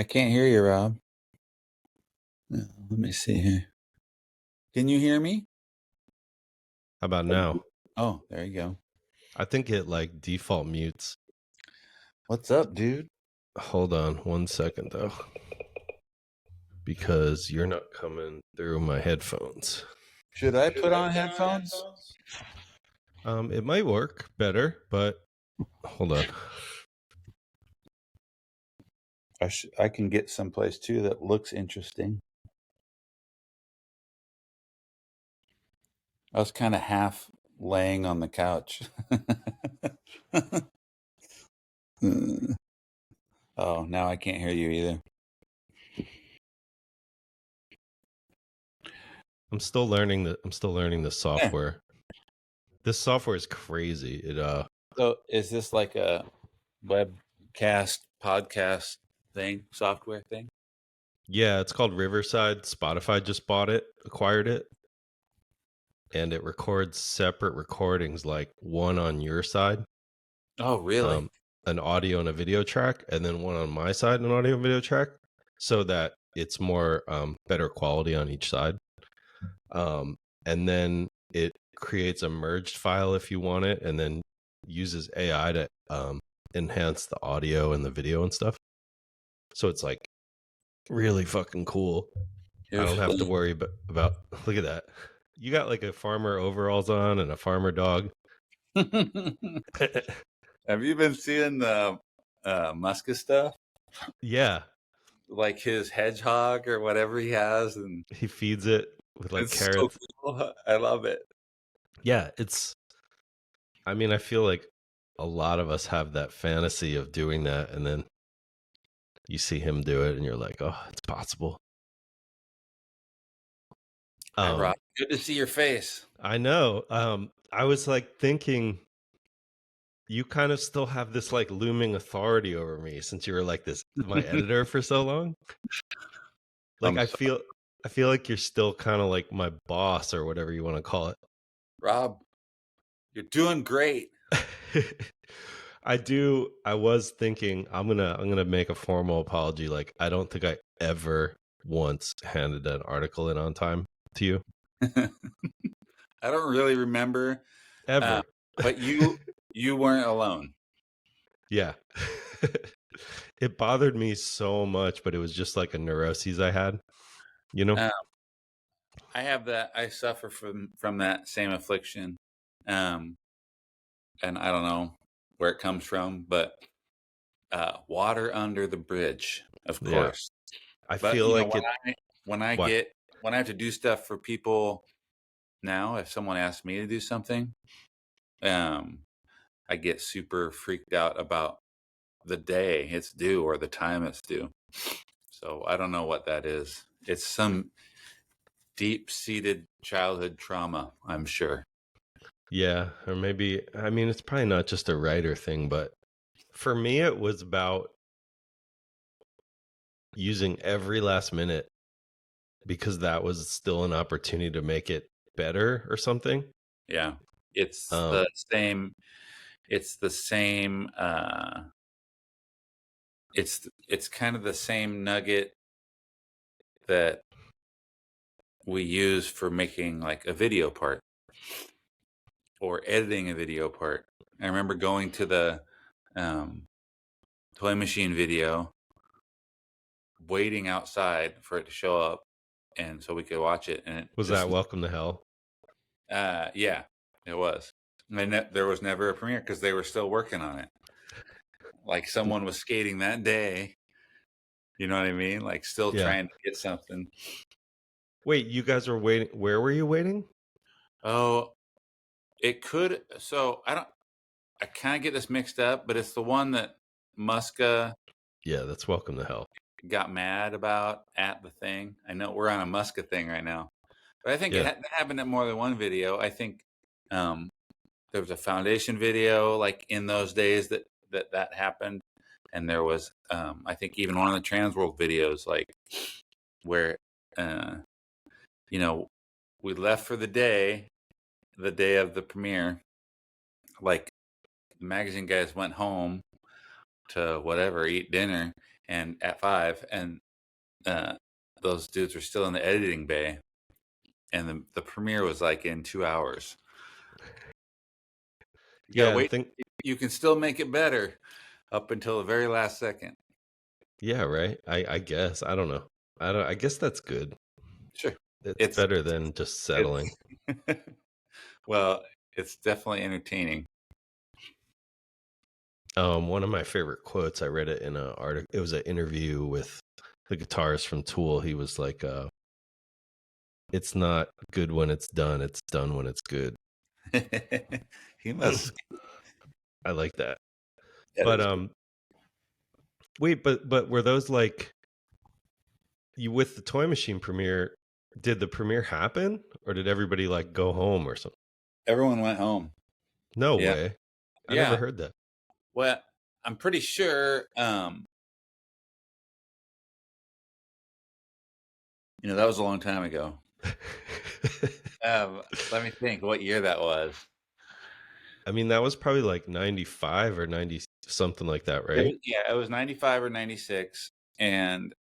I can't hear you, Rob. Let me see here. Can you hear me? How about now? Oh, there you go. I think it like default mutes. What's up, dude? Hold on 1 second though, because you're not coming through my headphones. Should I put on headphones? It might work better, but hold on. I can get someplace too that looks interesting. I was kind of half laying on the couch. Oh, now I can't hear you either. I'm still learning the software. This software is crazy. So is this like a webcast podcast thing, software thing? Yeah, it's called Riverside. Spotify just acquired it. And it records separate recordings, like one on your side. Oh, really? An audio and a video track, and then one on my side, an audio and video track, so that it's more better quality on each side. And then it creates a merged file if you want it, and then uses AI to enhance the audio and the video and stuff. So it's like really fucking cool. I don't have to worry about look at that. You got like a farmer overalls on and a farmer dog. Have you been seeing the Muska stuff? Yeah. Like his hedgehog or whatever he has, and he feeds it with like carrots. So cool. I love it. Yeah, I mean, I feel like a lot of us have that fantasy of doing that, and then you see him do it and you're like, oh, it's possible. Hi, Rob. Good to see your face. I know. I was like thinking, you kind of still have this like looming authority over me since you were like my editor for so long. Like I feel like you're still kind of like my boss or whatever you want to call it. Rob, you're doing great. I was thinking I'm gonna make a formal apology. Like, I don't think I ever once handed an article in on time to you. I don't really remember ever, but you weren't alone. Yeah. It bothered me so much, but it was just like a neuroses I had, you know. I have that. I suffer from that same affliction, and I don't know where it comes from, but water under the bridge, of course. I feel like when I have to do stuff for people now, if someone asks me to do something, I get super freaked out about the day it's due or the time it's due. So I don't know what that is. It's some deep-seated childhood trauma, I'm sure. Yeah, or maybe, I mean, it's probably not just a writer thing, but for me, it was about using every last minute because that was still an opportunity to make it better or something. Yeah, it's the same. It's the same. It's kind of the same nugget that we use for making like a video part or editing a video part. I remember going to the toy machine video, waiting outside for it to show up, and so we could watch it. And was that Welcome to Hell? Yeah, it was. And there was never a premiere because they were still working on it. Like someone was skating that day. You know what I mean? Like still trying to get something. Wait, you guys were waiting. Where were you waiting? Oh, it could. So I kind of get this mixed up, but it's the one that Muska. Yeah, that's Welcome to Hell. Got mad about at the thing. I know we're on a Muska thing right now, but I think it happened at more than one video. I think there was a foundation video like in those days that happened, and there was I think even one of the TransWorld videos like where you know, we left for the day of the premiere. Like the magazine guys went home to whatever, eat dinner, and at 5, and those dudes were still in the editing bay, and the premiere was like in 2 hours. You gotta wait. You can still make it better up until the very last second. Yeah, right. I guess. I don't know. I guess that's good. Sure. It's better than just settling. Well, it's definitely entertaining. One of my favorite quotes, I read it in an article. It was an interview with the guitarist from Tool. He was like, "It's not good when it's done. It's done when it's good." He must. I like that. But wait, but were those like you with the Toy Machine premiere? Did the premiere happen, or did everybody like go home or something? Everyone went home. No way. I never heard that. Well, I'm pretty sure. That was a long time ago. Let me think what year that was. I mean, that was probably like 95 or 90, something like that, right? It was 95 or 96. And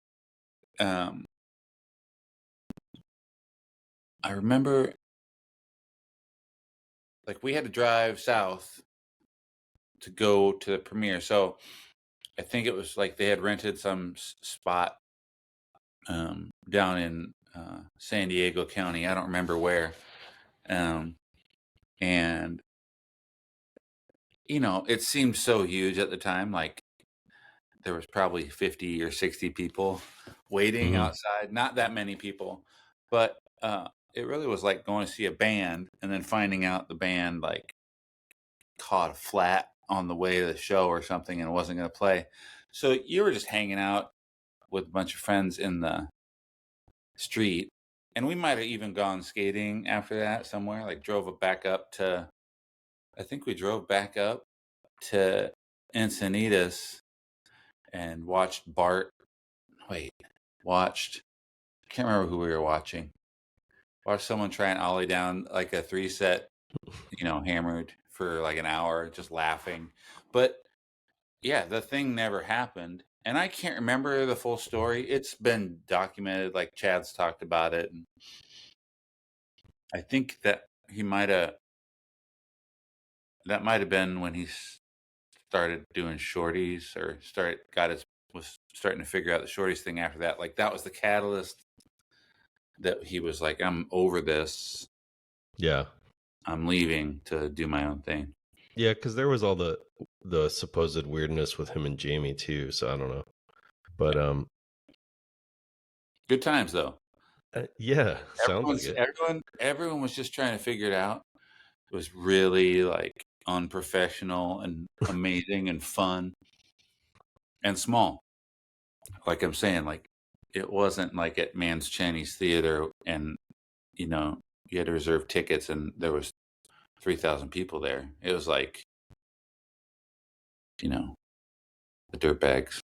I remember like we had to drive south to go to the premiere. So I think it was like they had rented some spot down in San Diego County. I don't remember where. And it seemed so huge at the time. Like there was probably 50 or 60 people waiting outside. Not that many people, but it really was like going to see a band and then finding out the band like caught a flat on the way to the show or something and wasn't going to play. So you were just hanging out with a bunch of friends in the street, and we might have even gone skating after that somewhere. Like I think we drove back up to Encinitas and watched I can't remember who we were watching. Watched someone try and ollie down like a 3-set, hammered for like an hour, just laughing. But yeah, the thing never happened. And I can't remember the full story. It's been documented, like Chad's talked about it. And I think that that might have been when he started doing shorties or was starting to figure out the shorties thing after that. Like that was the catalyst that he was like, I'm over this. Yeah. I'm leaving to do my own thing. Yeah, because there was all the supposed weirdness with him and Jamie too. So I don't know, but good times though. Yeah, sounds like it. Everyone was just trying to figure it out. It was really like unprofessional and amazing and fun and small. Like I'm saying, like it wasn't like at Man's Chinese Theater and you had to reserve tickets and there was 3,000 people there. It was like the dirtbags.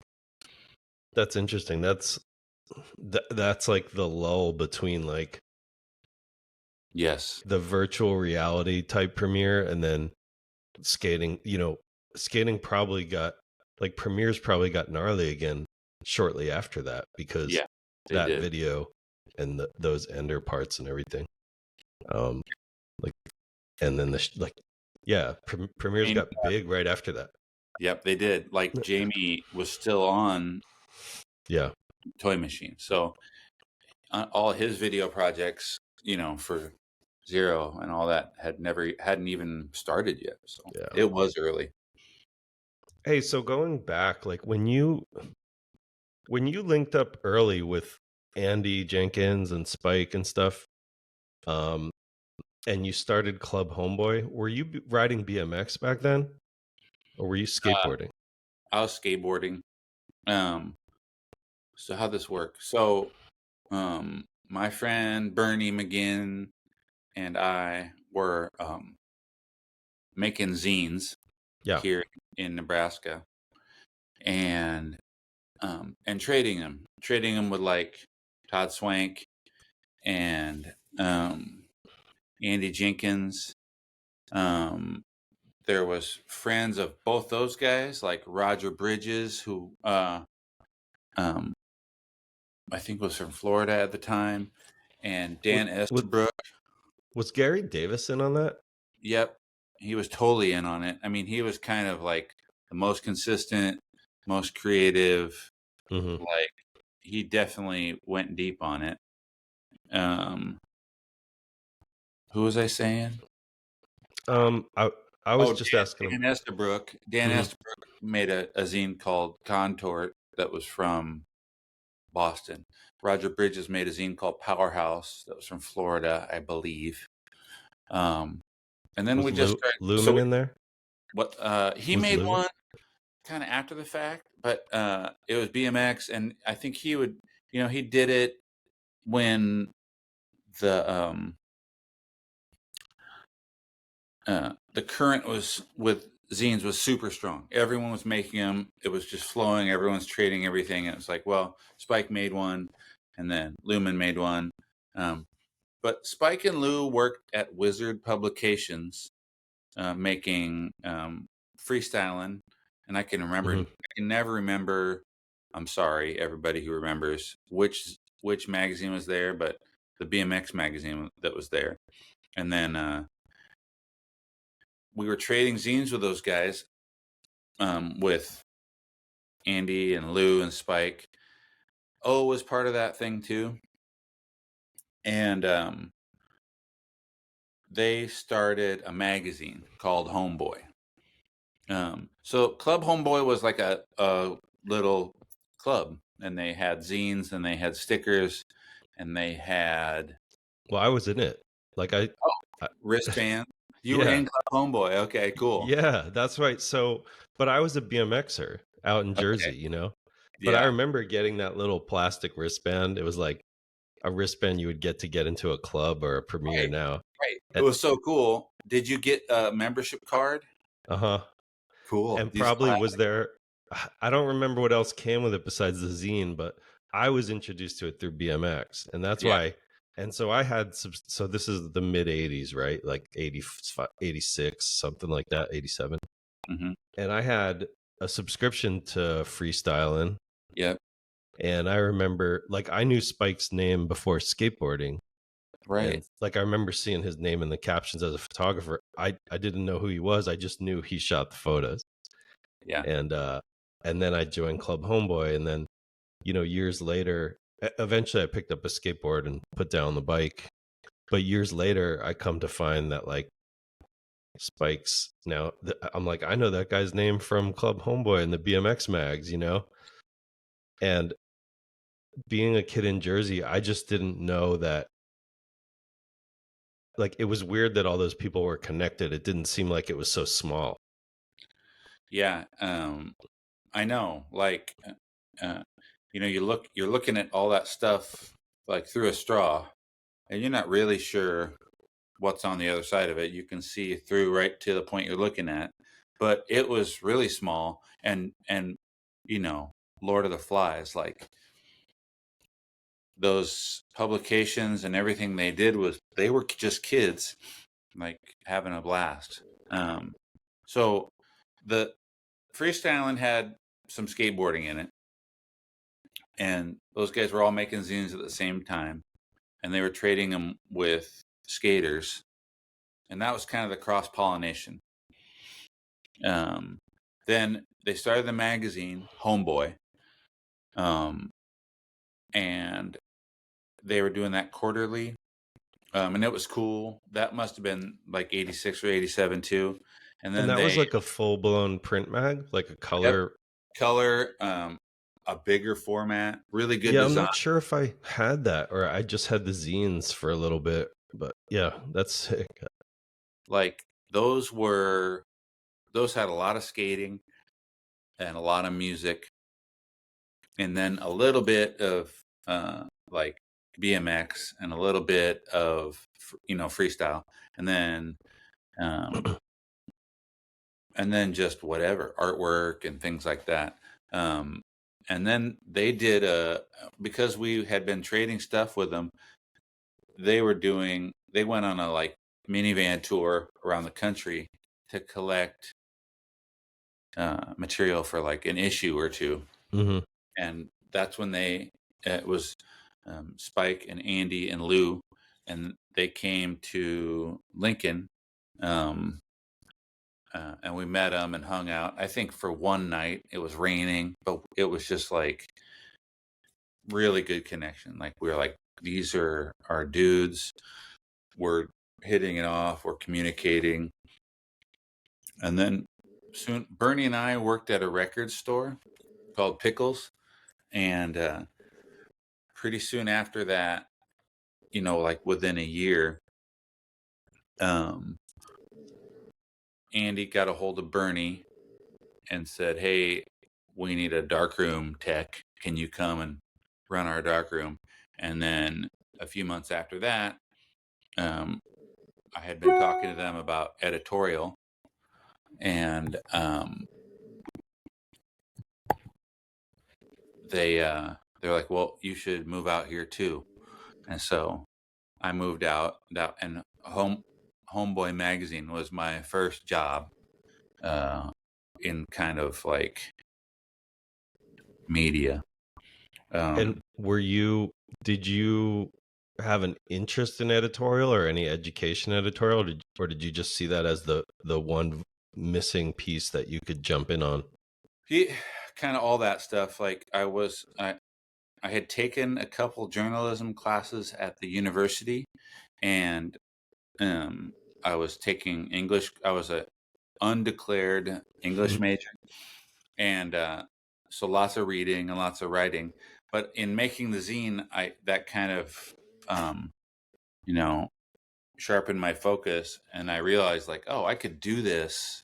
That's interesting. That's like the lull between like the virtual reality type premiere and then skating. Skating probably got like premieres probably got gnarly again shortly after that because that video and those ender parts and everything. And then premieres got big right after that. Yep, they did. Like Jamie was still on Toy Machine. So all his video projects, for Zero and all that hadn't even started yet. So it was early. Hey, so going back, like when you linked up early with Andy Jenkins and Spike and stuff, and you started Club Homeboy, were you riding BMX back then? Or were you skateboarding? I was skateboarding. So how'd this work? So my friend Bernie McGinn and I were making zines here in Nebraska and trading them with like Tod Swank and Andy Jenkins. There was friends of both those guys, like Roger Bridges, who I think was from Florida at the time, and Dan Estabrook. Was Gary Davis in on that? Yep, he was totally in on it. I mean, he was kind of like the most consistent, most creative. Like, he definitely went deep on it. Who was I saying? I was just asking Dan him. Estabrook. Dan Estabrook made a zine called Contort that was from Boston. Roger Bridges made a zine called Powerhouse that was from Florida, I believe. And then was we just Lumen in there. What he was made Lumen? one kind of after the fact, but it was BMX, and I think he would, he did it when the current was with zines was super strong. Everyone was making them. It was just flowing. Everyone's trading everything. And it was like, well, Spike made one, and then Lumen made one. But Spike and Lou worked at Wizard Publications, making freestyling. And I can never remember. I'm sorry, everybody who remembers which magazine was there, but the BMX magazine that was there. And then we were trading zines with those guys, with Andy and Lou and Spike. O was part of that thing too. And they started a magazine called Homeboy. So Club Homeboy was like a little club, and they had zines, and they had stickers, and they had. Well, I was in it. Like wristband. You were in Club Homeboy. Okay, cool. Yeah, that's right. So, but I was a BMXer out in Jersey, But I remember getting that little plastic wristband. It was like a wristband you would get into a club or a premiere now. Right. It was so cool. Did you get a membership card? Cool. And probably was there. I don't remember what else came with it besides the zine, but I was introduced to it through BMX, and that's why. And so I had so this is the mid 80s, right? Like 85, 86, something like that, 87. And I had a subscription to freestyling. Yep. And I remember, like, I knew Spike's name before skateboarding. Right. And, like, I remember seeing his name in the captions as a photographer. I didn't know who he was. I just knew he shot the photos. Yeah. And then I joined Club Homeboy, and then, years later, eventually I picked up a skateboard and put down the bike. But years later, I come to find that, like, Spike's now, I'm like, I know that guy's name from Club Homeboy and the BMX mags, And being a kid in Jersey, I just didn't know that. Like, it was weird that all those people were connected. It didn't seem like it was so small. Yeah. I know. Like, you're looking at all that stuff like through a straw, and you're not really sure what's on the other side of it. You can see through right to the point you're looking at, but it was really small. And Lord of the Flies, like, those publications and everything they did was they were just kids, like, having a blast. So the freestyling had some skateboarding in it, and those guys were all making zines at the same time, and they were trading them with skaters, and that was kind of the cross pollination. Then they started the magazine Homeboy, and they were doing that quarterly, and it was cool. That must have been like 86 or 87 too. And then that was like a full-blown print mag, like a color. A bigger format, really good design. I'm not sure if I had that or I just had the zines for a little bit, but yeah, that's sick. Like, those had a lot of skating and a lot of music, and then a little bit of like BMX and a little bit of freestyle, and then just whatever artwork and things like that. And then they did because we had been trading stuff with them. They went on a like minivan tour around the country to collect material for like an issue or two. And that's when it was Spike and Andy and Lou, and they came to Lincoln, and we met them and hung out. I think for one night it was raining, but it was just like really good connection. Like we were like, these are our dudes. We're hitting it off. We're communicating. And then soon, Bernie and I worked at a record store called Pickles. And pretty soon after that, like within a year, Andy got a hold of Bernie and said, "Hey, we need a darkroom tech. Can you come and run our darkroom?" And then a few months after that, I had been talking to them about editorial, and they're like, "Well, you should move out here too." And so I moved out, and Homeboy magazine was my first job in kind of like media. And did you have an interest in editorial or any education editorial, or did you just see that as the one missing piece that you could jump in on? Yeah, kind of all that stuff. Like I had taken a couple journalism classes at the university, and I was taking English. I was a undeclared English major, and so lots of reading and lots of writing. But in making the zine, that kind of sharpened my focus, and I realized like, oh, I could do this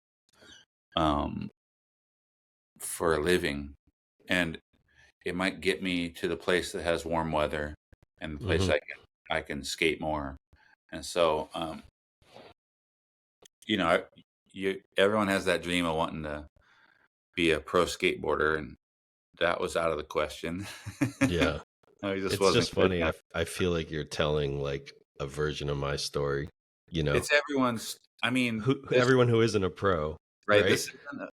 for a living, and it might get me to the place that has warm weather and the place I can skate more. And so everyone has that dream of wanting to be a pro skateboarder, and that was out of the question. Yeah. It's just funny. I feel like you're telling like a version of my story, It's everyone's. I mean, everyone who isn't a pro, right? right?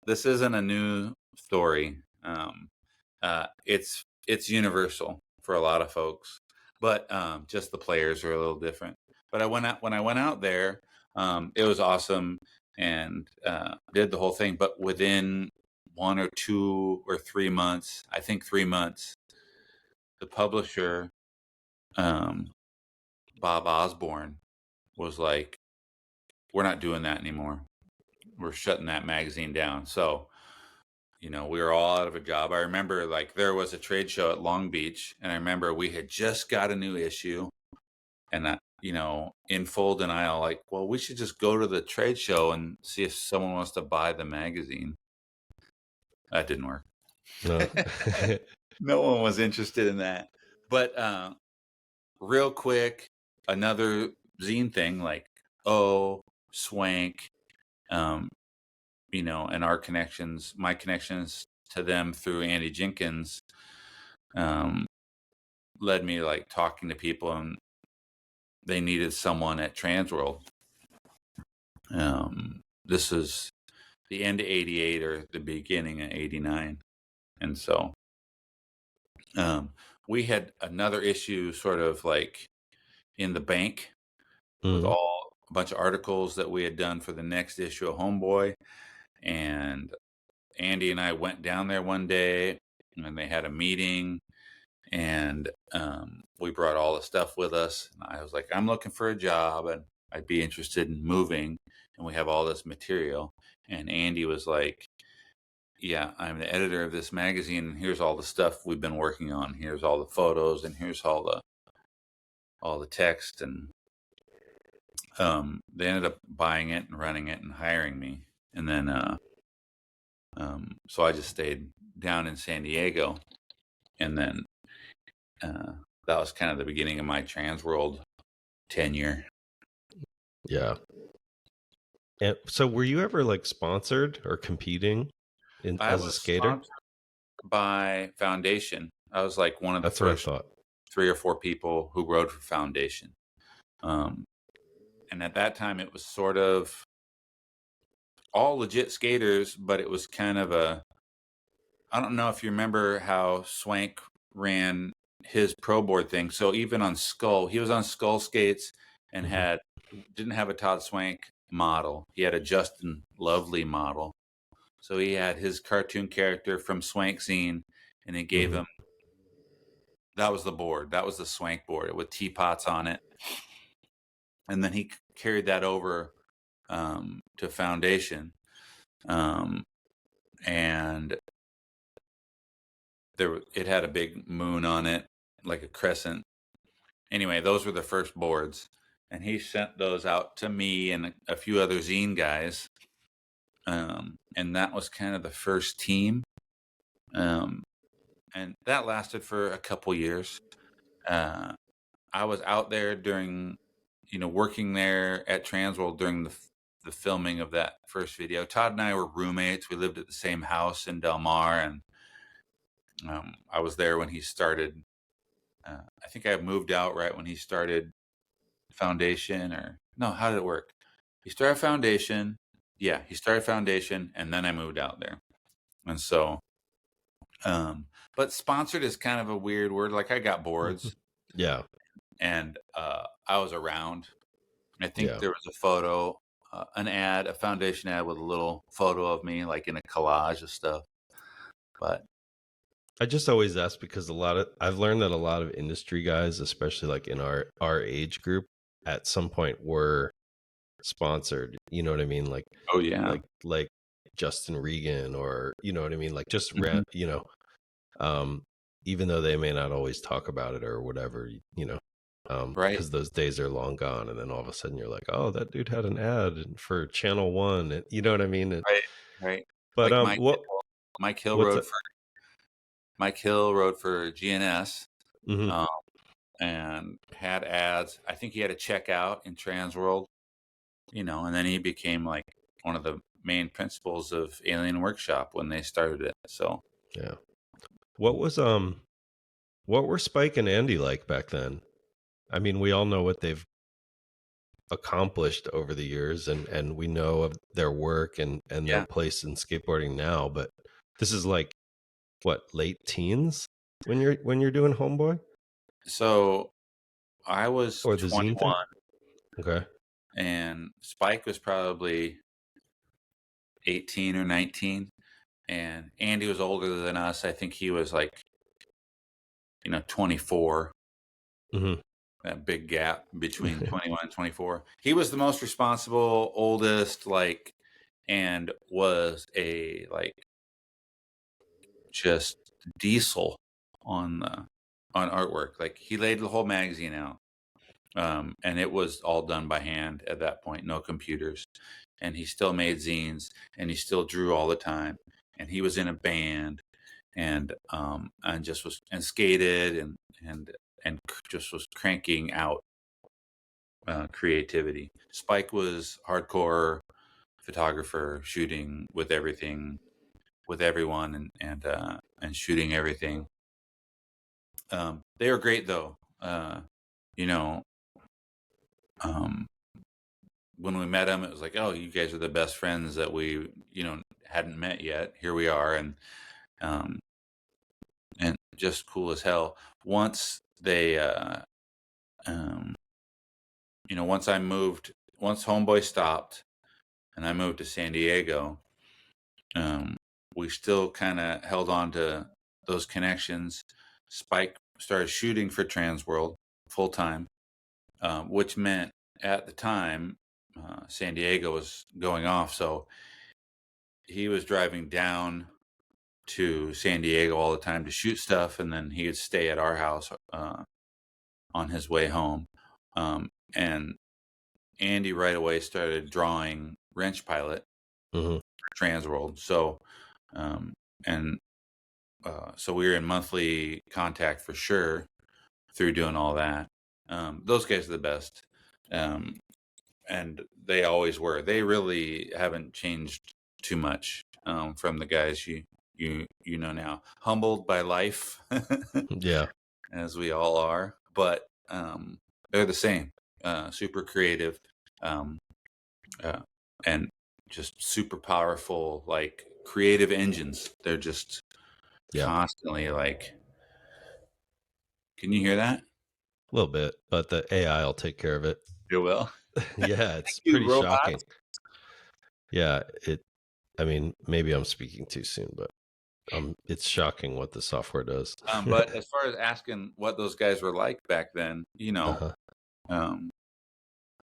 This isn't a new story. It's universal for a lot of folks, but just the players are a little different. But when I went out there, it was awesome, and did the whole thing. But within 1 or 2 or 3 months, I think 3 months, the publisher, Bob Osborne, was like, "We're not doing that anymore. We're shutting that magazine down." So, we were all out of a job. I remember like there was a trade show at Long Beach, and I remember we had just got a new issue, and in full denial, like, well, we should just go to the trade show and see if someone wants to buy the magazine. That didn't work. No. No one was interested in that. But real quick, another zine thing, like, Swank, and our connections, my connections to them through Andy Jenkins, led me like talking to people, and they needed someone at TransWorld. This is the end of '88 or the beginning of '89, and so we had another issue sort of like in the bank with a bunch of articles that we had done for the next issue of Homeboy. And Andy and I went down there one day, and they had a meeting, and we brought all the stuff with us. And I was like, I'm looking for a job, and I'd be interested in moving, and we have all this material. And Andy was like, yeah, I'm the editor of this magazine, and here's all the stuff we've been working on. Here's all the photos, and here's all the text. And they ended up buying it and running it and hiring me. And then so I just stayed down in San Diego, and then that was kind of the beginning of my TransWorld tenure. Yeah. And so were you ever like sponsored or competing as a skater? By Foundation. I was like one of the first 3 or 4 people who rode for Foundation. And at that time it was sort of all legit skaters, but it was kind of I don't know if you remember how Swank ran his pro board thing. So even on Skull, he was on Skull skates and didn't have a Tod Swank model. He had a Justin Lovely model. So he had his cartoon character from Swank Zine, and he gave him, that was the board. That was the Swank board with teapots on it. And then he carried that over to Foundation. And it had a big moon on it, like a crescent. Anyway, those were the first boards. And he sent those out to me and a few other zine guys. And that was kind of the first team. And that lasted for a couple years. I was out there during, working there at TransWorld during the filming of that first video. Tod and I were roommates. We lived at the same house in Del Mar, and I was there when he started. I think I moved out right when he started Foundation, or no, how did it work? He started Foundation. Yeah, he started Foundation, and then I moved out there. And so, but sponsored is kind of a weird word. Like, I got boards. Yeah. And I was around. I think there was a photo, a Foundation ad with a little photo of me, like in a collage of stuff. But I just always ask because I've learned that a lot of industry guys, especially like in our age group, at some point were sponsored. You know what I mean? Like, oh yeah, like Justin Regan, or you know what I mean? Like just even though they may not always talk about it or whatever, right? Because those days are long gone, and then all of a sudden you're like, oh, that dude had an ad for Channel One, and you know what I mean? And, right. But like Mike Hill rode for GNS, and had ads. I think he had a checkout in TransWorld, and then he became like one of the main principals of Alien Workshop when they started it. So yeah, what were Spike and Andy like back then? I mean, we all know what they've accomplished over the years, and we know of their work and their place in skateboarding now, but this is like what, late teens when you're doing Homeboy? So I was or the 21. Zine thing? Okay. And Spike was probably 18 or 19, and Andy was older than us. I think he was like 24. That big gap between 21 and 24. He was the most responsible, oldest, and was a just diesel on artwork. Like, he laid the whole magazine out, and it was all done by hand at that point, no computers. And he still made zines, and he still drew all the time, and he was in a band, and just was, and skated, and just was cranking out creativity. Spike was hardcore photographer, shooting with everything, with everyone, and shooting everything. They were great though. When we met them, it was like, oh, you guys are the best friends that we, hadn't met yet. Here we are, and just cool as hell. Once they, once Homeboy stopped, and I moved to San Diego, we still kind of held on to those connections. Spike started shooting for TransWorld full time, which meant at the time, San Diego was going off, so he was driving down to San Diego all the time to shoot stuff, and then he would stay at our house on his way home. And Andy right away started drawing Wrench Pilot for TransWorld. So, so we were in monthly contact for sure through doing all that. Those guys are the best. And they always were. They really haven't changed too much from the guys you know now. Humbled by life, Yeah, as we all are, but they're the same. Super creative, and just super powerful, like creative engines. They're just constantly Can you hear that? A little bit, but the AI will take care of it. You will. Yeah, it's You pretty shocking. robots. Yeah, I mean, maybe I'm speaking too soon, but it's shocking what the software does. But as far as asking what those guys were like back then, Uh-huh.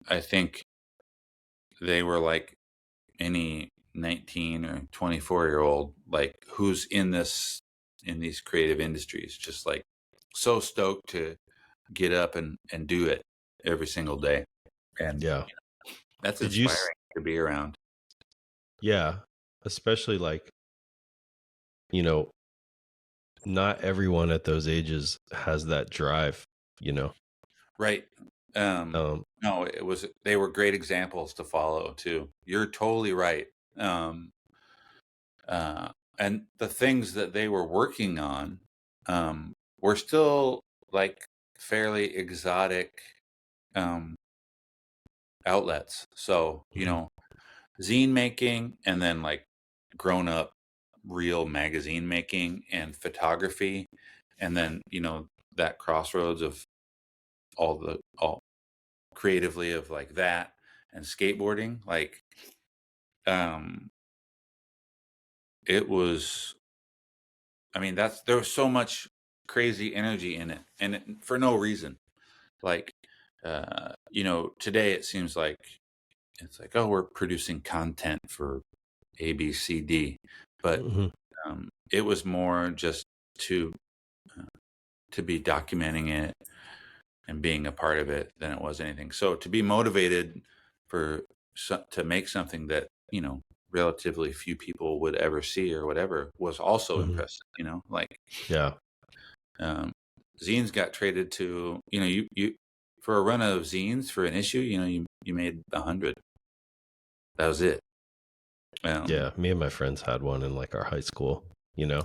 I think they were like any 19 or 24-year-old, like who's in these creative industries, just like so stoked to get up and do it every single day. And Yeah. that's Did you inspiring to be around. Yeah, especially like, you know, not everyone at those ages has that drive, you know. Right. Um No, they were great examples to follow too. You're totally right. And the things that they were working on were still like fairly exotic um, outlets. So, zine making, and then like grown up real magazine making and photography. And then, that crossroads of all creatively of like that and skateboarding. Like, it was, I mean, there was so much crazy energy in it, and for no reason. Like, today it seems like it's like, oh, we're producing content for A, B, C, D, but mhm. it was more just to be documenting it and being a part of it than it was anything. So to be motivated to make something that relatively few people would ever see or whatever was also impressive. Like, Yeah. Zines got traded to, you for a run of zines for an issue, you made 100. That was it. Yeah, me and my friends had one in like our high school, you know.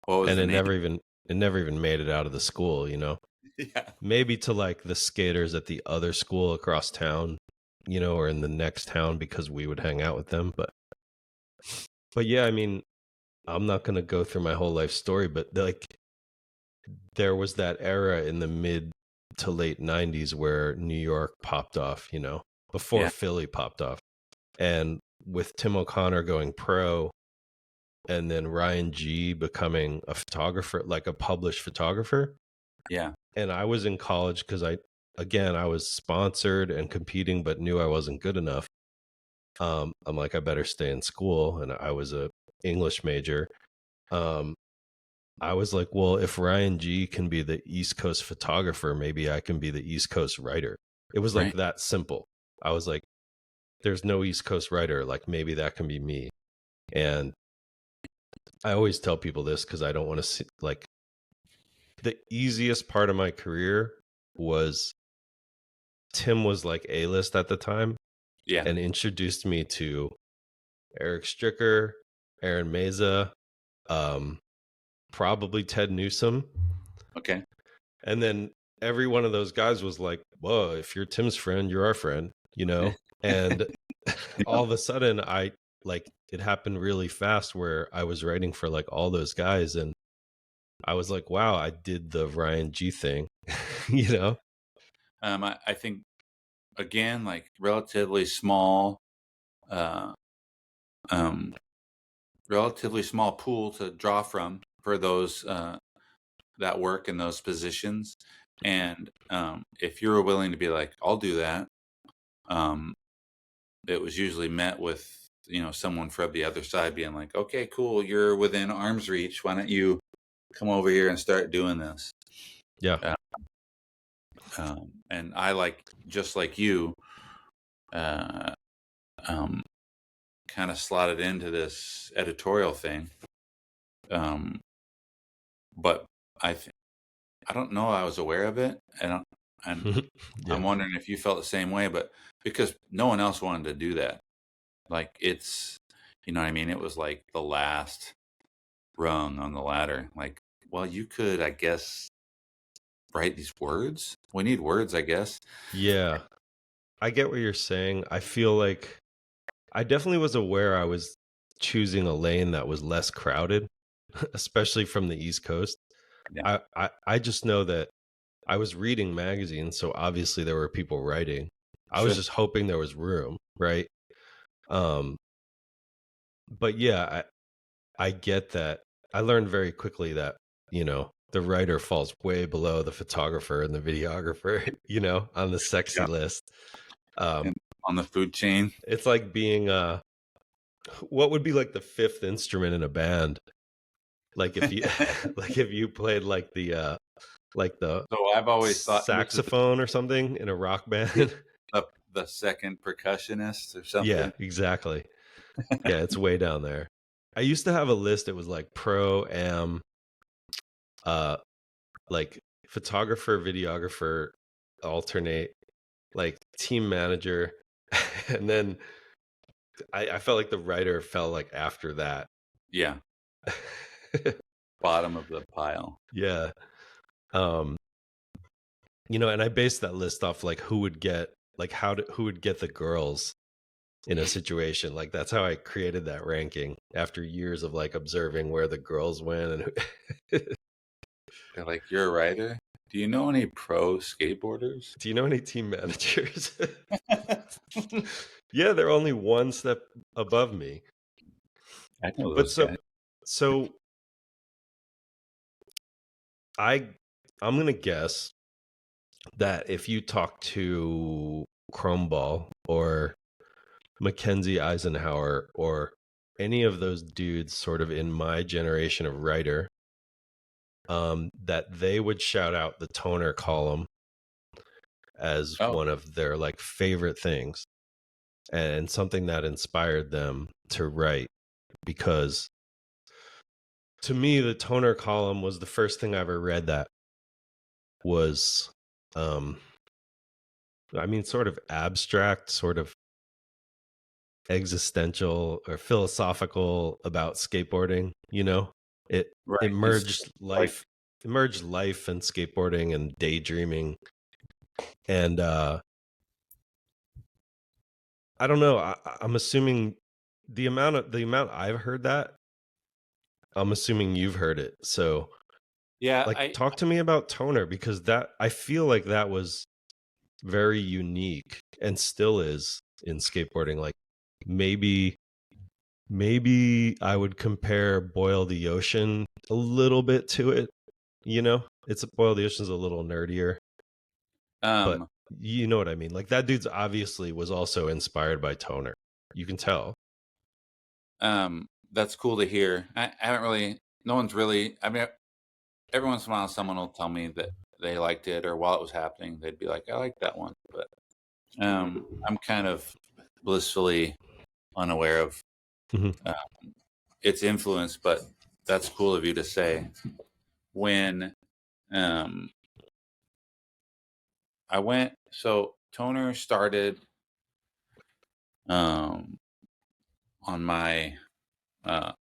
What was And the name? it never even made it out of the school, you know. Yeah. Maybe to like the skaters at the other school across town, you know, or in the next town because we would hang out with them, but yeah, I mean, I'm not going to go through my whole life story, but like there was that era in the mid to late 90s where New York popped off, you know, before Yeah. Philly popped off. And with Tim O'Connor going pro and then Ryan G becoming a photographer, like a published photographer. Yeah. And I was in college because I was sponsored and competing, but knew I wasn't good enough. I'm like, I better stay in school. And I was a English major. I was like, well, if Ryan G can be the East Coast photographer, maybe I can be the East Coast writer. It was like Right. that simple. I was like, there's no East Coast writer. Like maybe that can be me. And I always tell people this because I don't want to see, like, the easiest part of my career was Tim was like A-list at the time. Yeah. And introduced me to Eric Stricker, Aaron Meza, probably Ted Newsom. Okay. And then every one of those guys was like, whoa, if you're Tim's friend, you're our friend, you know? And all of a sudden it happened really fast where I was writing for like all those guys. And I was like, wow, I did the Ryan G thing, you know? I think, again, like relatively small pool to draw from for those that work in those positions. And if you were willing to be like, I'll do that, it was usually met with someone from the other side being like, okay, cool, you're within arm's reach, why don't you come over here and start doing this? Yeah. And I, like, just like you, kind of slotted into this editorial thing. But I don't know, I was aware of it. And Yeah. I'm wondering if you felt the same way, but because no one else wanted to do that. Like, it's, you know what I mean? It was like the last rung on the ladder. Like, well, you could, I guess, write these words. We need words, I guess. Yeah. I get what you're saying. I feel like I definitely was aware I was choosing a lane that was less crowded, especially from the East Coast. Yeah. I just know that I was reading magazines, so obviously there were people writing. I was Sure. just hoping there was room, right? But yeah, I get that. I learned very quickly that, the writer falls way below the photographer and the videographer, on the sexy Yeah. list. And on the food chain. It's like being what would be like the fifth instrument in a band? Like if you like if you played like the So I've always thought this is saxophone or something in a rock band. the second percussionist or something. Yeah, exactly. Yeah, it's way down there. I used to have a list. It was like pro am, like photographer, videographer, alternate, like team manager, and then I felt like the writer fell like after that. Yeah. Bottom of the pile. Yeah. And I based that list off like who would get like who would get the girls in a situation. Like that's how I created that ranking after years of like observing where the girls went and They're like, you're a writer? Do you know any pro skateboarders? do you know any team managers? Yeah, they're only one step above me. I know But those guys. so I'm gonna guess that if you talk to Chromeball or Mackenzie Eisenhower or any of those dudes sort of in my generation of writer, that they would shout out the toner column as one of their like favorite things and something that inspired them to write, because to me the toner column was the first thing I ever read that was sort of abstract, sort of existential or philosophical about skateboarding. It Right. merged life and skateboarding and daydreaming, and I don't know, I'm assuming the amount I've heard that, I'm assuming you've heard it. So yeah, like talk to me about toner, because that I feel like that was very unique and still is in skateboarding. Like maybe I would compare Boil the Ocean a little bit to it. It's Boil the Ocean's a little nerdier, but you know what I mean. Like that dude's obviously was also inspired by toner. You can tell. that's cool to hear. I haven't really. No one's really. I mean, every once in a while, someone will tell me that they liked it, or while it was happening, they'd be like, "I like that one," but I'm kind of blissfully unaware of its influence. But that's cool of you to say. When I went, so toner started on my I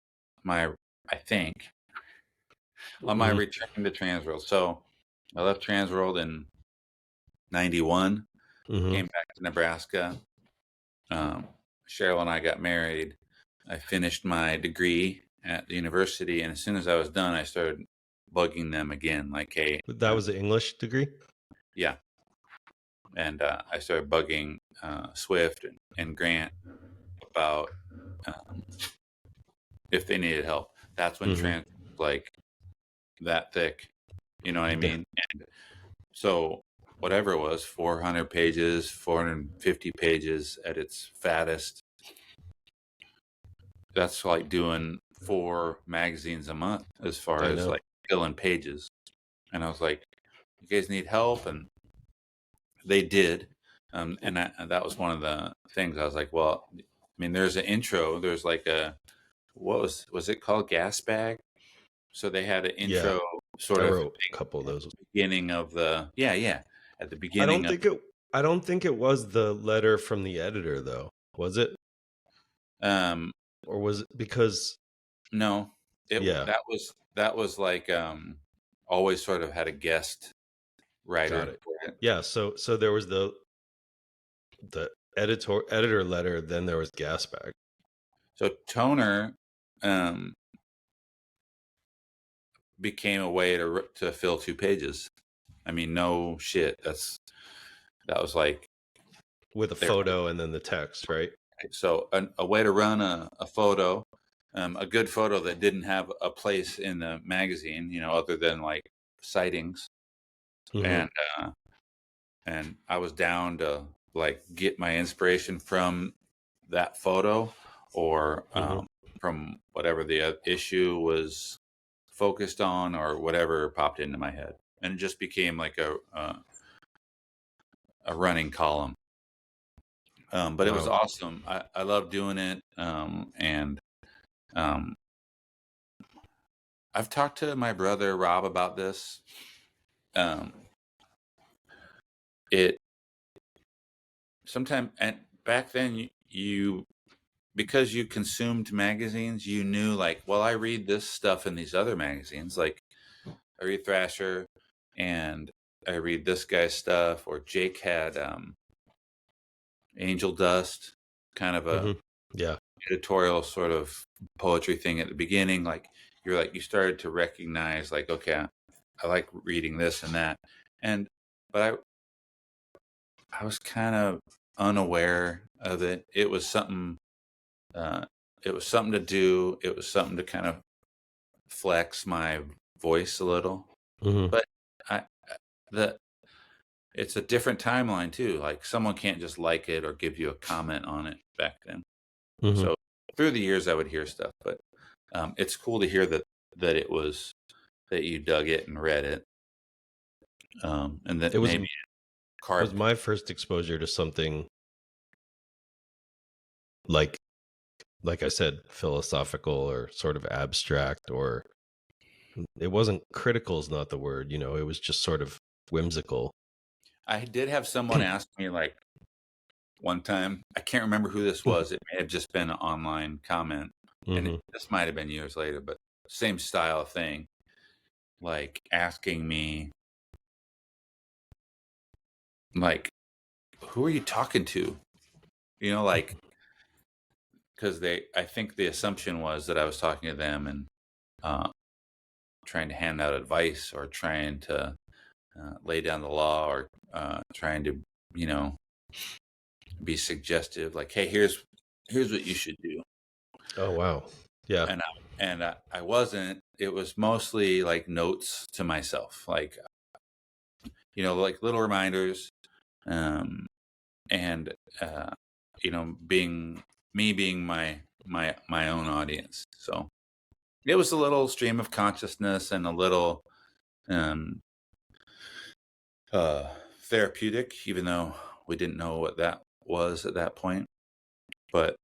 think on my return to TransWorld. So I left TransWorld in 91, came back to Nebraska. Cheryl and I got married. I finished my degree at the university, and as soon as I was done, I started bugging them again, like, "Hey." That was an English degree? Yeah. And I started bugging Swift and Grant about if they needed help. That's when trans was like that thick, you know what I mean? And so whatever it was, 400 pages, 450 pages at its fattest. That's like doing 4 magazines a month as far as like filling pages. And I was like, you guys need help? And they did. And that was one of the things I was like, well, I mean, there's an intro. There's like what was it called? Gas Bag. So they had an intro sort of wrote a couple of those. Beginning of the at the beginning. I don't think it was the letter from the editor though. Was it? Or was it because? No, that was like always sort of had a guest writer. Yeah, so there was the editor letter, then there was Gas Bag. So toner became a way to fill 2 pages. I mean, no shit. That was like with a photo and then the text, right? So a way to run a photo, a good photo that didn't have a place in the magazine, other than like sightings, Mm-hmm. and I was down to like get my inspiration from that photo or from whatever the issue was focused on or whatever popped into my head, and it just became like a running column. But it was awesome. I love doing it. And I've talked to my brother Rob about this. It sometimes, and back then you because you consumed magazines, you knew like, well, I read this stuff in these other magazines. Like I read Thrasher and I read this guy's stuff, or Jake had Angel Dust, kind of a editorial sort of poetry thing at the beginning. Like you started to recognize like, okay, I like reading this and that, but I was kind of unaware of it. It was something to do. It was something to kind of flex my voice a little. But it's a different timeline too. Like someone can't just like it or give you a comment on it back then. So through the years I would hear stuff, but it's cool to hear that it was that you dug it and read it. And that it was maybe it was my first exposure to something like I said, philosophical or sort of abstract, or it wasn't critical is not the word, it was just sort of whimsical. I did have someone ask me like one time, I can't remember who this was. It may have just been an online comment, and this might have been years later, but same style of thing, like asking me, like, who are you talking to? Like, because I think the assumption was that I was talking to them and trying to hand out advice or trying to lay down the law or trying to, be suggestive, like, hey, here's what you should do. Oh wow, yeah. And I wasn't. It was mostly like notes to myself, like like little reminders, and being my own audience. So it was a little stream of consciousness and a little therapeutic, even though we didn't know what that was at that point. But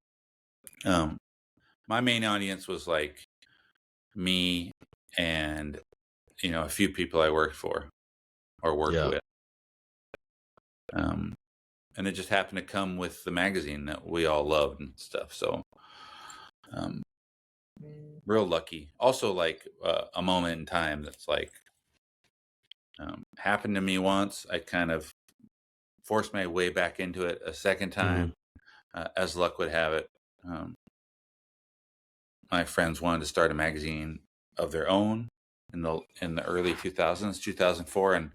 my main audience was like me and a few people I worked for or worked with. And it just happened to come with the magazine that we all loved and stuff. So real lucky. Also like a moment in time that's like happened to me once. I kind of forced my way back into it a second time. As luck would have it, my friends wanted to start a magazine of their own in the early 2000s, 2004, and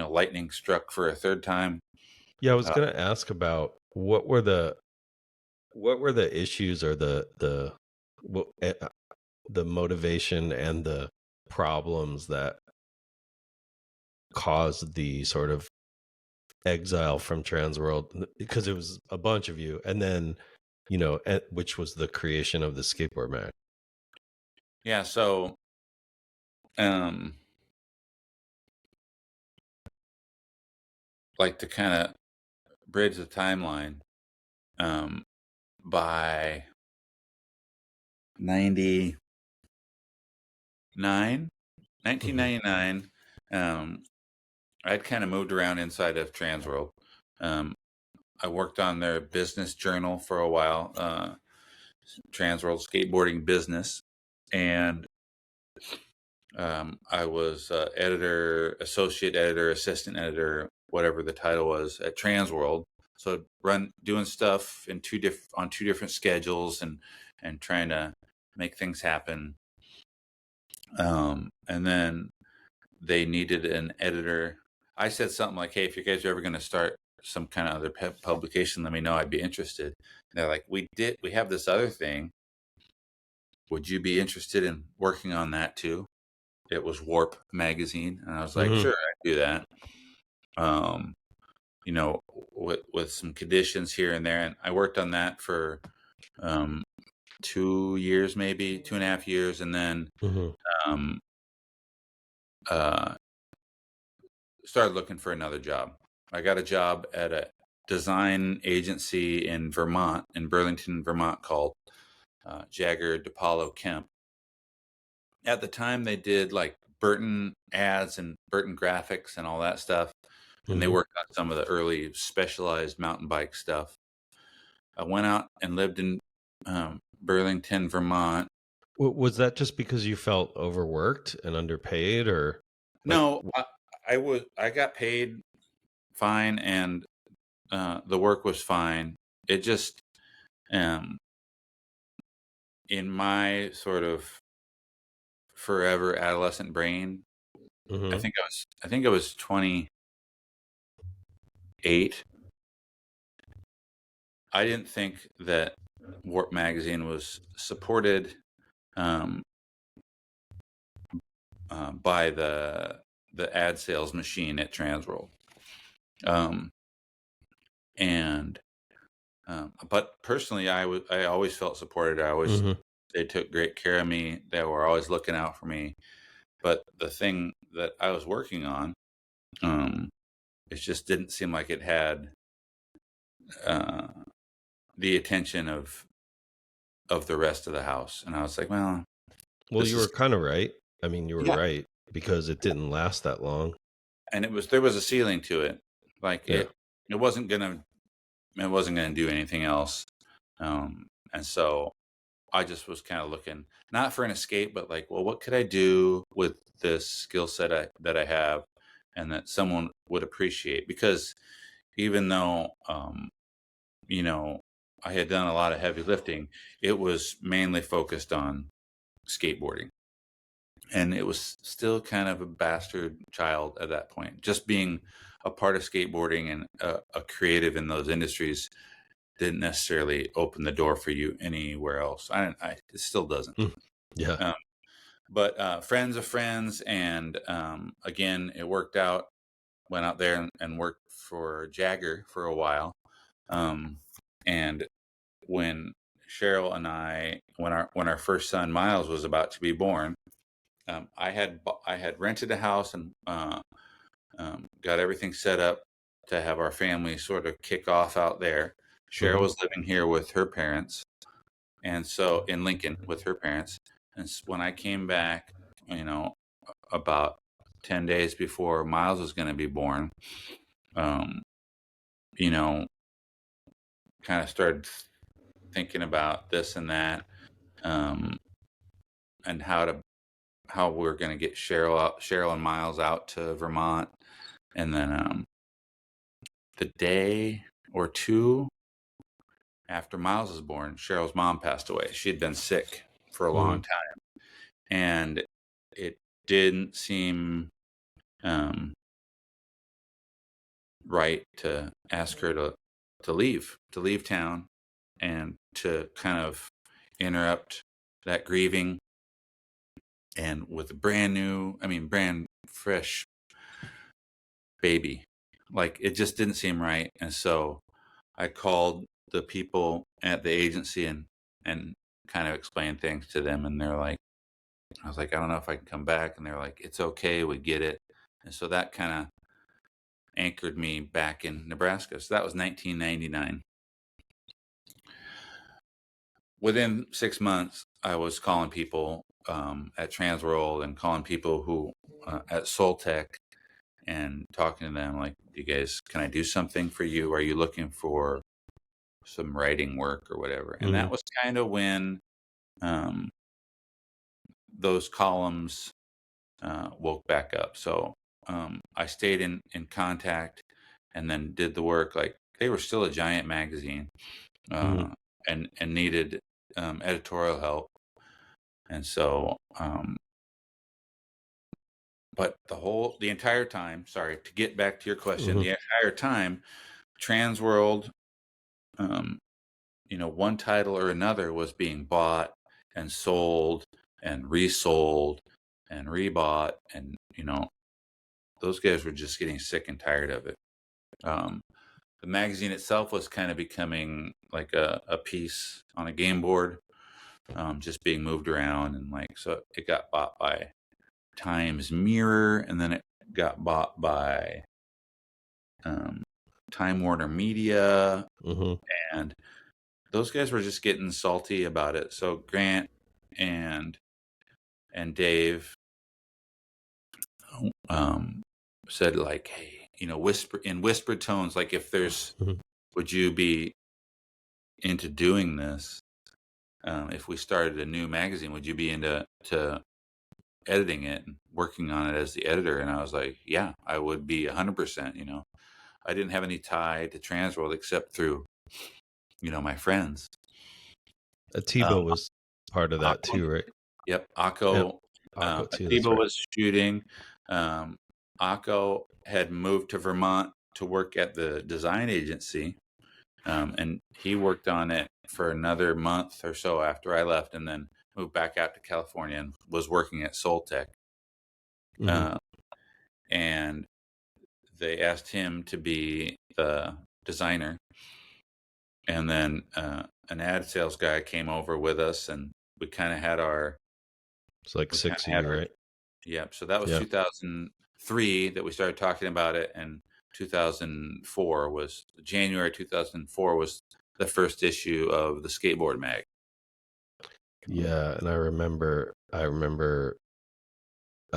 lightning struck for a third time. Yeah, I was going to ask about what were the issues or the motivation and the problems that caused the sort of exile from TransWorld, because it was a bunch of you, and then which was the creation of the Skateboard Mag. Yeah, so like to kind of bridge the timeline, by 1999, I'd kind of moved around inside of TransWorld. I worked on their business journal for a while, TransWorld Skateboarding Business, and I was editor, associate editor, assistant editor, whatever the title was at TransWorld. So doing stuff on two different schedules and trying to make things happen. And then they needed an editor. I said something like, "Hey, if you guys are ever going to start some kind of other publication, let me know. I'd be interested." And they're like, "We have this other thing. Would you be interested in working on that too?" It was Warp magazine, and I was like, "Sure, I'd do that." You know, with some conditions here and there, and I worked on that for 2 years, maybe 2.5 years, and then um, started looking for another job. I got a job at a design agency in Vermont, in Burlington, Vermont, called Jagger DePaulo Kemp. At the time, they did like Burton ads and Burton graphics and all that stuff, and they worked on some of the early specialized mountain bike stuff. I went out and lived in Burlington, Vermont. Was that just because you felt overworked and underpaid, or no? I got paid fine, and the work was fine. It just in my sort of forever adolescent brain, I think I was 28. I didn't think that Warp magazine was supported by the ad sales machine at TransWorld. But personally, I always felt supported. They took great care of me. They were always looking out for me. But the thing that I was working on, it just didn't seem like it had the attention of the rest of the house. And I was like, well, you were kind of right. I mean, you were right, because it didn't last that long. And there was a ceiling to it. Like it wasn't gonna do anything else. And so I just was kind of looking, not for an escape, but like, well, what could I do with this skill set that I have, and that someone would appreciate? Because even though, you know, I had done a lot of heavy lifting, it was mainly focused on skateboarding. And it was still kind of a bastard child at that point. Just being a part of skateboarding and a creative in those industries didn't necessarily open the door for you anywhere else. It still doesn't. Yeah. But friends of friends, and again, it worked out. Went out there and worked for Jagger for a while. And when Cheryl and I, when our first son Miles was about to be born, I had rented a house and got everything set up to have our family sort of kick off out there. Cheryl was living here with her parents, and so in Lincoln with her parents. And when I came back, about 10 days before Miles was going to be born, kind of started thinking about this and that, and how we're going to get Cheryl and Miles out to Vermont. And then the day or two after Miles was born, Cheryl's mom passed away. She had been sick for a long time, and it didn't seem right to ask her to leave town and to kind of interrupt that grieving, and with a brand fresh baby. Like, it just didn't seem right. And so I called the people at the agency and kind of explained things to them, and I was like, I don't know if I can come back. And they're like, it's okay, we get it. And so that kind of anchored me back in Nebraska. So that was 1999. Within 6 months, I was calling people at TransWorld and calling people who at Soltech and talking to them like, you guys, can I do something for you? Are you looking for some writing work or whatever? And that was kind of when those columns woke back up. So I stayed in contact and then did the work. Like, they were still a giant magazine and needed editorial help. And so but the entire time, sorry, to get back to your question, Mm-hmm. the entire time, TransWorld, one title or another was being bought and sold and resold and rebought, and those guys were just getting sick and tired of it. The magazine itself was kind of becoming like a piece on a game board, just being moved around, and so it got bought by Times Mirror, and then it got bought by Time Warner Media, and those guys were just getting salty about it. So Grant and Dave said, like, hey, whispered tones, like, if there's, would you be into doing this? If we started a new magazine, would you be into editing it and working on it as the editor? And I was like, yeah, I would be 100%. I didn't have any tie to TransWorld except through, my friends. Atiba was part of that too, right? Yep. Akko too. Atiba was shooting. Akko had moved to Vermont to work at the design agency. And he worked on it for another month or so after I left, and then moved back out to California and was working at Soltech. And they asked him to be the designer. And then an ad sales guy came over with us, and we kind of had our... It's like 6 years, right? Yeah. So that was 2003 that we started talking about it, and 2004 was January 2004 was the first issue of the Skateboard Mag. Yeah, and I remember I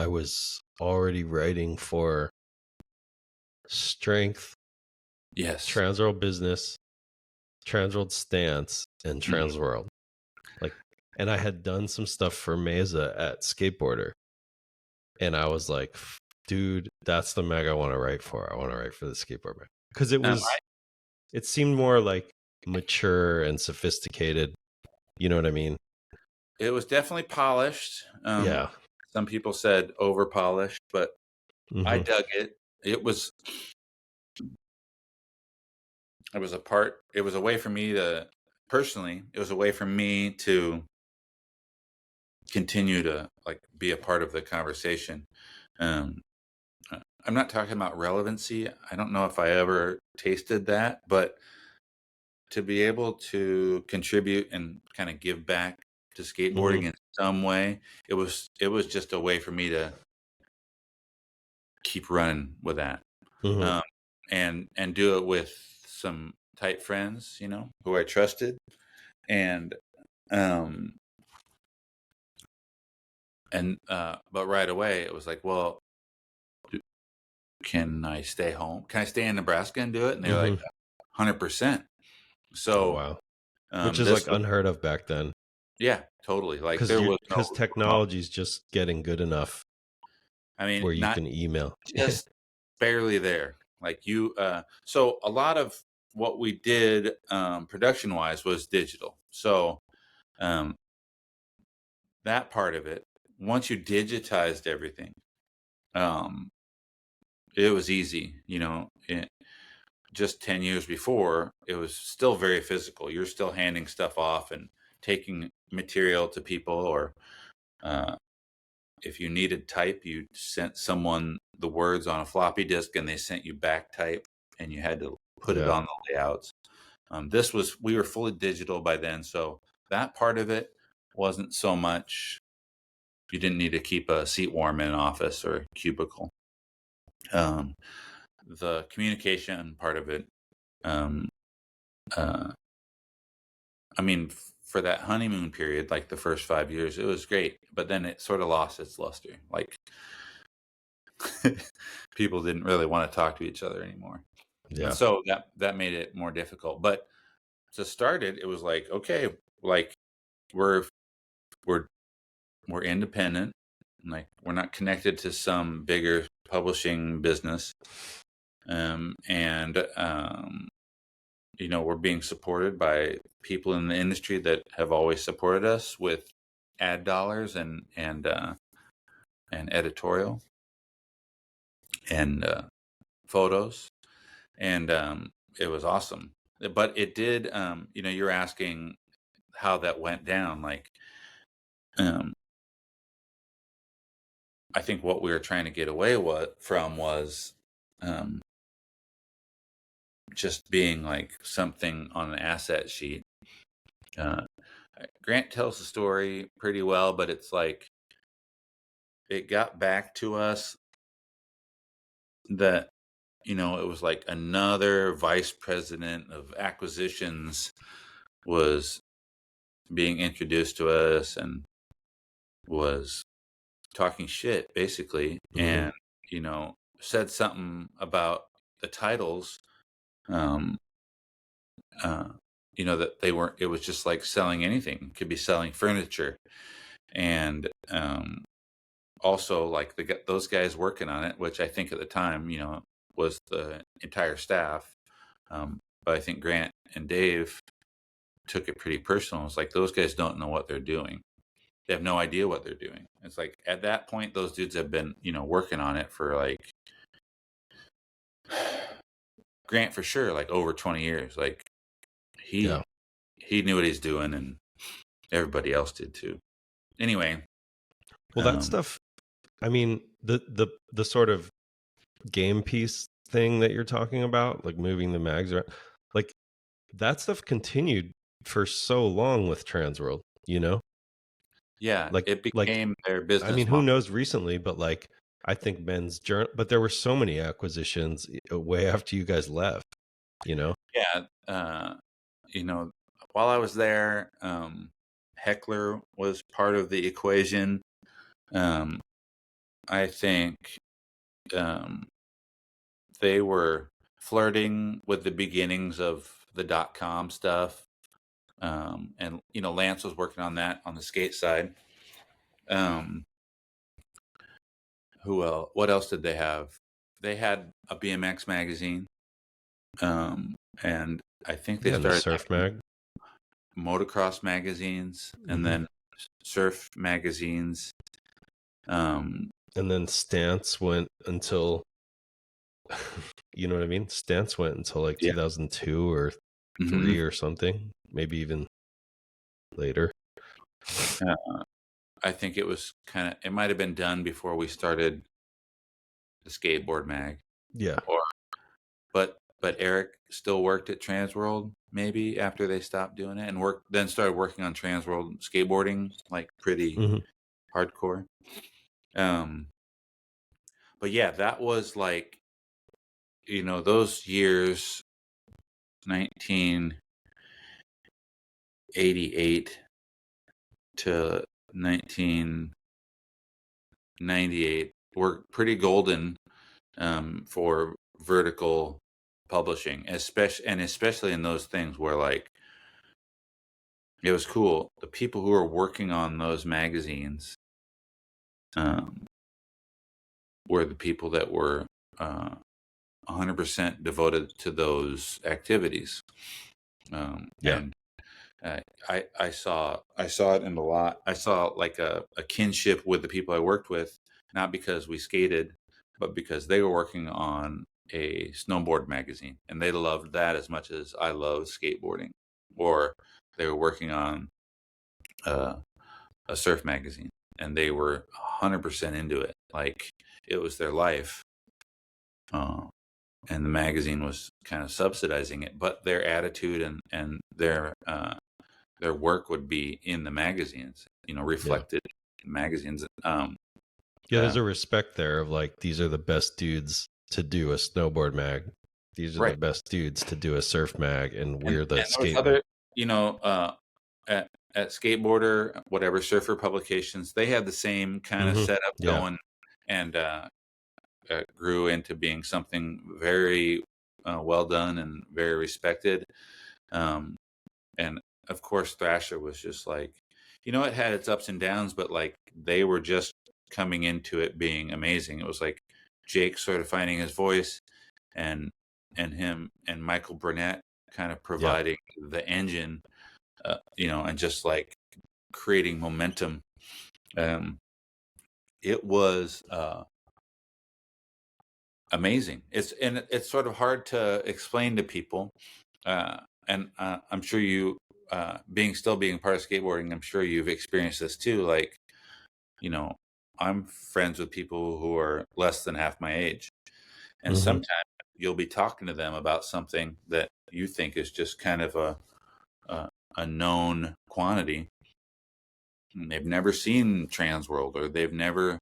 was already writing for Strength, yes, TransWorld Business, TransWorld Stance, and TransWorld. And I had done some stuff for Mesa at Skateboarder, and I was like, dude, that's the mag I want to write for. I want to write for the Skateboard Mag, because it seemed more like mature and sophisticated. You know what I mean? It was definitely polished. Yeah. Some people said over polished, but I dug it. It was a way for me to, personally, it was a way for me to continue to be a part of the conversation. I'm not talking about relevancy. I don't know if I ever tasted that, but to be able to contribute and kind of give back to skateboarding in some way, it was just a way for me to keep running with that, and do it with some tight friends, who I trusted, and but right away it was like, well, can I stay home? Can I stay in Nebraska and do it? And they were like, 100%. So, wow. Which is unheard of back then. Yeah, totally. Because technology's just getting good enough. I mean, where you can email, just barely there. So a lot of what we did production wise was digital. So that part of it, once you digitized everything, it was easy. Just 10 years before, it was still very physical. You're still handing stuff off and taking material to people, or if you needed type, you sent someone the words on a floppy disk and they sent you back type, and you had to put it on the layouts. We were fully digital by then. So that part of it wasn't so much, you didn't need to keep a seat warm in an office or a cubicle. The communication part of it, I mean, for that honeymoon period, like the first 5 years, it was great, but then it sort of lost its luster. People didn't really want to talk to each other anymore. Yeah. And so that made it more difficult. But to start it was like, okay, we're independent. We're not connected to some bigger publishing business. We're being supported by people in the industry that have always supported us with ad dollars and editorial. and photos, and it was awesome. But it did, you're asking how that went down. Like, I think what we were trying to get away from was just being like something on an asset sheet. Grant tells the story pretty well, but it's like it got back to us that it was like another vice president of acquisitions was being introduced to us and was talking shit basically, and said something about the titles, that they weren't, it was just like selling anything, could be selling furniture, and also like those guys working on it, which I think at the time was the entire staff, but I think Grant and Dave took it pretty personal. It's like those guys don't know what they're doing. They have no idea what they're doing. It's like at that point, those dudes have been, working on it for like Grant for sure, like over 20 years. Like he knew what he's doing, and everybody else did too. Anyway, well, that stuff. I mean, the sort of game piece thing that you're talking about, like moving the mags around, like that stuff continued for so long with TransWorld. Yeah, like it became their business. I mean, model. who knows recently, but like I think Ben's journey, but there were so many acquisitions way after you guys left. Yeah, while I was there, Heckler was part of the equation. I think they were flirting with the beginnings of the .com stuff, and Lance was working on that on the skate side. Who else? What else did they have? They had a BMX magazine, and I think they started Surf Mag, motocross magazines, and then surf magazines. And then Stance went until, you know what I mean? Stance went until like 2002 or 3 or something, maybe even later. I think it was it might have been done before we started the Skateboard Mag. Yeah. But Eric still worked at TransWorld maybe after they stopped doing it, and then started working on TransWorld skateboarding, like pretty hardcore. But yeah, that was like, those years, 1988 to 1998 were pretty golden for vertical publishing, especially in those things where like it was cool. The people who were working on those magazines were the people that were 100% devoted to those activities. And I saw it in a lot. I saw like a kinship with the people I worked with, not because we skated, but because they were working on a snowboard magazine, and they loved that as much as I love skateboarding. Or they were working on a surf magazine, and they were 100% into it. Like it was their life. And the magazine was kind of subsidizing it, but their attitude and their work would be in the magazines, reflected in magazines. There's a respect there of like, these are the best dudes to do a snowboard mag. These are the best dudes to do a surf mag, and we're the skate. Other, at Skateboarder, whatever, Surfer Publications, they had the same kind of setup going, and grew into being something very well done and very respected. And of course, Thrasher was just like, it had its ups and downs, but like they were just coming into it being amazing. It was like Jake sort of finding his voice, and him and Michael Burnett kind of providing the engine, and just like creating momentum. It was amazing. It's sort of hard to explain to people, and I'm sure you, being part of skateboarding, I'm sure you've experienced this too. Like, you know, I'm friends with people who are less than half my age, and sometimes you'll be talking to them about something that you think is just kind of a known quantity. And they've never seen TransWorld, or they never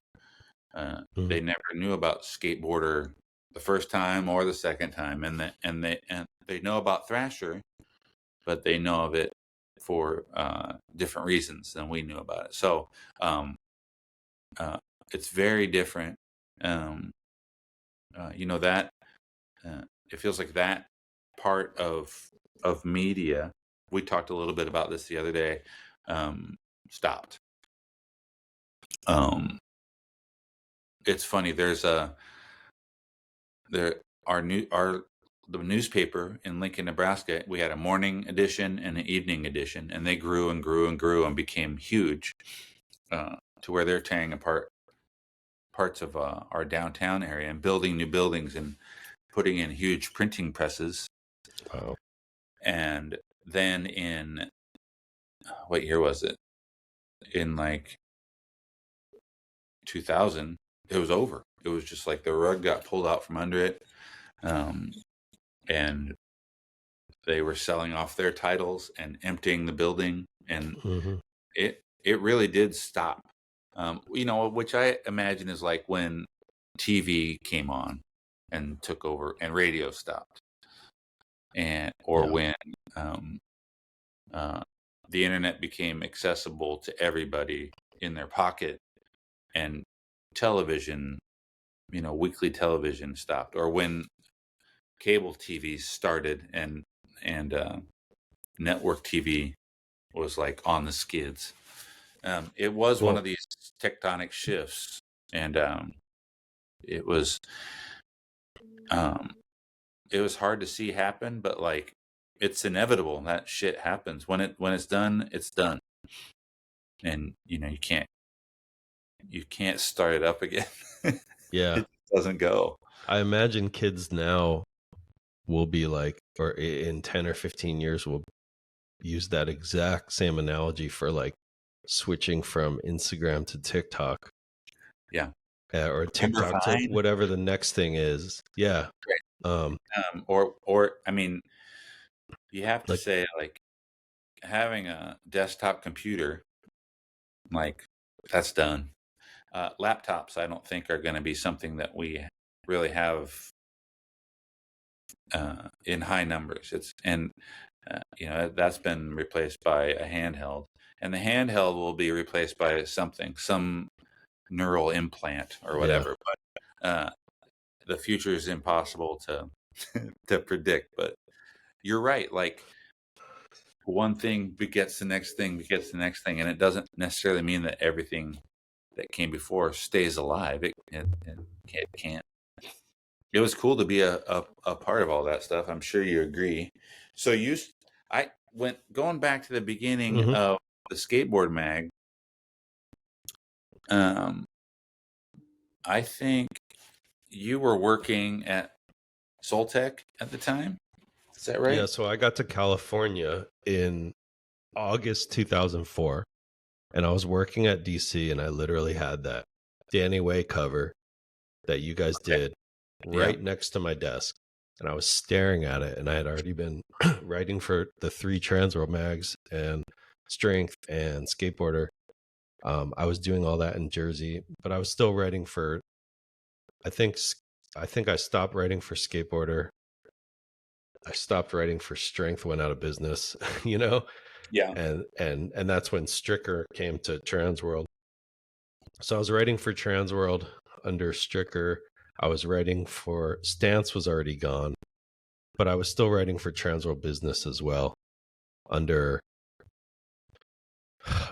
knew about Skateboarder the first time or the second time, and they know about Thrasher, but they know of it for different reasons than we knew about it. So it's very different. That it feels like that part of media. We talked a little bit about this the other day. Stopped. It's funny. The newspaper in Lincoln, Nebraska. We had a morning edition and an evening edition, and they grew and grew and grew and became huge, to where they're tearing apart parts of our downtown area and building new buildings and putting in huge printing presses. Wow. And then in, what year was it? In like 2000, it was over. It was just like the rug got pulled out from under it. And they were selling off their titles and emptying the building. And it really did stop. Which I imagine is like when TV came on and took over and radio stopped. When the internet became accessible to everybody in their pocket, and television, weekly television stopped, or when cable TVs started and network TV was like on the skids. It was one of these tectonic shifts, and it was hard to see happen, but like, it's inevitable. That shit happens when it's done. It's done, and you can't start it up again. Yeah, it doesn't go. I imagine kids now will be like, or in 10 or 15 years, will use that exact same analogy for like switching from Instagram to TikTok. Yeah. Or TikTok to whatever the next thing is. Yeah. Right. I mean, you have to say, like, having a desktop computer, like, that's done. Laptops, I don't think, are going to be something that we really have in high numbers. That's been replaced by a handheld, and the handheld will be replaced by some neural implant or whatever. But the future is impossible to to predict. But you're right. Like, one thing begets the next thing, and it doesn't necessarily mean that everything that came before stays alive. It can't. It was cool to be a part of all that stuff. I'm sure you agree. So going back to the beginning of the Skateboard Mag. I think you were working at Soltech at the time. Is that right? Yeah. So I got to California in August 2004, and I was working at DC, and I literally had that Danny Way cover that you guys did right next to my desk, and I was staring at it, and I had already been writing for the 3 TransWorld mags and Strength and Skateboarder. I was doing all that in Jersey, but I was still writing for, I think I stopped writing for Skateboarder. I stopped writing for Strength, went out of business, Yeah. And that's when Stricker came to TransWorld. So I was writing for TransWorld under Stricker. I was writing for Stance, was already gone, but I was still writing for TransWorld Business as well under,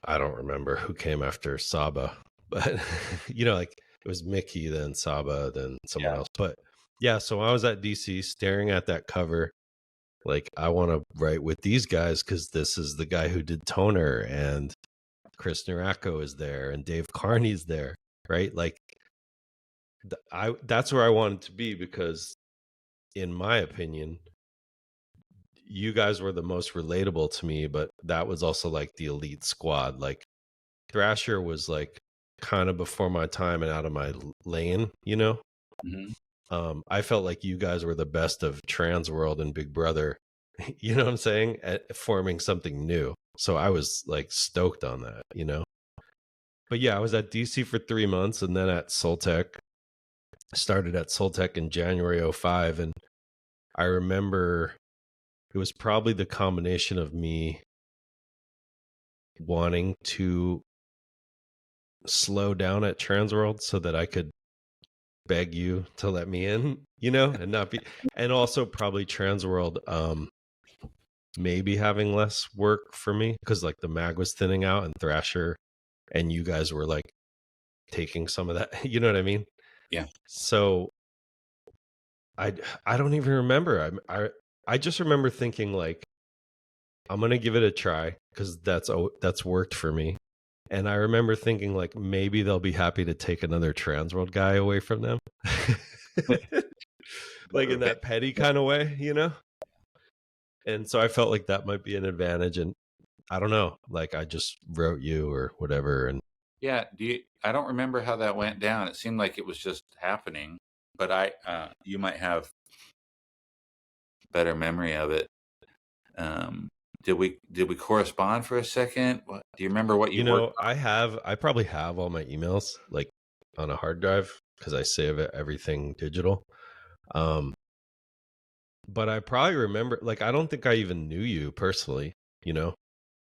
I don't remember who came after Saba, but like, it was Mickey, then Saba, then someone else. But yeah, so I was at DC staring at that cover, like, I want to write with these guys because this is the guy who did Toner, and Chris Naracco is there, and Dave Carney's there, right? Like, that's where I wanted to be, because in my opinion, you guys were the most relatable to me, but that was also like the elite squad. Like Thrasher was like kind of before my time and out of my lane, you know? Mm-hmm. I felt like you guys were the best of TransWorld and Big Brother, you know what I'm saying? At forming something new. So I was like stoked on that, you know? But yeah, I was at DC for 3 months and then at Soltech. Started at Soltech in January 05. And I remember it was probably the combination of me wanting to slow down at TransWorld so that I could beg you to let me in, you know, and not be, and also probably TransWorld maybe having less work for me, because like the mag was thinning out and Thrasher and you guys were like taking some of that, you know what I mean? Yeah. So I don't even remember. I just remember thinking like, I'm gonna give it a try because that's worked for me. And I remember thinking like, maybe they'll be happy to take another TransWorld guy away from them. Like in that petty kind of way, you know? And so I felt like that might be an advantage. And I don't know, like I just wrote you or whatever. And Yeah. I don't remember how that went down. It seemed like it was just happening, but you might have better memory of it. Did we correspond for a second? Do you remember what you worked on? I probably have all my emails like on a hard drive because I save everything digital. But I probably remember, like, I don't think I even knew you personally, you know?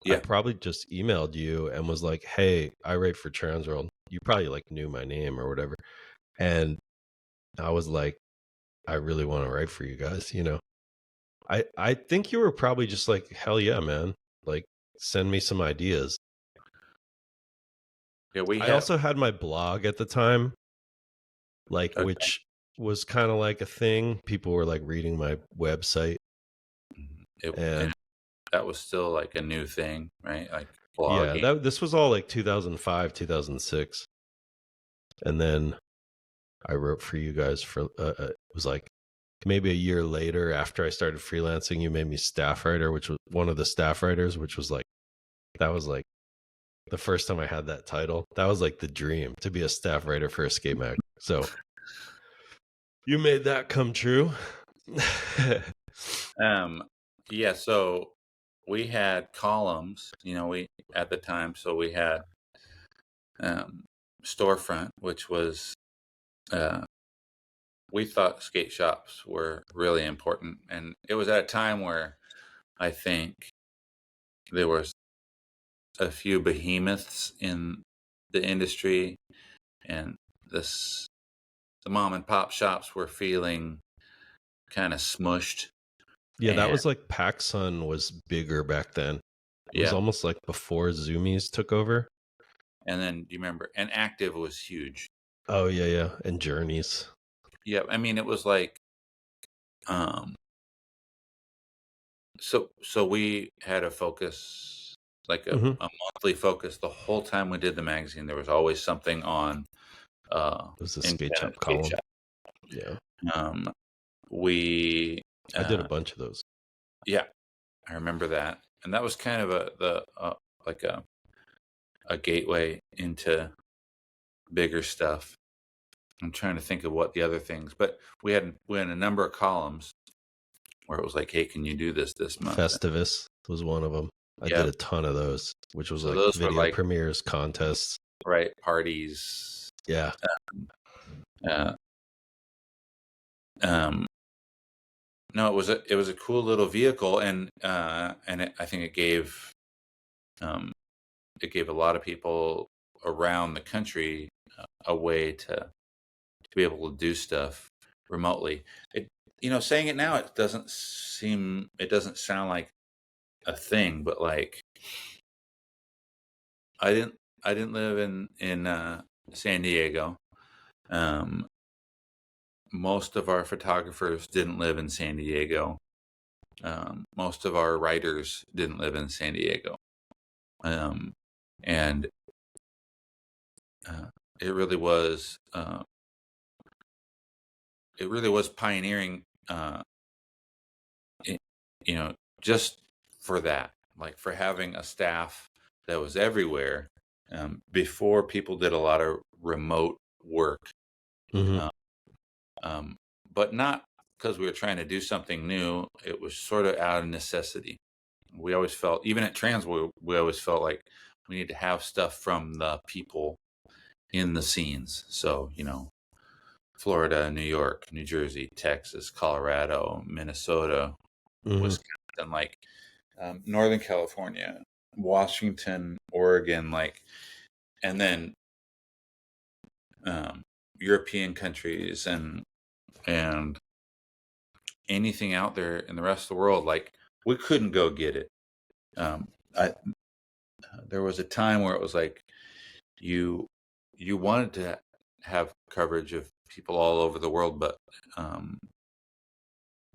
I Yeah. probably just emailed you and was like, hey, I write for TransWorld. You probably like knew my name or whatever. And I was like, I really want to write for you guys, you know? I think you were probably just like, hell yeah, man. Like, send me some ideas. Yeah. I also had my blog at the time, like, Okay. which was kind of like a thing. People were like reading my website. And that was still like a new thing, right? Like blogging. Yeah, this was all like 2005, 2006. And then I wrote for you guys for it was like maybe a year later after I started freelancing. You made me staff writer, which was one of the staff writers, which was like, that was like the first time I had that title. That was like the dream, to be a staff writer for a skate mag. So you made that come true. Yeah, so we had columns, we at the time, so we had storefront, which was we thought skate shops were really important, and it was at a time where I think there was a few behemoths in the industry, and the mom and pop shops were feeling kind of smushed. Yeah, that And was like PacSun was bigger back then. It was yeah, almost like before Zoomies took over. and then you remember, and Active was huge. Oh yeah, yeah, and Journeys. Yeah, I mean, it was like, so we had a focus, like a monthly focus the whole time we did the magazine. There was always something on It was a in skate shop skate column. shop. Yeah, We I did a bunch of those. yeah, I remember that, and that was kind of like a gateway into bigger stuff. I'm trying to think of what the other things, but we had a number of columns where it was like, hey, can you do this month? Festivus was one of them. I did a ton of those, which was So like those were video like, premieres, contests. right, parties. Yeah. No, it was a cool little vehicle, and I think it gave a lot of people around the country a way to be able to do stuff remotely. Saying it now, it doesn't sound like a thing, but like I didn't live in San Diego. Most of our photographers didn't live in San Diego. Most of our writers didn't live in San Diego. And it really was it really was pioneering, you know, just for that, like for having a staff that was everywhere. Before people did a lot of remote work, Mm-hmm. but not because we were trying to do something new. It was sort of out of necessity. We always felt, even at TransWorld, we always felt like we need to have stuff from the people in the scenes. So, Florida, New York, New Jersey, Texas, Colorado, Minnesota, Mm-hmm. Wisconsin, like Northern California, Washington, Oregon, like, and then European countries and anything out there in the rest of the world. Like, we couldn't go get it. I There was a time where it was like you wanted to have coverage of people all over the world, but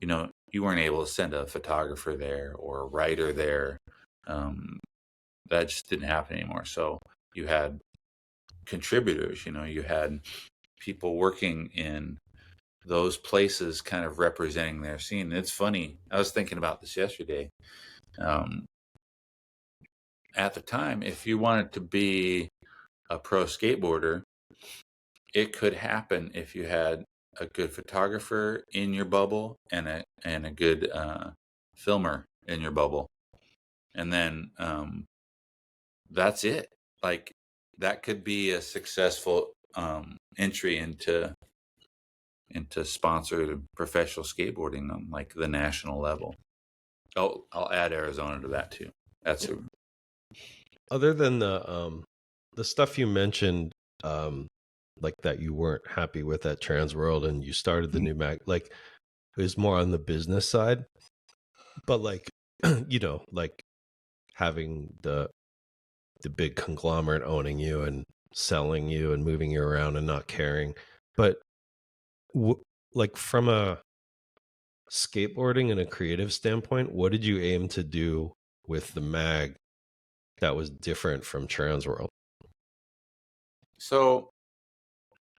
you weren't able to send a photographer there or a writer there. That just didn't happen anymore. So you had contributors, you had people working in those places kind of representing their scene. And it's funny, I was thinking about this yesterday. At the time, if you wanted to be a pro skateboarder, it could happen if you had a good photographer in your bubble and a good filmer in your bubble, and then that's it. Like, that could be a successful entry into sponsored professional skateboarding on like the national level. I'll add Arizona to that too. That's a Other than the stuff you mentioned, like that you weren't happy with at TransWorld and you started the new mag, like it was more on the business side, but like like having the big conglomerate owning you and selling you and moving you around and not caring. But like from a skateboarding and a creative standpoint, what did you aim to do with the mag that was different from TransWorld? So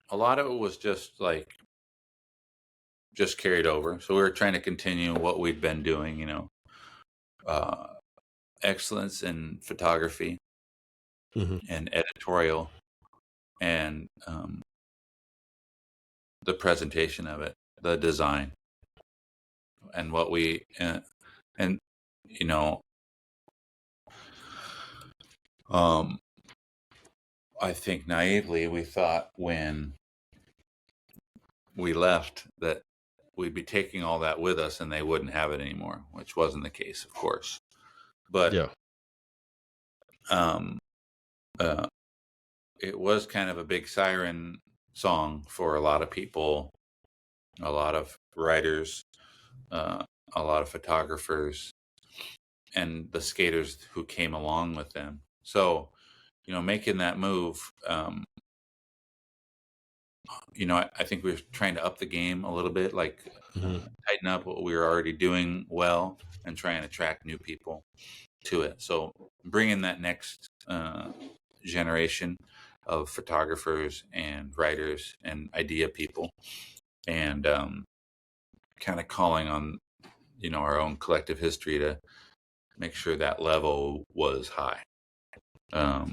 a lot of it was just carried over. So we were trying to continue what we'd been doing, excellence in photography and editorial, and the presentation of it, the design, and what we and I think naively we thought when we left that we'd be taking all that with us and they wouldn't have it anymore, which wasn't the case, of course. But yeah, it was kind of a big siren song for a lot of people, a lot of writers, a lot of photographers, and the skaters who came along with them. So, making that move, I think we were trying to up the game a little bit, like tighten up what we were already doing well and try and attract new people to it. So bringing that next generation of photographers and writers and idea people, and kind of calling on our own collective history to make sure that level was high. I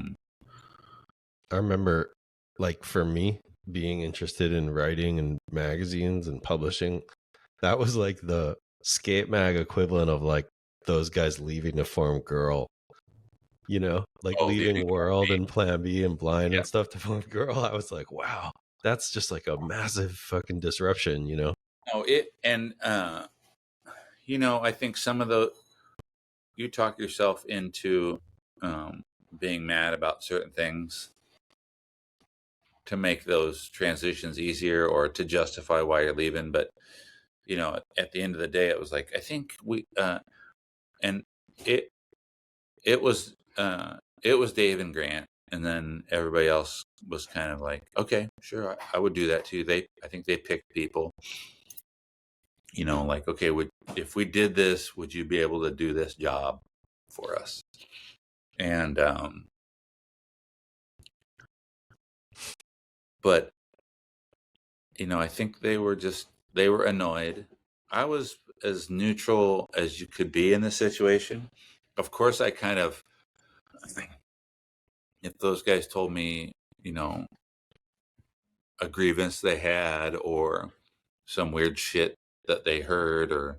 remember, like, for me being interested in writing and magazines and publishing, that was like the skate mag equivalent of like those guys leaving to form Girl, like leaving World and Plan B and Blind and stuff to form Girl. I was like, wow, that's just like a massive fucking disruption, Oh, I think some of you talk yourself into being mad about certain things to make those transitions easier or to justify why you're leaving. But, at the end of the day, it was like, I think and it was Dave and Grant, and then everybody else was kind of like, okay, sure, I would do that too. I think they picked people, like, okay, if we did this, would you be able to do this job for us? And but I think they were just they were annoyed. I was as neutral as you could be in the situation. Of course, I kind of, if those guys told me, you know, a grievance they had or some weird shit that they heard or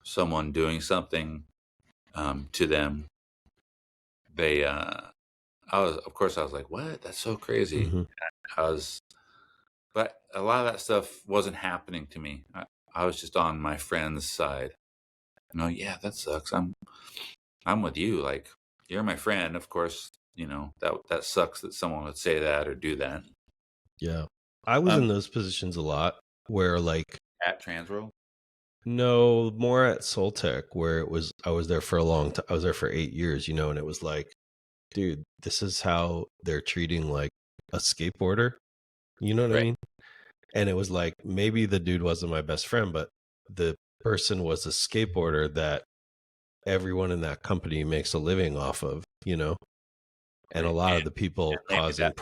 someone doing something to them, they, of course, I was like, what? That's so crazy. Mm-hmm. But a lot of that stuff wasn't happening to me. I was just on my friend's side. Yeah, that sucks. I'm with you. Like, you're my friend. Of course, that sucks that someone would say that or do that. Yeah. I was in those positions a lot where like at TransWorld. No, more at Soltech where I was there for a long time. I was there for 8 years, and it was like, dude, this is how they're treating like a skateboarder. You know what I mean? And it was like, maybe the dude wasn't my best friend, but the person was a skateboarder that everyone in that company makes a living off of, and a lot of the people causing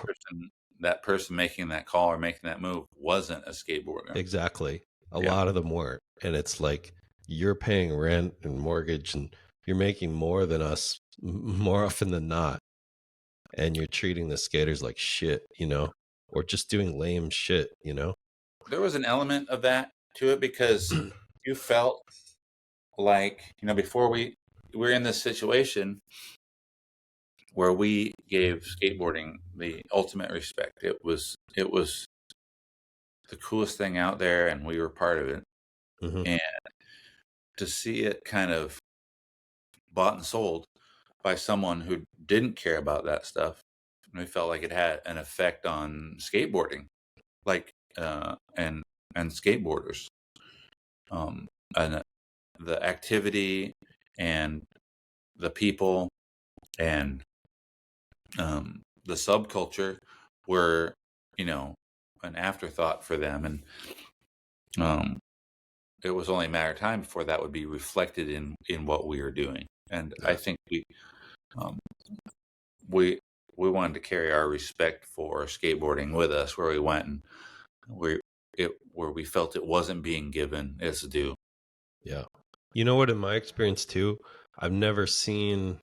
that person making that call or making that move wasn't a skateboarder. Exactly. A lot of them weren't. And it's like, you're paying rent and mortgage and you're making more than us more often than not. And you're treating the skaters like shit, or just doing lame shit, There was an element of that to it because you felt like, before we were in this situation where we gave skateboarding the ultimate respect. It was the coolest thing out there, and we were part of it. Mm-hmm. And to see it kind of bought and sold by someone who didn't care about that stuff, we felt like it had an effect on skateboarding, like and skateboarders, and the activity and the people and the subculture were, an afterthought for them, and it was only a matter of time before that would be reflected in what we were doing. And I think we wanted to carry our respect for skateboarding with us where we went, and where we felt it wasn't being given its due. Yeah. You know what, in my experience too, I've never seen,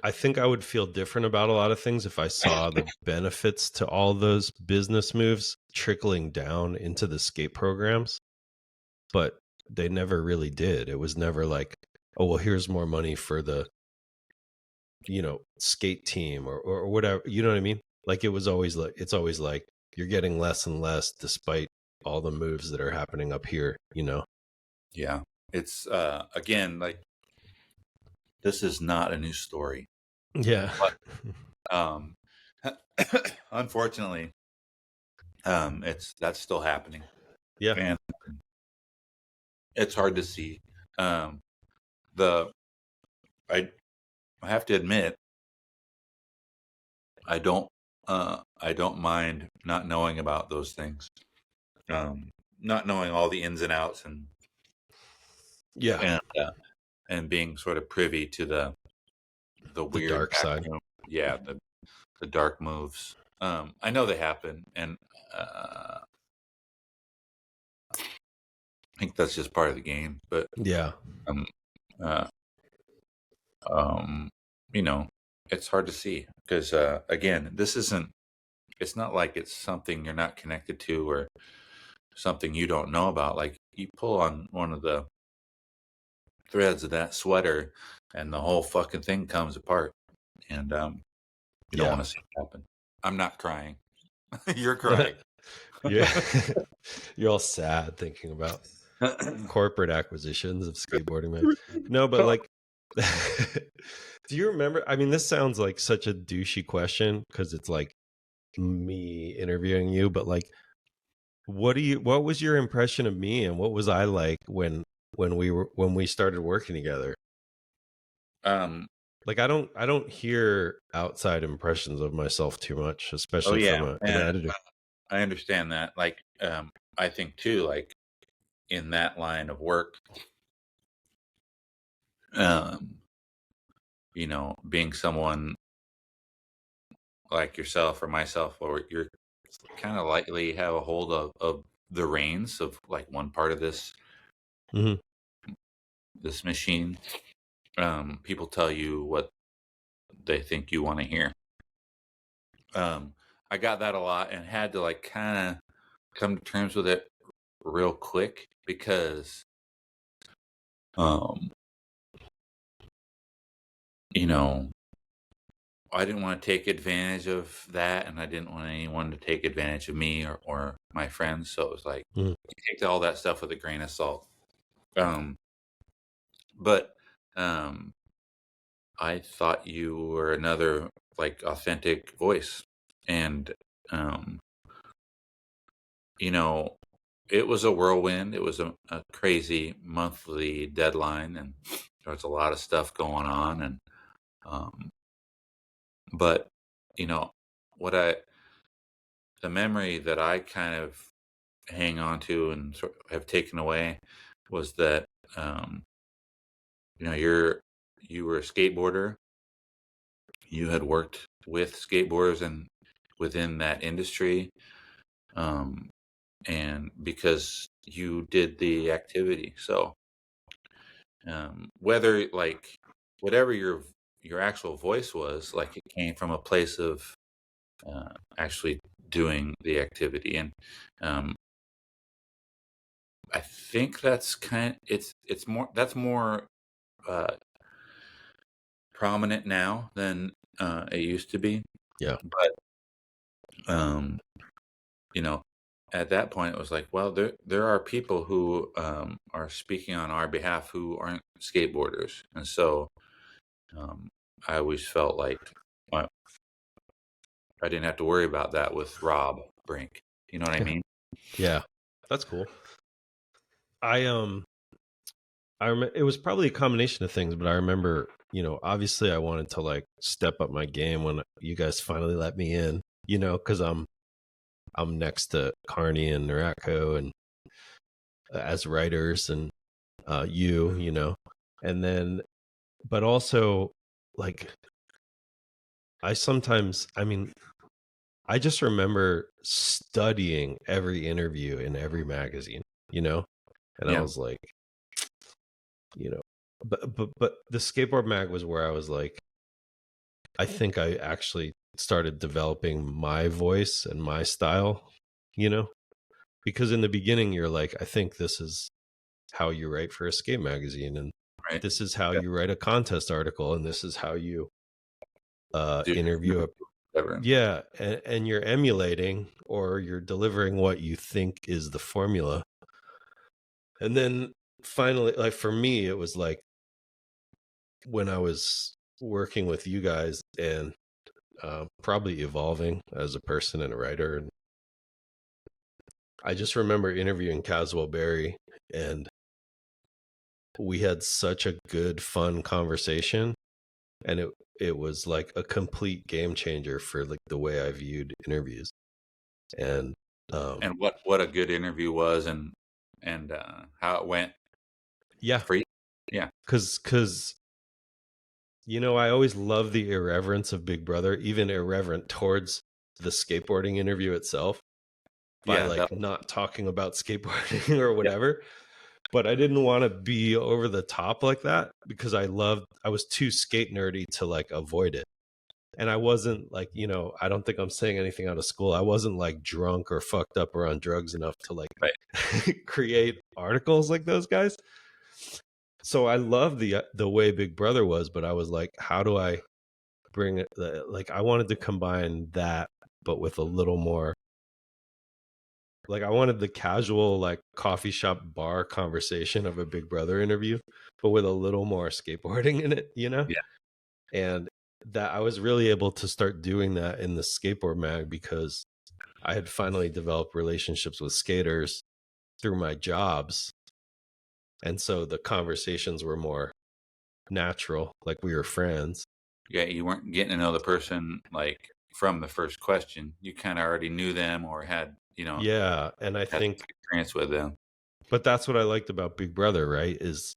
I think I would feel different about a lot of things if I saw the benefits to all those business moves trickling down into the skate programs, but they never really did. It was never like, oh, well, here's more money for the, skate team or whatever. You know what I mean? Like it's always like you're getting less and less despite all the moves that are happening up here, Yeah. It's, again, like, this is not a new story. Yeah. But, unfortunately, that's still happening. Yeah. And it's hard to see. I have to admit, I don't mind not knowing about those things. Not knowing all the ins and outs and and being sort of privy to the weird dark side. Yeah, the dark moves. I know they happen, and I think that's just part of the game. But yeah, it's hard to see because again, it's not like it's something you're not connected to or something you don't know about. Like, you pull on one of the threads of that sweater and the whole fucking thing comes apart, and you don't want to see it happen. I'm not crying. You're crying. Yeah. You're all sad thinking about corporate acquisitions of skateboarding, man. No, but like, do you remember? I mean, this sounds like such a douchey question because it's like me interviewing you, but like, what was your impression of me and what was I like when we started working together? Like, I don't hear outside impressions of myself too much, especially from an editor. I understand that. Like, I think too, like, in that line of work, being someone like yourself or myself, or you're kind of likely have a hold of the reins of like one part of this this machine. People tell you what they think you want to hear. I got that a lot and had to like kind of come to terms with it real quick because, you know, I didn't want to take advantage of that, and I didn't want anyone to take advantage of me or my friends. So it was like, take all that stuff with a grain of salt. But I thought you were another like authentic voice, and you know, it was a whirlwind. It was a crazy monthly deadline, and there was a lot of stuff going on. And but you know, the memory that I kind of hang on to and sort of have taken away was that you know, you were a skateboarder. You had worked with skateboarders and within that industry, and because you did the activity. So whether like whatever your actual voice was, like it came from a place of actually doing the activity. And I think that's it's more that's more prominent now than it used to be. Yeah. But you know, at that point it was like, well, there are people who are speaking on our behalf who aren't skateboarders. And so I always felt like I didn't have to worry about that with Rob Brink. You know what I mean? Yeah, that's cool. I remember it was probably a combination of things, but I remember, you know, obviously I wanted to like step up my game when you guys finally let me in, you know, because I'm next to Carney and Rocco and as writers, and you know, and then, but also like I just remember studying every interview in every magazine, you know, and I was like, you know, but the Skateboard Mag was where I was like, I think I actually started developing my voice and my style, you know, because in the beginning you're like, I think this is how you write for a skate magazine, and this is how you write a contest article, and this is how you interview a yeah, and you're emulating or you're delivering what you think is the formula. And then finally, like for me, it was like when I was working with you guys and probably evolving as a person and a writer. And I just remember interviewing Caswell Berry, and we had such a good, fun conversation. And it was like a complete game changer for like the way I viewed interviews. And what a good interview was, and how it went. Yeah. For you. Yeah. Cause you know, I always love the irreverence of Big Brother, even irreverent towards the skateboarding interview itself, by not talking about skateboarding or whatever. Yeah. But I didn't want to be over the top like that because I was too skate nerdy to like avoid it. And I wasn't like, you know, I don't think I'm saying anything out of school. I wasn't like drunk or fucked up or on drugs enough to like create articles like those guys. So I love the way Big Brother was, but I was like, how do I bring it? Like I wanted to combine that, but with a little more. Like I wanted the casual, like coffee shop bar conversation of a Big Brother interview, but with a little more skateboarding in it, you know? Yeah. And that I was really able to start doing that in the Skateboard Mag because I had finally developed relationships with skaters through my jobs. And so the conversations were more natural, like we were friends. Yeah, you weren't getting to know the person like from the first question. You kind of already knew them or had, you know. Yeah, and I think experience with them. But that's what I liked about Big Brother, right? Is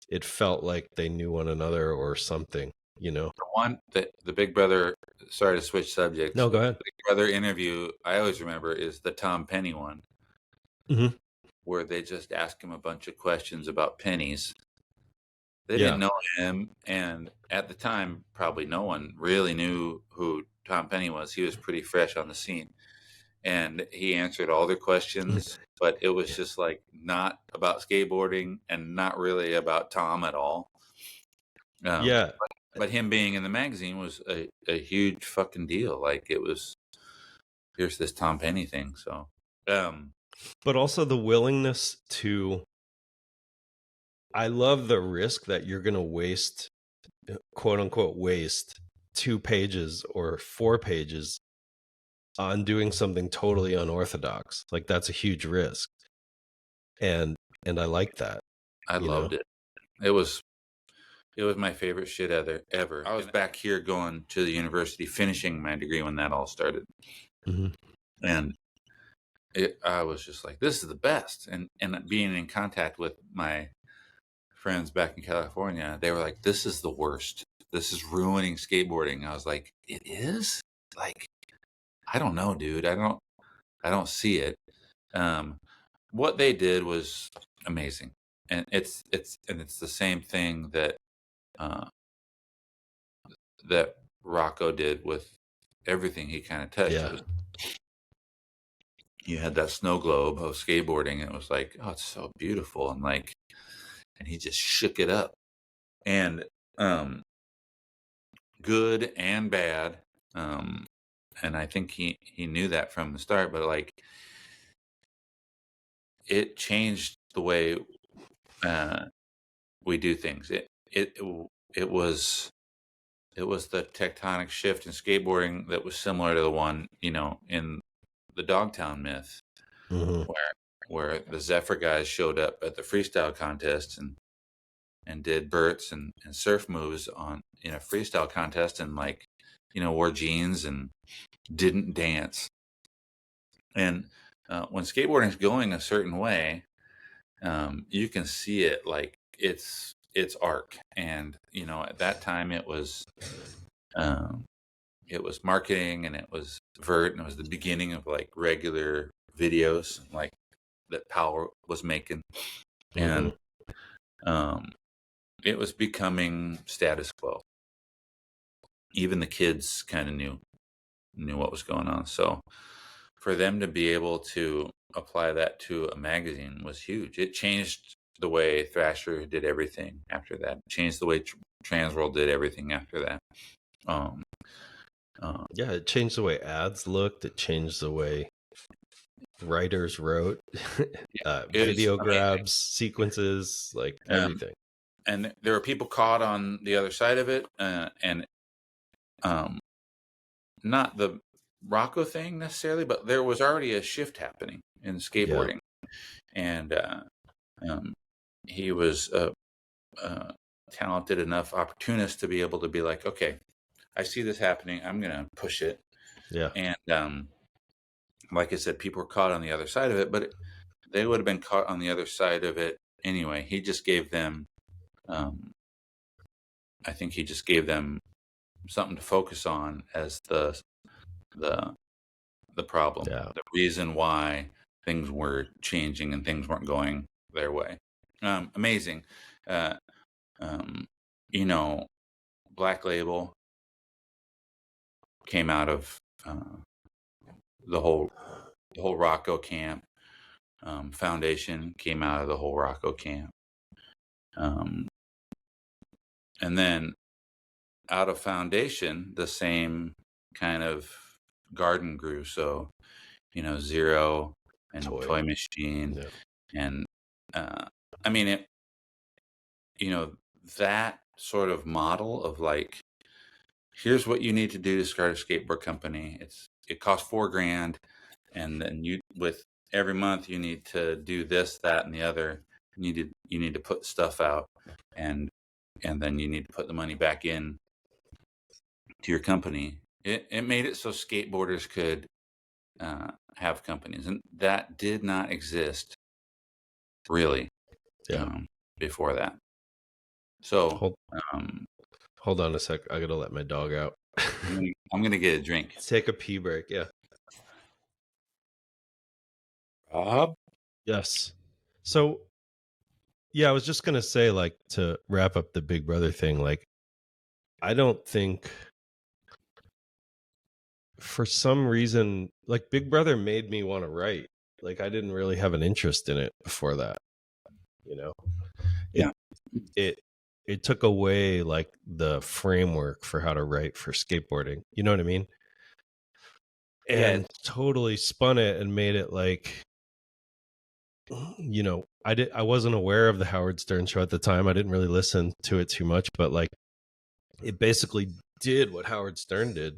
it felt like they knew one another or something, you know. The one that the Big Brother, sorry to switch subjects. No, go ahead. The Big Brother interview I always remember is the Tom Penny one. Mm-hmm. where they just ask him a bunch of questions about pennies. They Yeah. didn't know him, and at the time, probably no one really knew who Tom Penny was. He was pretty fresh on the scene, and he answered all their questions, but it was just like not about skateboarding and not really about Tom at all. Yeah. But him being in the magazine was a huge fucking deal. Like, it was, here's this Tom Penny thing. So, but also the willingness to, I love the risk that you're going to waste, quote unquote, waste 2 pages or 4 pages on doing something totally unorthodox. Like, that's a huge risk. And I like that. I loved it. It was my favorite shit ever. I was back here going to the university, finishing my degree when that all started. Mm-hmm. And I was just like, this is the best. And being in contact with my friends back in California, they were like, this is the worst. This is ruining skateboarding. I was like, it is? Like, I don't know, dude. I don't see it. What they did was amazing. And it's the same thing that that Rocco did with everything he kind of touched. Yeah. You had that snow globe of skateboarding, and it was like, oh, it's so beautiful, and like, and he just shook it up, and good and bad, and I think he knew that from the start, but like, it changed the way we do things. It was the tectonic shift in skateboarding that was similar to the one, in the Dogtown Myth, Mm-hmm. where the Zephyr guys showed up at the freestyle contest and did burts and surf moves in a freestyle contest, and like, wore jeans and didn't dance. And when skateboarding is going a certain way, you can see it, like, it's arc. And at that time it was marketing, and it was vert, and it was the beginning of like regular videos, like, that Power was making. And it was becoming status quo. Even the kids kind of knew what was going on. So for them to be able to apply that to a magazine was huge. It changed the way Thrasher did everything after that. It changed the way TransWorld did everything after that. Yeah, it changed the way ads looked. It changed the way writers wrote. Video grabs, sequences, like everything. And there were people caught on the other side of it, and not the Rocco thing necessarily, but there was already a shift happening in skateboarding. Yeah. And he was a talented enough opportunist to be able to be like, okay, I see this happening, I'm gonna push it. Yeah. And like I said, people were caught on the other side of it, but they would have been caught on the other side of it anyway. He just gave them I think he just gave them something to focus on as the problem, the reason why things were changing and things weren't going their way. Amazing. Black Label came out of the whole Rocco camp. Foundation came out of the whole Rocco camp. And then out of Foundation, the same kind of garden grew. So, Zero and Toy Machine. Yeah. And I mean, that sort of model of like, here's what you need to do to start a skateboard company. It costs $4,000, and then with every month you need to do this, that, and the other. You need to put stuff out, and then you need to put the money back in to your company. It made it so skateboarders could have companies, and that did not exist really before that. So hold on a sec. I gotta let my dog out. I'm gonna get a drink. Take a pee break. Yeah. Rob? Yes. So yeah, I was just gonna say, like, to wrap up the Big Brother thing, like, I don't think for some reason, like, Big Brother made me want to write. Like, I didn't really have an interest in it before that, you know. It Yeah. it it took away like the framework for how to write for skateboarding. You know what I mean? Yeah. And totally spun it and made it like, I wasn't aware of the Howard Stern show at the time. I didn't really listen to it too much, but like it basically did what Howard Stern did,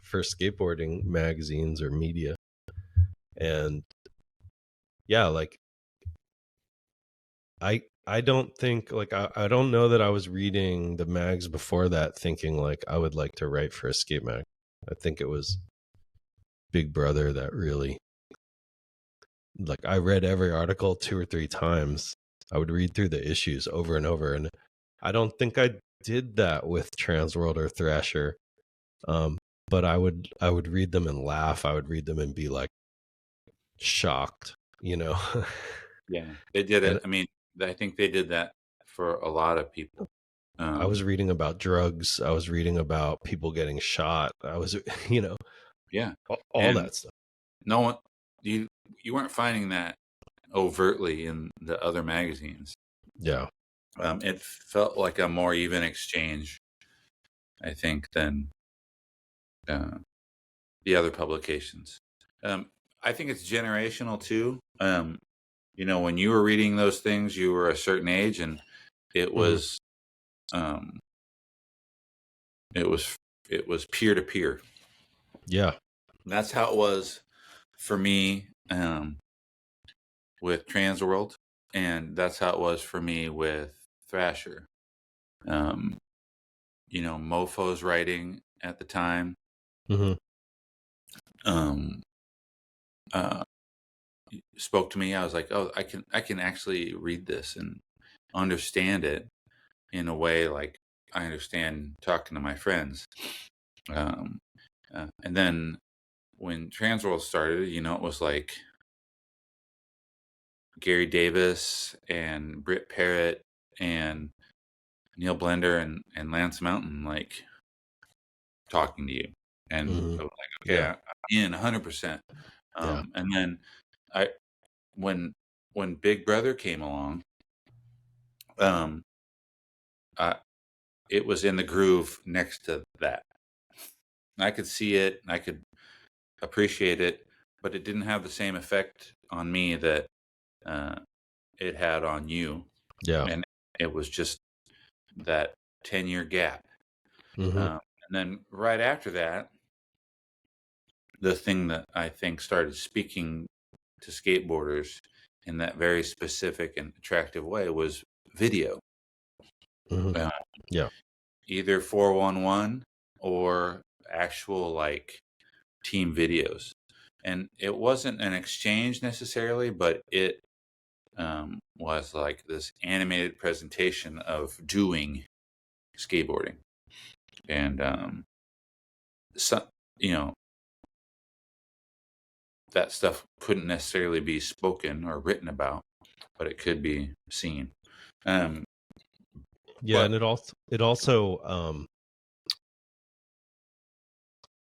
for skateboarding magazines or media. And yeah, like I don't think like I don't know that I was reading the mags before that thinking like I would like to write for a skate mag. I think it was Big Brother that really, like, I read every article 2 or 3 times. I would read through the issues over and over, and I don't think I did that with TransWorld or Thrasher. But I would read them and laugh. I would read them and be like shocked, you know. Yeah, they did And it. I mean, I think they did that for a lot of people. I was reading about drugs. I was reading about people getting shot. I was, Yeah, all and that stuff. no one, you weren't finding that overtly in the other magazines. Yeah. It felt like a more even exchange, I think, than the other publications. I think it's generational too. When you were reading those things, you were a certain age, and it was, um, it was, it was peer to peer. Yeah. That's how it was for me with TransWorld, and that's how it was for me with Thrasher. Mofo's writing at the time. Mm-hmm. Um, uh, spoke to me. I was like, oh, I can actually read this and understand it in a way like I understand talking to my friends. Um, and then when TransWorld started, it was like Gary Davis and Britt Parrott and Neil Blender and Lance Mountain like talking to you, and Mm-hmm. I was like, okay, Yeah. I'm in 100%. Yeah. And then I when Big Brother came along, um, I, it was in the groove next to that. I could see it, I could appreciate it, but it didn't have the same effect on me that uh, it had on you. Yeah. And it was just that 10-year gap. Mm-hmm. And then right after that, the thing that I think started speaking to skateboarders in that very specific and attractive way was video. Mm-hmm. Uh, Yeah. Either 411 or actual like team videos. And it wasn't an exchange necessarily, but it was like this animated presentation of doing skateboarding. And so, that stuff couldn't necessarily be spoken or written about, but it could be seen. Yeah, But and it also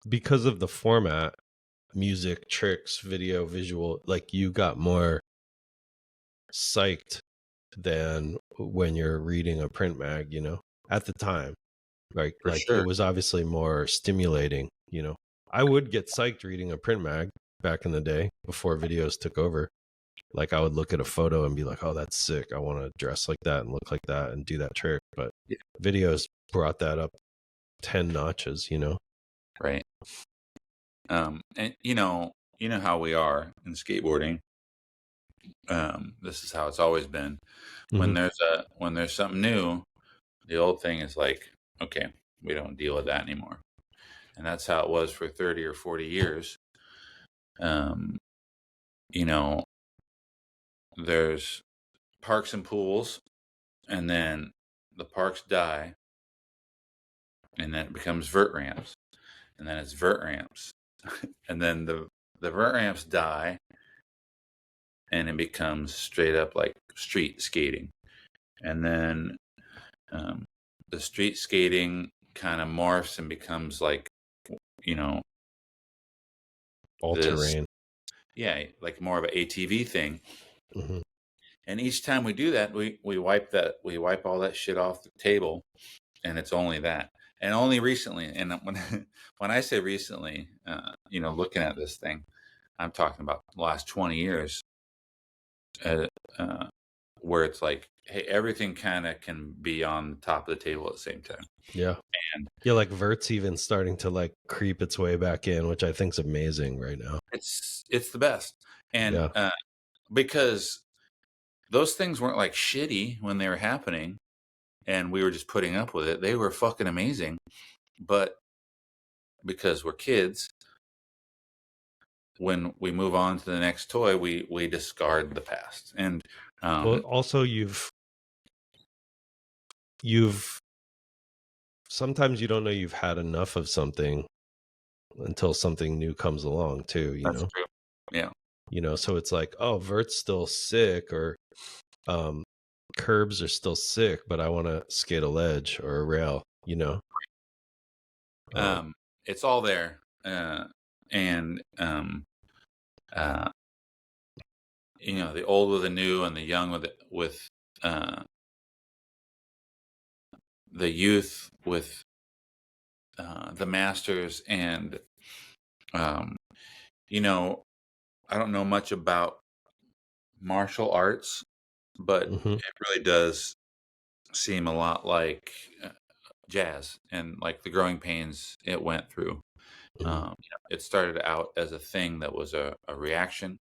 because of the format, music, tricks, video, visual, like you got more psyched than when you're reading a print mag, at the time. for Like it sure, was obviously more stimulating. I would get psyched reading a print mag back in the day before videos took over. Like I would look at a photo and be like, "Oh, that's sick. I want to dress like that and look like that and do that trick." But yeah, videos brought that up 10 notches. right. And how we are in skateboarding. This is how it's always been. When Mm-hmm. there's something new, the old thing is like, okay, we don't deal with that anymore. And that's how it was for 30 or 40 years. Um, you know, there's parks and pools, and then the parks die, and then it becomes vert ramps, and then it's vert ramps, and then the vert ramps die, and it becomes straight up like street skating. And then the street skating kind of morphs and becomes like, all terrain. Yeah, like more of an ATV thing. Mm-hmm. And each time we do that, we wipe all that shit off the table, and it's only that. And only recently, and when I say recently, looking at this thing, I'm talking about the last 20 years, where it's like, hey, everything kind of can be on the top of the table at the same time. Yeah. And like Vert's even starting to like creep its way back in, which I think's amazing right now. It's the best. And because those things weren't like shitty when they were happening and we were just putting up with it. They were fucking amazing. But because we're kids, when we move on to the next toy, we discard the past. And well, also you've sometimes you don't know you've had enough of something until something new comes along too, you know? True. Yeah. So it's like, oh, Vert's still sick, or curbs are still sick, but I want to skate a ledge or a rail, It's all there. The old with the new and the young with the youth with the masters. And I don't know much about martial arts, but it really does seem a lot like jazz and like the growing pains it went through. It started out as a thing that was a reaction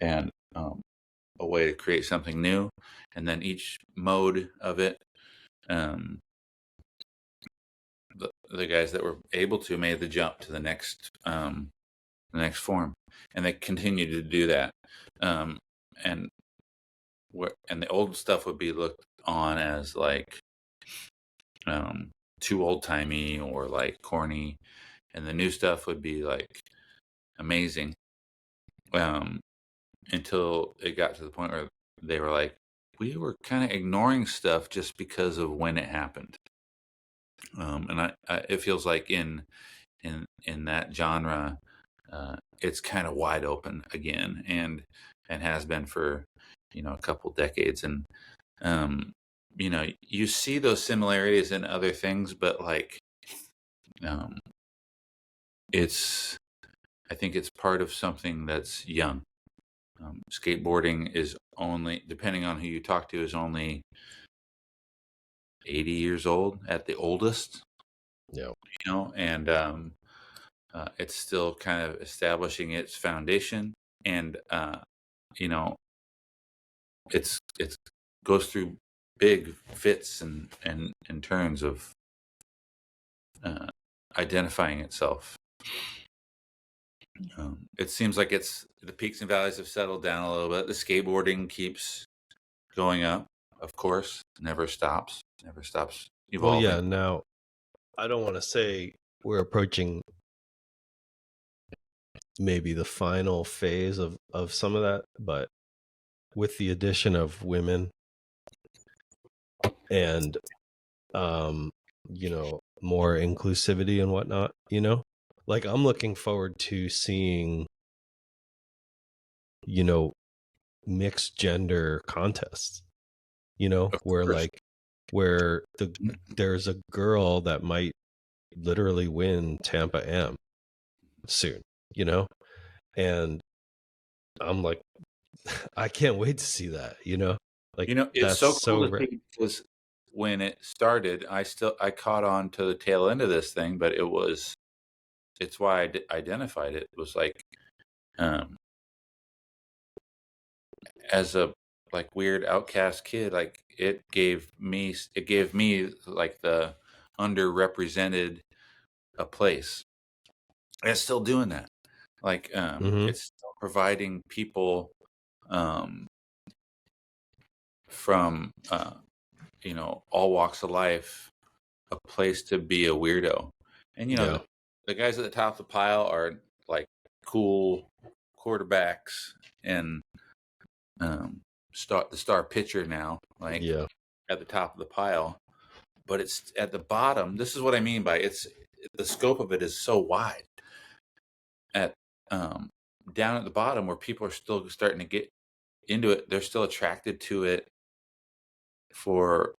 and a way to create something new, and then each mode of it, the guys that were able to made the jump to the next form, and they continue to do that. And the old stuff would be looked on as like too old timey or like corny, and the new stuff would be like amazing. Until it got to the point where they were like, we were kind of ignoring stuff just because of when it happened. And it feels like in that genre, it's kind of wide open again, and has been for a couple decades. And you see those similarities in other things, but like I think it's part of something that's young. Skateboarding is only, depending on who you talk to, is only 80 years old at the oldest. Yeah. And it's still kind of establishing its foundation, and it's goes through big fits and turns of identifying itself. It seems like the peaks and valleys have settled down a little bit. The skateboarding keeps going up, of course, never stops evolving. Well, yeah, now I don't want to say we're approaching maybe the final phase of some of that, but with the addition of women and more inclusivity and whatnot, like I'm looking forward to seeing mixed gender contests, where there's a girl that might literally win Tampa Am soon, and I'm like, I can't wait to see that, like, it's so cool to see, because when it started, I caught on to the tail end of this thing, but it's why I identified it. It was like, as a like weird outcast kid, like it gave me like the underrepresented a place. And it's still doing that. Like it's still providing people from all walks of life a place to be a weirdo. And the guys at the top of the pile are like cool quarterbacks and star pitcher now, like Yeah. at the top of the pile, but it's at the bottom. This is what I mean by the scope of it is so wide at down at the bottom where people are still starting to get into it. They're still attracted to it for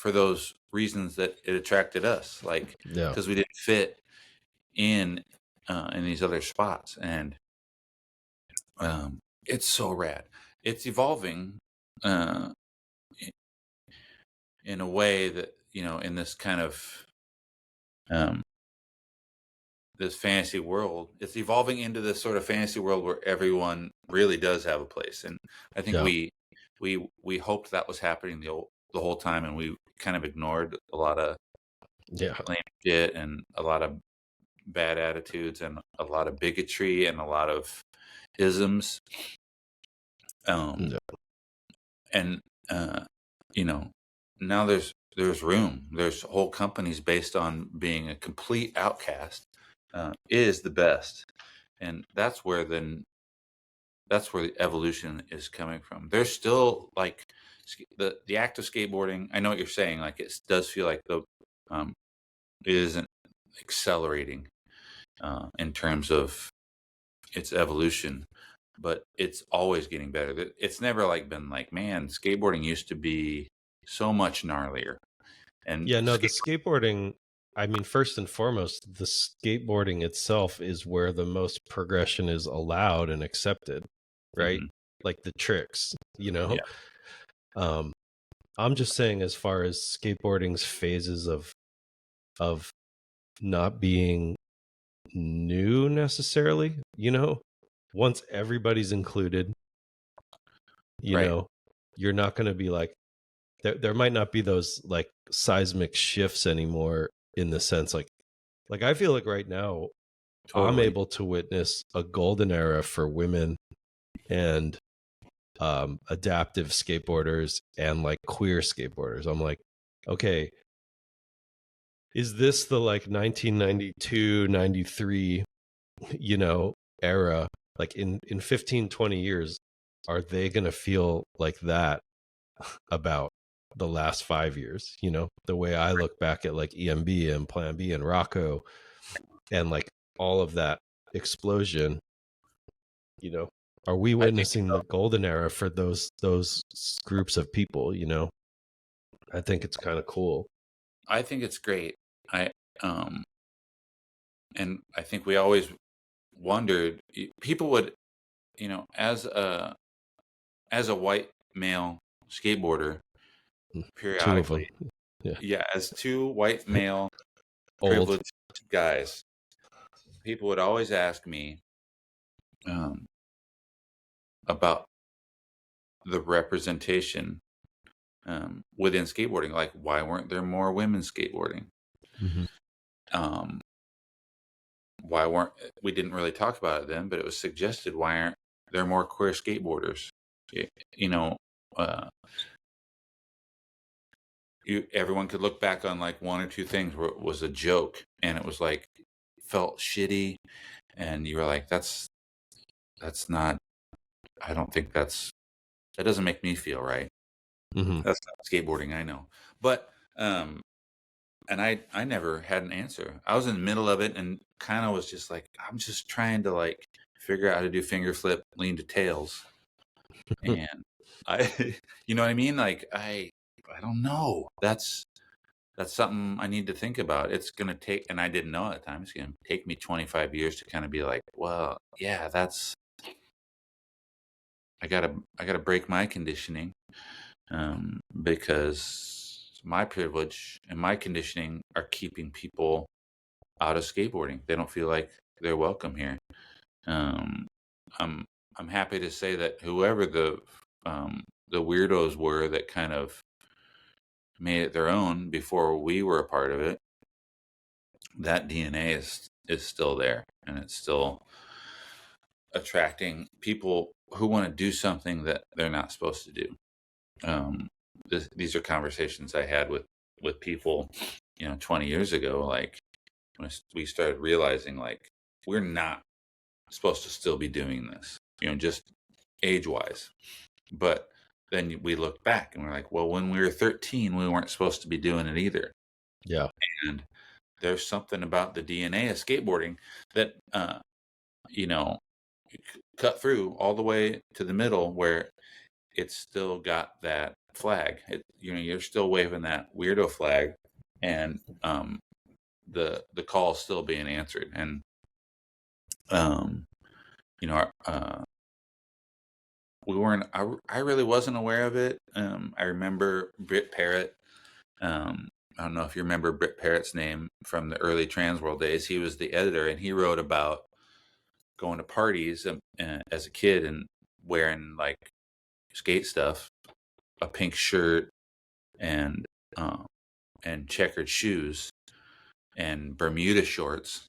those reasons that it attracted us, like because we didn't fit in these other spots, and it's so rad. It's evolving in a way that, in this kind of this fantasy world, it's evolving into this sort of fantasy world where everyone really does have a place. And I think we hoped that was happening the whole time, and we kind of ignored a lot of lame shit and a lot of bad attitudes and a lot of bigotry and a lot of isms. And now there's room. There's whole companies based on being a complete outcast is the best, and that's where the evolution is coming from. There's still like the act of skateboarding. I know what you're saying. Like it does feel like it isn't accelerating in terms of its evolution, but it's always getting better. It's never like been like, man, skateboarding used to be so much gnarlier. And the skateboarding, I mean, first and foremost, the skateboarding itself is where the most progression is allowed and accepted, right? Like the tricks, I'm just saying, as far as skateboarding's phases of not being new necessarily, once everybody's included, you're not going to be like, there might not be those like seismic shifts anymore, in the sense like I feel like right now I'm able to witness a golden era for women and adaptive skateboarders and like queer skateboarders. I'm like, okay, is this the like 1992 93 era? Like in 15 20 years, are they gonna feel like that about the last 5 years? The way I look back at like EMB and Plan B and Rocco and like all of that explosion, are we witnessing the golden era for those groups of people? I think it's kind of cool. I think it's great. And I think we always wondered, people would, as a white male skateboarder, periodically, as two white male privileged guys, people would always ask me about the representation within skateboarding. Like, why weren't there more women skateboarding? We didn't really talk about it then, but it was suggested, why aren't there more queer skateboarders? Everyone could look back on like one or two things where it was a joke and it was like, felt shitty, and you were like, that's not, I don't think that doesn't make me feel right. That's not skateboarding, I know. But and I never had an answer. I was in the middle of it and kind of was just like, I'm just trying to like figure out how to do finger flip, lean to tails. And you know what I mean? Like, I don't know. That's something I need to think about. It's going to take, and I didn't know at the time, it's going to take me 25 years to kind of be like, well, yeah, I gotta break my conditioning, because my privilege and my conditioning are keeping people out of skateboarding. They don't feel like they're welcome here. I'm happy to say that whoever the weirdos were that kind of made it their own before we were a part of it, that DNA is still there, and it's still attracting people who want to do something that they're not supposed to do. These are conversations I had with people, 20 years ago, like when we started realizing like we're not supposed to still be doing this, just age-wise. But then we look back and we're like, well, when we were 13, we weren't supposed to be doing it either. Yeah. And there's something about the DNA of skateboarding that, you know, cut through all the way to the middle where it's still got that flag. You know, you're still waving that weirdo flag, and the call is still being answered. And you know, we weren't. I really wasn't aware of it. I remember Britt Parrott. I don't know if you remember Britt Parrott's name from the early TransWorld days. He was the editor, and he wrote about going to parties as a kid and wearing like skate stuff, a pink shirt, and checkered shoes, and Bermuda shorts,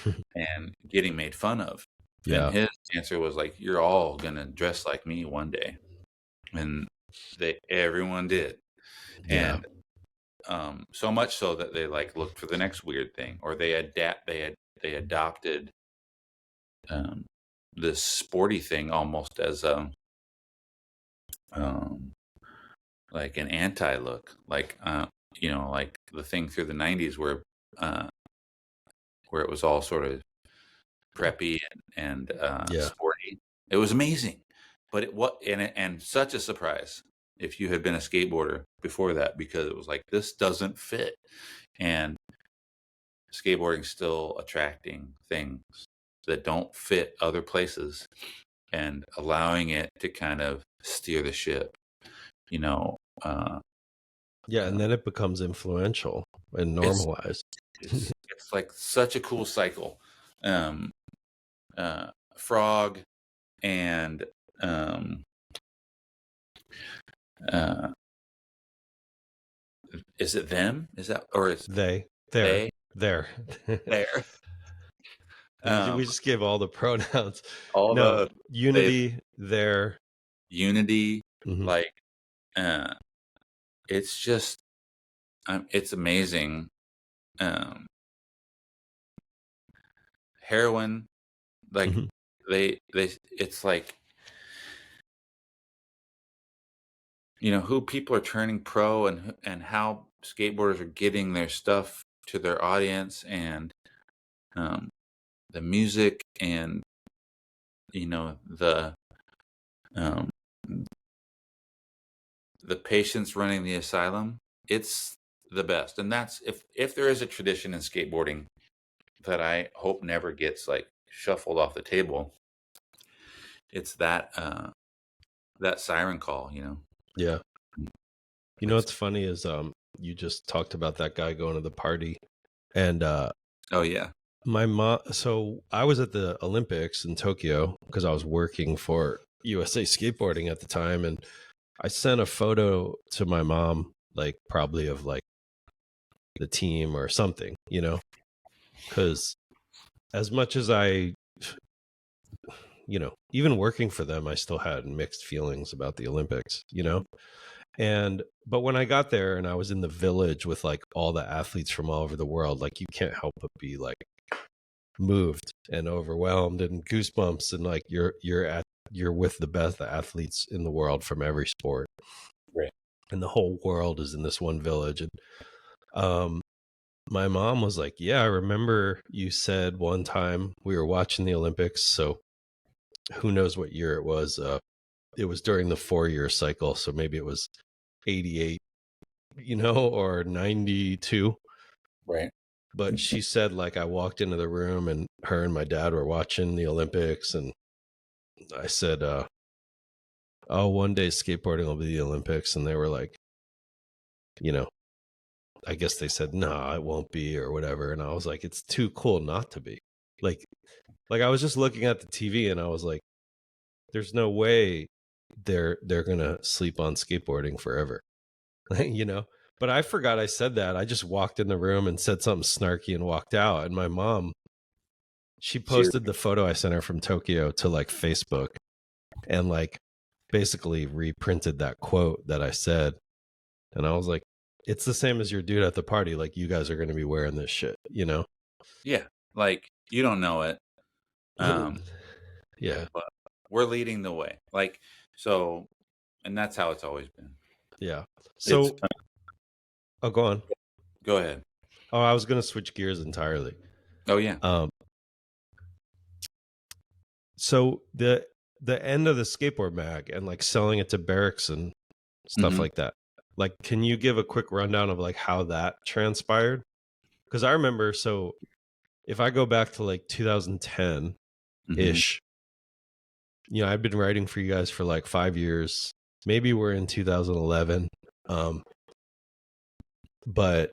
and getting made fun of. Yeah. And his answer was like, "You're all gonna dress like me one day," and everyone did. Yeah. And so much so that they like looked for the next weird thing, or they adopted this sporty thing almost as like an anti-look, like you know, like the thing through the 90s where it was all sort of preppy and sporty. It was amazing, but and such a surprise if you had been a skateboarder before that, because it was like, this doesn't fit. And skateboarding's still attracting things that don't fit other places and allowing it to kind of steer the ship, you know. And then it becomes influential and normalized. It's like such a cool cycle. Frog and is it them? Is that, or is they? There. There. We just give all the pronouns. Unity, there. Unity, mm-hmm. Like, it's just, it's amazing. Heroin, like it's like, you know, who people are turning pro, and how skateboarders are getting their stuff to their audience, and the music, and you know, the patients running the asylum. It's the best. And that's, if there is a tradition in skateboarding that I hope never gets like shuffled off the table, it's that that siren call, you know. Yeah. You know what's funny is you just talked about that guy going to the party, and oh yeah, my mom. So I was at the Olympics in Tokyo because I was working for USA Skateboarding at the time, and I sent a photo to my mom, like probably of like the team or something, you know, because as much as I, you know, even working for them, I still had mixed feelings about the Olympics, you know. But when I got there and I was in the village with like all the athletes from all over the world, like you can't help but be like moved and overwhelmed and goosebumps, and like you're with the best athletes in the world from every sport, right? And the whole world is in this one village. And my mom was like, "Yeah, I remember you said one time we were watching the Olympics." So who knows what year it was? It was during the 4-year cycle, so maybe it was 88, you know, or 92. Right. But she said, like, I walked into the room and her and my dad were watching the Olympics, and I said, oh, one day skateboarding will be the Olympics. And they were like, you know, I guess they said, no, it won't be, or whatever. And I was like, it's too cool not to be. Like I was just looking at the TV and I was like, there's no way they're going to sleep on skateboarding forever, you know? But I forgot I said that. I just walked in the room and said something snarky and walked out. And my mom, she posted the photo I sent her from Tokyo to like Facebook, and like basically reprinted that quote that I said. And I was like, it's the same as your dude at the party. Like, you guys are going to be wearing this shit, you know? Yeah. Like, you don't know it. Yeah. we're leading the way. Like, so, and that's how it's always been. Yeah. So, oh, go on. Go ahead. Oh, I was going to switch gears entirely. Oh yeah. So the end of the Skateboard Mag and like selling it to Berrics and stuff like that. Like, can you give a quick rundown of like how that transpired? Because I remember, so if I go back to like 2010 ish, you know, I've been writing for you guys for like 5 years. Maybe we're in 2011. But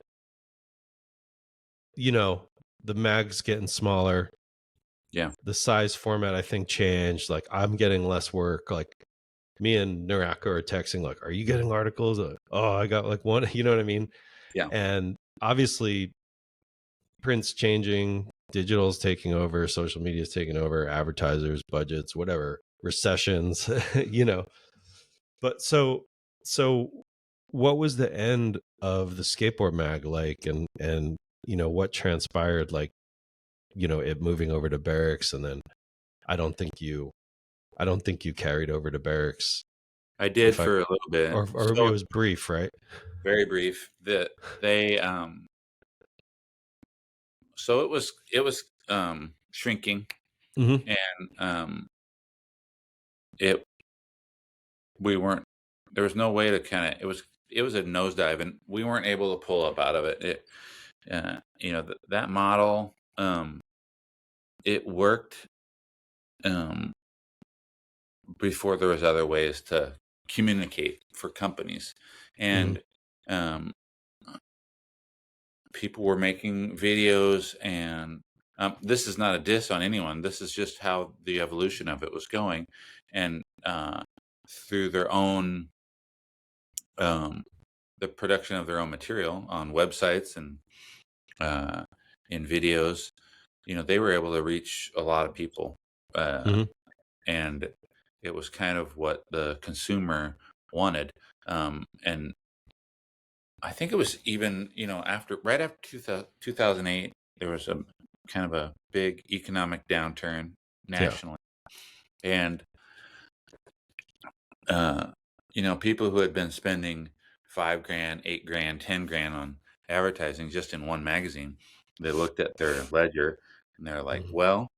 you know, the mag's getting smaller. Yeah. The size format, I think, changed. Like, I'm getting less work. Like, me and Naraka are texting, like, are you getting articles? Oh, I got like one, you know what I mean? Yeah. And obviously, print's changing, digital's taking over, social media's taking over, advertisers, budgets, whatever, recessions, you know. But so what was the end of the Skateboard Mag like, and you know, what transpired, like, you know, it moving over to Berrics, and then I don't think you carried over to Berrics. I did for a little bit, or so, it was brief, right? Very brief. That they so it was shrinking, and we weren't, there was no way to kind of, it was a nosedive, and we weren't able to pull up out of it. You know, that model, it worked before there was other ways to communicate for companies, and people were making videos, and this is not a diss on anyone. This is just how the evolution of it was going, and through their own the production of their own material on websites and in videos, you know, they were able to reach a lot of people, and it was kind of what the consumer wanted. And I think it was even, you know, right after 2008, there was a kind of a big economic downturn nationally. And, you know, people who had been spending $5,000, $8,000, $10,000 on advertising just in one magazine, they looked at their ledger and they're like, well,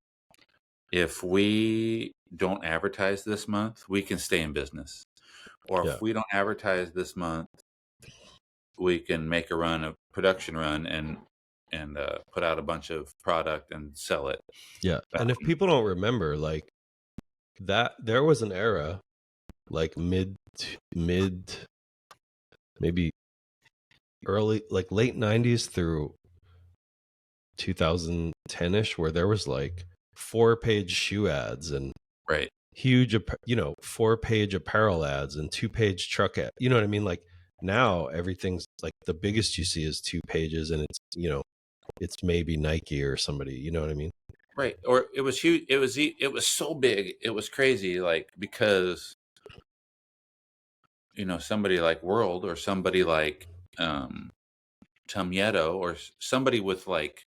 if we don't advertise this month, we can stay in business. Or if we don't advertise this month, we can make a production run and put out a bunch of product and sell it. Yeah. And if people don't remember, like, that there was an era, like mid maybe early, like late 90s through 2010ish, where there was like 4-page shoe ads and huge, you know, 4-page apparel ads and 2-page truck ad. You know what I mean? Like, now everything's like, the biggest you see is 2 pages, and it's, you know, it's maybe Nike or somebody, you know what I mean? Right. Or it was huge. It was so big. It was crazy. Like, because, you know, somebody like World or somebody like Tumieto or somebody with like,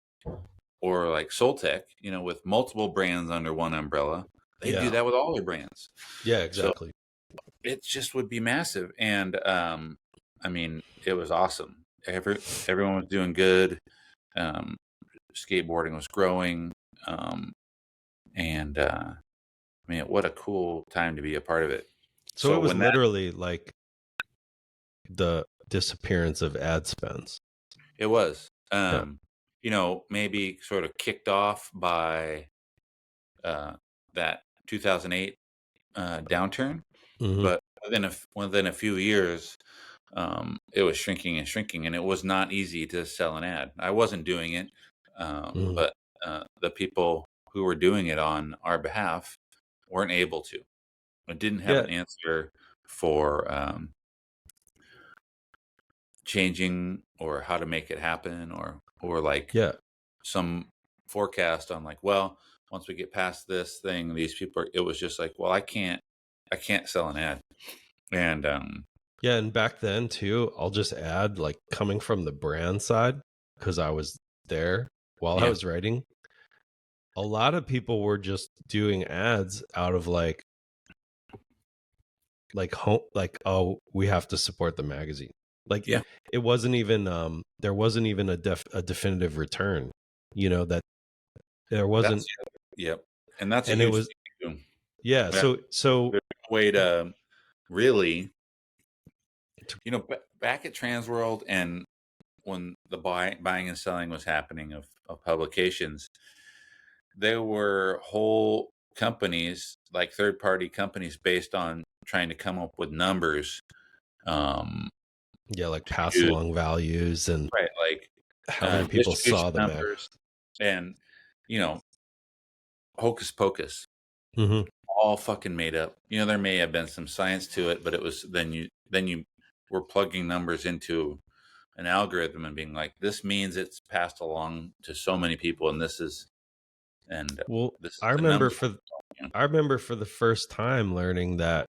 or like Soltec, you know, with multiple brands under one umbrella, they do that with all their brands. Yeah, exactly. So it just would be massive. And I mean, it was awesome. Everyone was doing good. Skateboarding was growing. And I mean, what a cool time to be a part of it. So it was literally like the disappearance of ad spends. It was, you know, maybe sort of kicked off by that 2008 downturn, but within a few years, it was shrinking and shrinking, and it was not easy to sell an ad. I wasn't doing it, but the people who were doing it on our behalf weren't able to. I didn't have an answer for changing or how to make it happen, or like some forecast on like, well, once we get past this thing, these people it was just like, well, I can't sell an ad. And and back then too, I'll just add, like, coming from the brand side, because I was there while I was writing, a lot of people were just doing ads out of like, oh, we have to support the magazine. Like Yeah. it wasn't even there wasn't even a definitive return, you know, that there wasn't. Yep. And that's a And it huge was, thing too. yeah. Yeah. So There's no way to really, back at TransWorld and when the buying and selling was happening of publications, there were whole companies, like third-party companies, based on trying to come up with numbers. Yeah, like pass along values and right, like how many people distribution saw the mag. numbers, and hocus pocus, Mm-hmm. all fucking made up. There may have been some science to it, but it was then you were plugging numbers into an algorithm and being like, this means it's passed along to so many people, and this is well, this is I the remember number. I remember for the first time learning that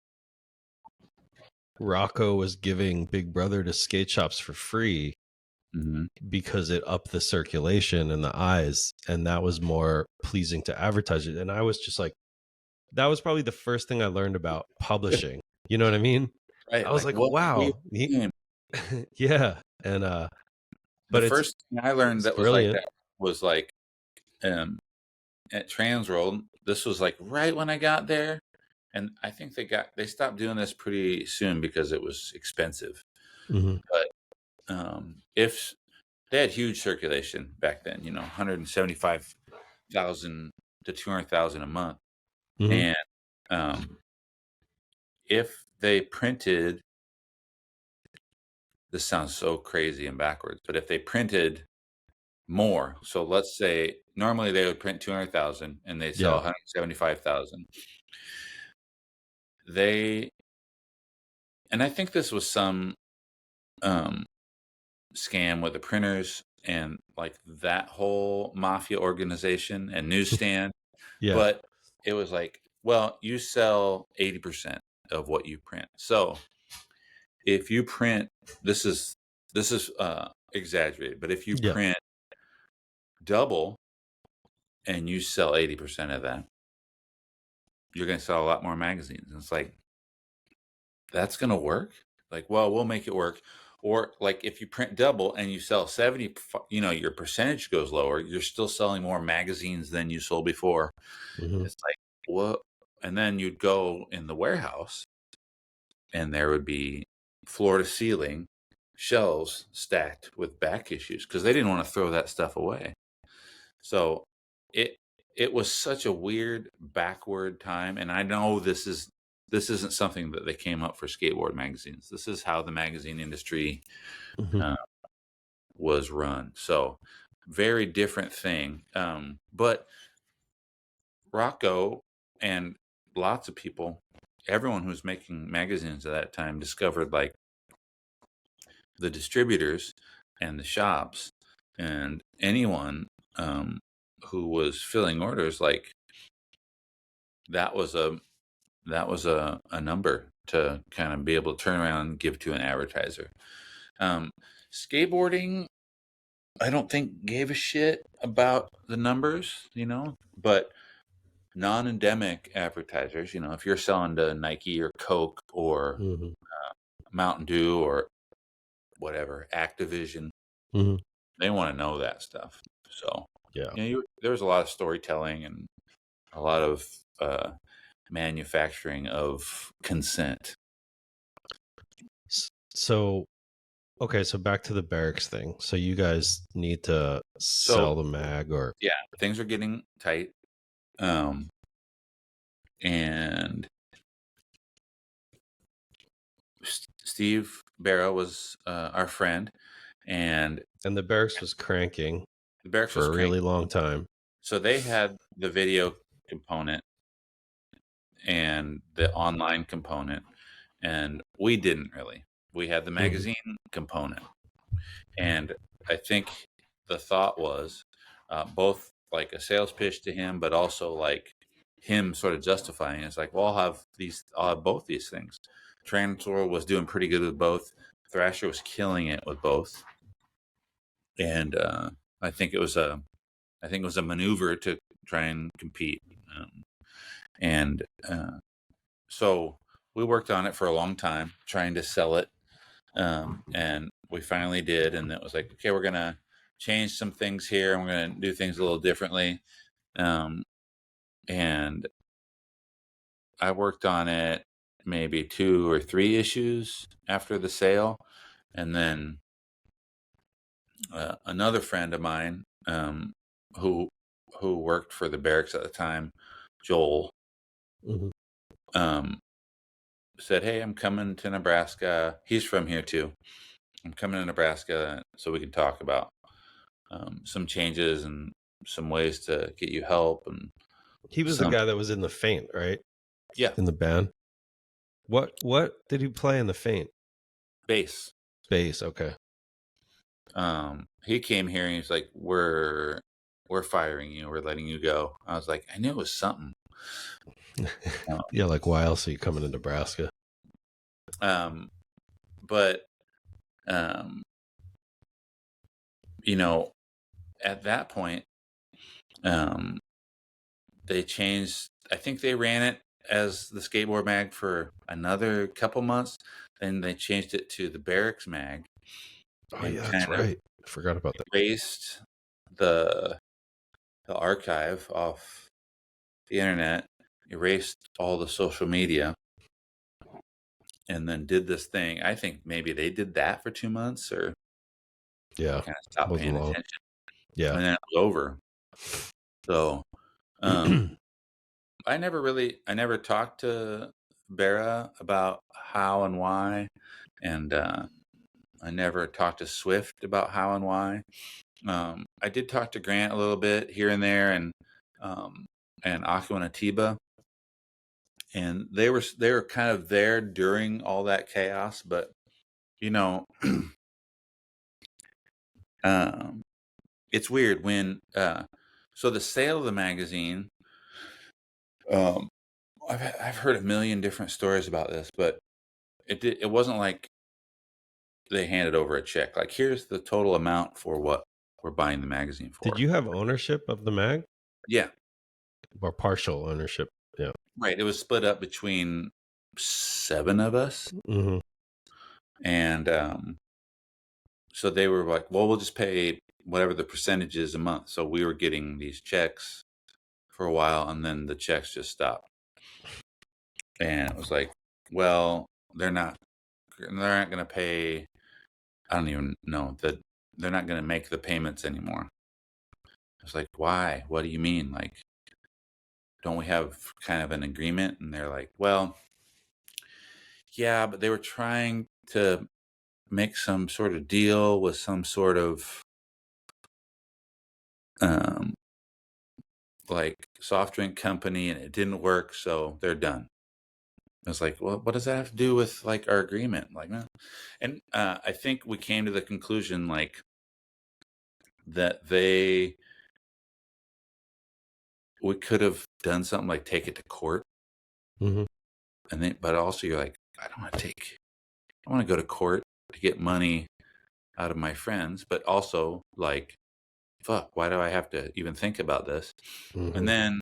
Rocco was giving Big Brother to skate shops for free because it upped the circulation and the eyes, and that was more pleasing to advertisers. And I was just like, that was probably the first thing I learned about publishing. You know what I mean? Right. I was like wow. Yeah. And but the first thing I learned that was brilliant. like that was like at TransWorld. This was like right when I got there, and I think they stopped doing this pretty soon because it was expensive. But if they had huge circulation back then, 175,000 to 200,000 a month, and if they printed, this sounds so crazy and backwards, but if they printed more, so let's say normally they would print 200,000 and they sell 175,000. And I think this was some scam with the printers and like that whole mafia organization and newsstand. But it was like, well, you sell 80% of what you print. So if you print, this is exaggerated, but if you print double and you sell 80% of that, you're going to sell a lot more magazines. And it's like, that's going to work? Like, well, we'll make it work. Or like if you print double and you sell 70, your percentage goes lower, you're still selling more magazines than you sold before. It's like, what? And then you'd go in the warehouse and there would be floor to ceiling shelves stacked with back issues because they didn't want to throw that stuff away. So it was such a weird backward time. And I know this isn't something that they came up for skateboard magazines. This is how the magazine industry was run. So very different thing. But Rocco and lots of people, everyone who was making magazines at that time, discovered like the distributors and the shops and anyone who was filling orders, like that was a number to kind of be able to turn around and give to an advertiser. Skateboarding, I don't think gave a shit about the numbers, but non-endemic advertisers, if you're selling to Nike or Coke or Mountain Dew or whatever, Activision, they want to know that stuff. So there was a lot of storytelling and a lot of manufacturing of consent. So back to the Berrics thing. So you guys need to sell the mag, or things are getting tight. And Steve Berra was our friend, and the Berrics was cranking. The Berrics for a really long time. So they had the video component and the online component, and we didn't really. We had the magazine component, and I think the thought was both like a sales pitch to him, but also like him sort of justifying it. It's like, well, I'll have both these things. TransWorld was doing pretty good with both. Thrasher was killing it with both, and I think it was a maneuver to try and compete. So we worked on it for a long time, trying to sell it, and we finally did. And it was like, okay, we're gonna change some things here, and we're gonna do things a little differently. And I worked on it maybe 2 or 3 issues after the sale, and then another friend of mine, who worked for the Berrics at the time, Joel, said, "Hey, I'm coming to Nebraska." He's from here too. I'm coming to Nebraska so we can talk about some changes and some ways to get you help. And he was the guy that was in the Faint, right? Yeah, in the band. What did he play in the Faint? Bass. Okay. He came here and he's like, "We're firing you. We're letting you go." I was like, I knew it was something. Yeah, like why else are you coming to Nebraska? But you know, at that point, they changed. I think they ran it as the Skateboard Mag for another couple months. Then they changed it to the Berrics Mag. Oh yeah, that's right. I forgot about that. Erased the archive off the internet, erased all the social media, and then did this thing. I think maybe they did that for 2 months, or kind of stopped paying attention. Yeah, and then it was over. So I never talked to Berra about how and why, and I never talked to Swift about how and why. I did talk to Grant a little bit here and there, and Aku and Atiba, and they were kind of there during all that chaos. But it's weird when so the sale of the magazine. I've heard a million different stories about this, but it wasn't like they handed over a check. Like, here's the total amount for what we're buying the magazine for. Did you have ownership of the mag? Yeah. Or partial ownership? Yeah. Right. It was split up between 7 of us. And so they were like, well, we'll just pay whatever the percentage is a month. So we were getting these checks for a while, and then the checks just stopped. And it was like, well, they're not going to pay. I don't even know that they're not going to make the payments anymore. I was like, why? What do you mean? Like, don't we have kind of an agreement? And they're like, well, yeah, but they were trying to make some sort of deal with some sort of like soft drink company, and it didn't work, so they're done. I was like, well, what does that have to do with like our agreement? Like, no. And I think we came to the conclusion like that we could have done something like take it to court. And then, but also you're like, I don't want to go to court to get money out of my friends, but also like, fuck, why do I have to even think about this? And then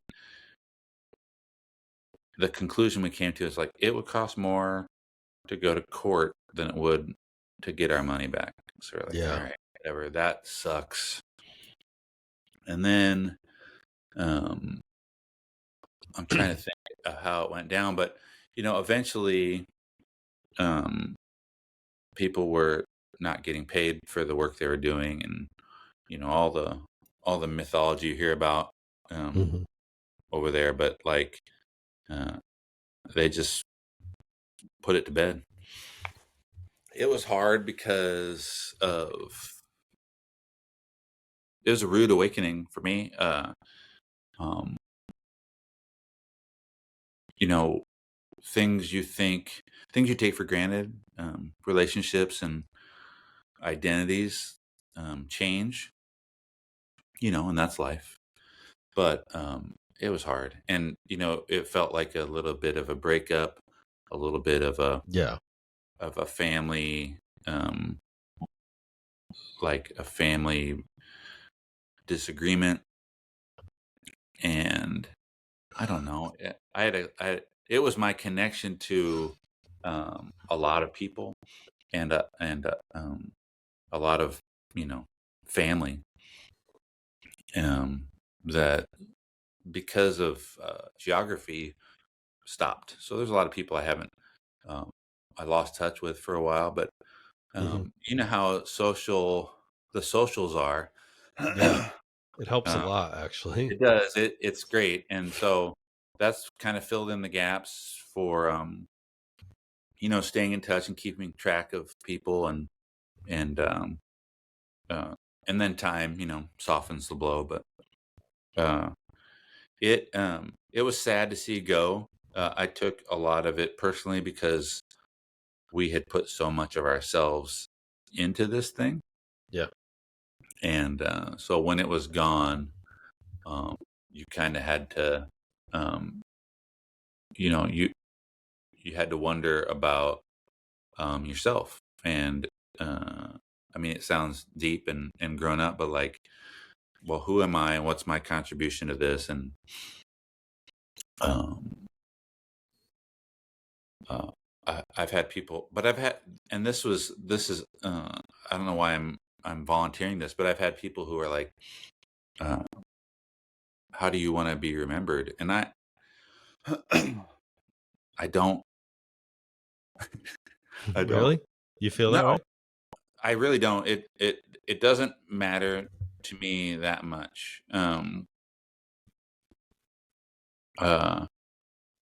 the conclusion we came to is like, it would cost more to go to court than it would to get our money back. So we're like, all right, whatever, that sucks. And then I'm trying to think of how it went down, but eventually people were not getting paid for the work they were doing, and all the mythology you hear about over there, but like they just put it to bed. It was hard because it was a rude awakening for me. Things you take for granted, relationships and identities change, and that's life. But it was hard, and it felt like a little bit of a breakup, a little bit of a family, like a family disagreement. And I don't know, I it was my connection to a lot of people and a lot of, family, that because of geography stopped. So there's a lot of people um, I lost touch with for a while, but you know how the socials are. Yeah, it helps a uh, lot, actually. it does. It's great, and so that's kind of filled in the gaps for staying in touch and keeping track of people, and uh, and then time softens the blow. But uh, it was sad to see go. I took a lot of it personally because we had put so much of ourselves into this thing, Yeah. and so when it was gone, you kind of had to, um, you had to wonder about yourself. And I mean, it sounds deep and grown up, but like, well, who am I and what's my contribution to this? And um, uh, I've had people, but and this is I don't know why I'm volunteering this, but I've had people who are like, uh, how do you want to be remembered? And I don't, I don't, Really? You feel that no, way? I really don't. It doesn't matter to me that much. Uh,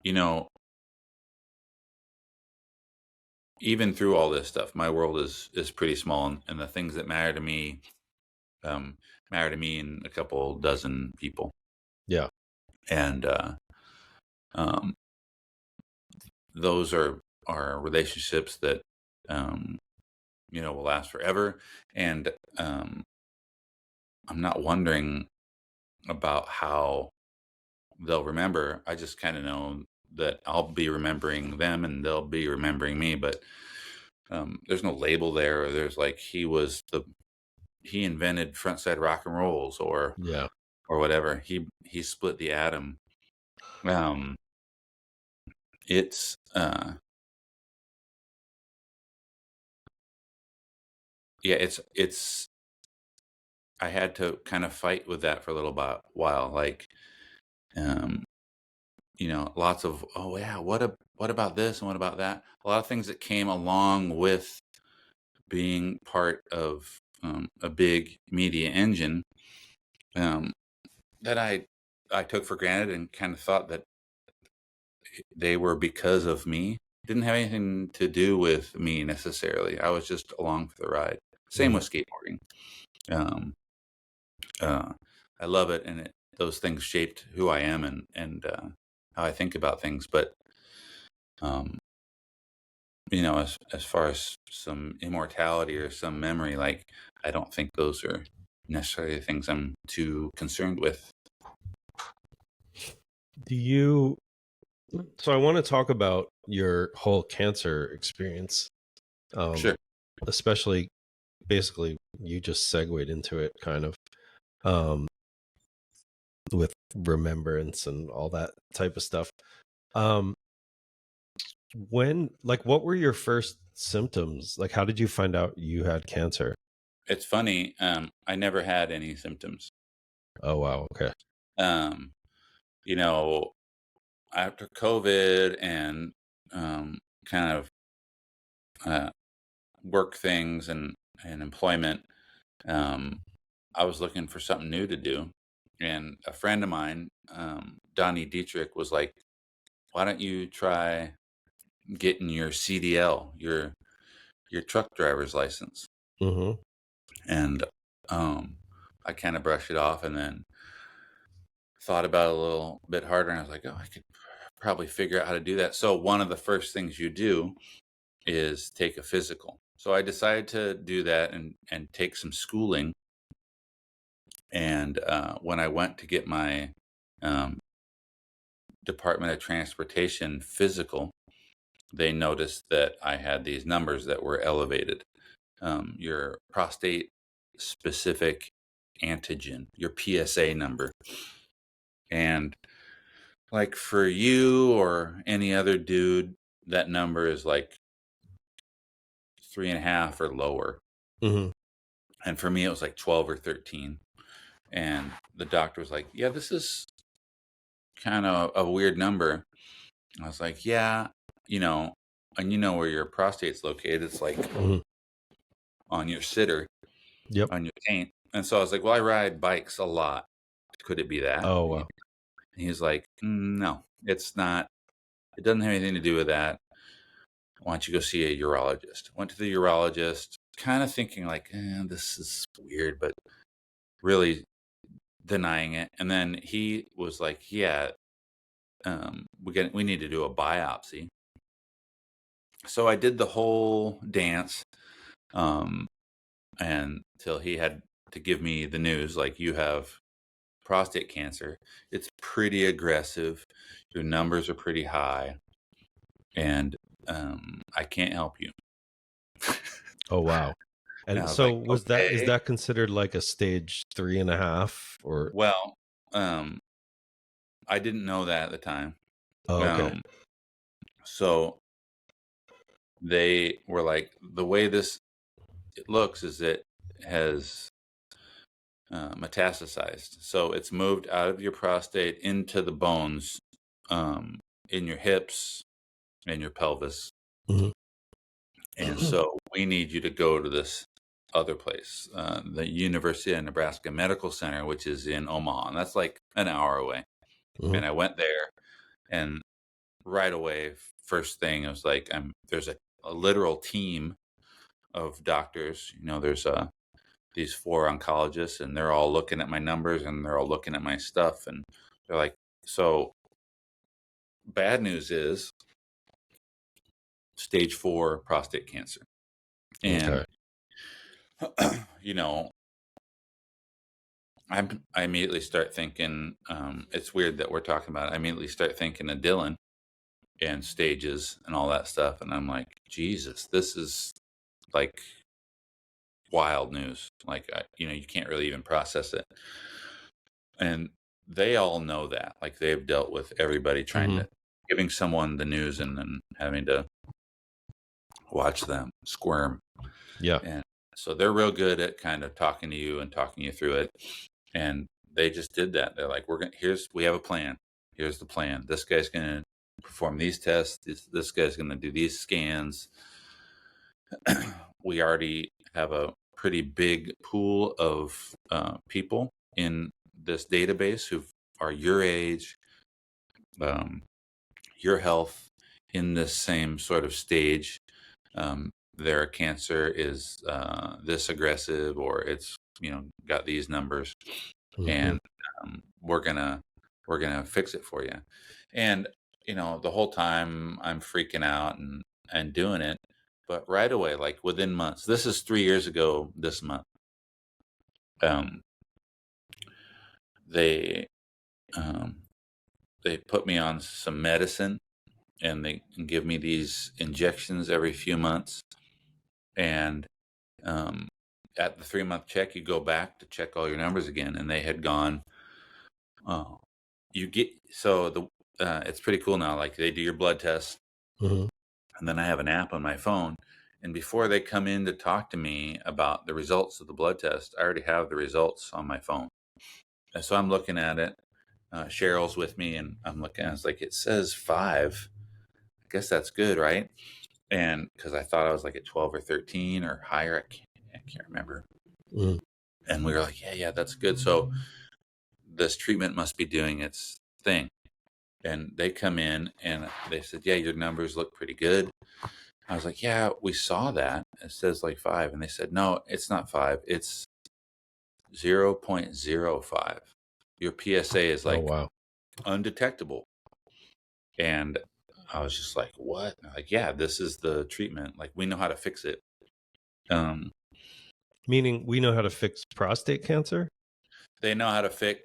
you know, even through all this stuff, my world is pretty small, and the things that um, matter to me and a couple dozen people. Yeah. And um, those are relationships that um, will last forever. And I'm not wondering about how they'll remember. I just kind of know that I'll be remembering them and they'll be remembering me. But there's no label there. Or there's like he invented frontside rock and rolls Yeah. or whatever. He split the atom. Um, it's yeah, it's I had to kind of fight with that for a little while. Like, um, lots of, oh yeah, what about this and what about that? A lot of things that came along with being part of a big media engine, um, that I took for granted and kind of thought that they were because of me. Didn't have anything to do with me necessarily. I was just along for the ride. Same Mhm. with skateboarding. Um, uh, I love it, and those things shaped who I am and how I think about things. But um, as far as some immortality or some memory, like I don't think those are necessarily things I'm too concerned with. Do you So I want to talk about your whole cancer experience. Sure. Especially basically you just segued into it kind of um with remembrance and all that type of stuff. Um what were your first symptoms? Like, how did you find out you had cancer? It's funny. I never had any symptoms. Oh wow, okay. Um, you know, After COVID and kind of uh, work things and employment, um, I was looking for something new to do. And a friend of mine, Donnie Dietrich, was like, "Why don't you try getting your CDL, your truck driver's license?" Mm-hmm. And I kind of brushed it off, and then thought about it a little bit harder, and I was like, "Oh, I could probably figure out how to do that." So one of the first things you do is take a physical. So I decided to do that and take some schooling. And when I went to get my um, Department of Transportation physical, they noticed that I had these numbers that were elevated. Your prostate specific antigen, your PSA number. And like for you or any other dude, that number is like 3.5 or lower. Mm-hmm. And for me, it was like 12 or 13. And the doctor was like, yeah, this is kind of a weird number. I was like, yeah, and you know where your prostate's located. It's like on your sitter, Yep. on your taint. And so I was like, well, I ride bikes a lot. Could it be that? Oh, wow. And he's like, no, it's not. It doesn't have anything to do with that. Why don't you go see a urologist? Went to the urologist, kind of thinking like, this is weird, but really denying it. And then he was like, yeah, we need to do a biopsy. So I did the whole dance, and till he had to give me the news, like, you have prostate cancer. It's pretty aggressive. Your numbers are pretty high, and I can't help you. Oh, wow. And so like, is okay. that considered like a stage 3.5 or? Well, I didn't know that at the time. Oh, okay. So they were like, the way it looks is it has metastasized. So it's moved out of your prostate into the bones, in your hips and your pelvis. Mm-hmm. And so we need you to go to this other place, the University of Nebraska Medical Center, which is in Omaha. And that's like an hour away. Mm-hmm. And I went there, and right away, first thing, I was like, there's a literal team of doctors. There's these 4 oncologists, and they're all looking at my numbers, and they're all looking at my stuff, and they're like, so bad news is stage 4 prostate cancer. And I immediately start thinking, it's weird that we're talking about it. I immediately start thinking of Dylan and stages and all that stuff, and I'm like, Jesus, this is like wild news. Like, you can't really even process it. And they all know that. Like, they've dealt with everybody giving someone the news and then having to watch them squirm. Yeah. And so they're real good at kind of talking to you and talking you through it. And they just did that. They're like, we have a plan. Here's the plan. This guy's going to perform these tests. This guy's going to do these scans. We already have a pretty big pool of people in this database who are your age, your health, in this same sort of stage. Their cancer is this aggressive, or it's got these numbers, and we're gonna fix it for you. And the whole time I'm freaking out and doing it, but right away, like within months, this is 3 years ago this month, they put me on some medicine, and they give me these injections every few months. And at the 3-month check, you go back to check all your numbers again, and they had gone. It's pretty cool now. Like, they do your blood test, and then I have an app on my phone. And before they come in to talk to me about the results of the blood test, I already have the results on my phone. And so I'm looking at it. Cheryl's with me, and I'm looking. I was like, it says 5. I guess that's good, right? And because I thought I was like at 12 or 13 or higher, I can't remember. And we were like, yeah, that's good. So this treatment must be doing its thing. And they come in and they said, yeah, your numbers look pretty good. I was like, yeah, we saw that. It says like 5. And they said, no, it's not 5. It's 0.05. Your PSA is like undetectable. And I was just like, what? Like, yeah, this is the treatment. Like, we know how to fix it. Meaning we know how to fix prostate cancer? They know how to fix.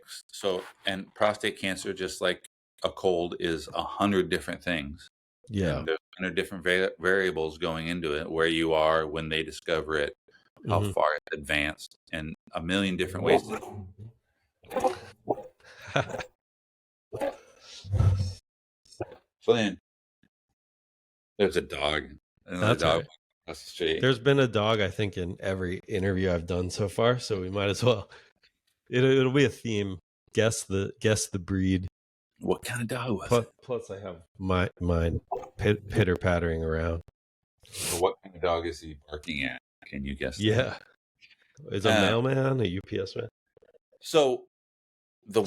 And prostate cancer, just like a cold, is 100 different things. Yeah. And there's 100 different variables going into it, where you are when they discover it, how far it's advanced, and a million different ways. Flynn, there's a dog. Another That's all dog right. across the street. There's been a dog, I think, in every interview I've done so far, so we might as well. It'll be a theme. Guess the breed. What kind of dog was it? Plus, I have mine pitter pattering around. Or what kind of dog is he barking at? Can you guess? Yeah, is a mailman, a UPS man. So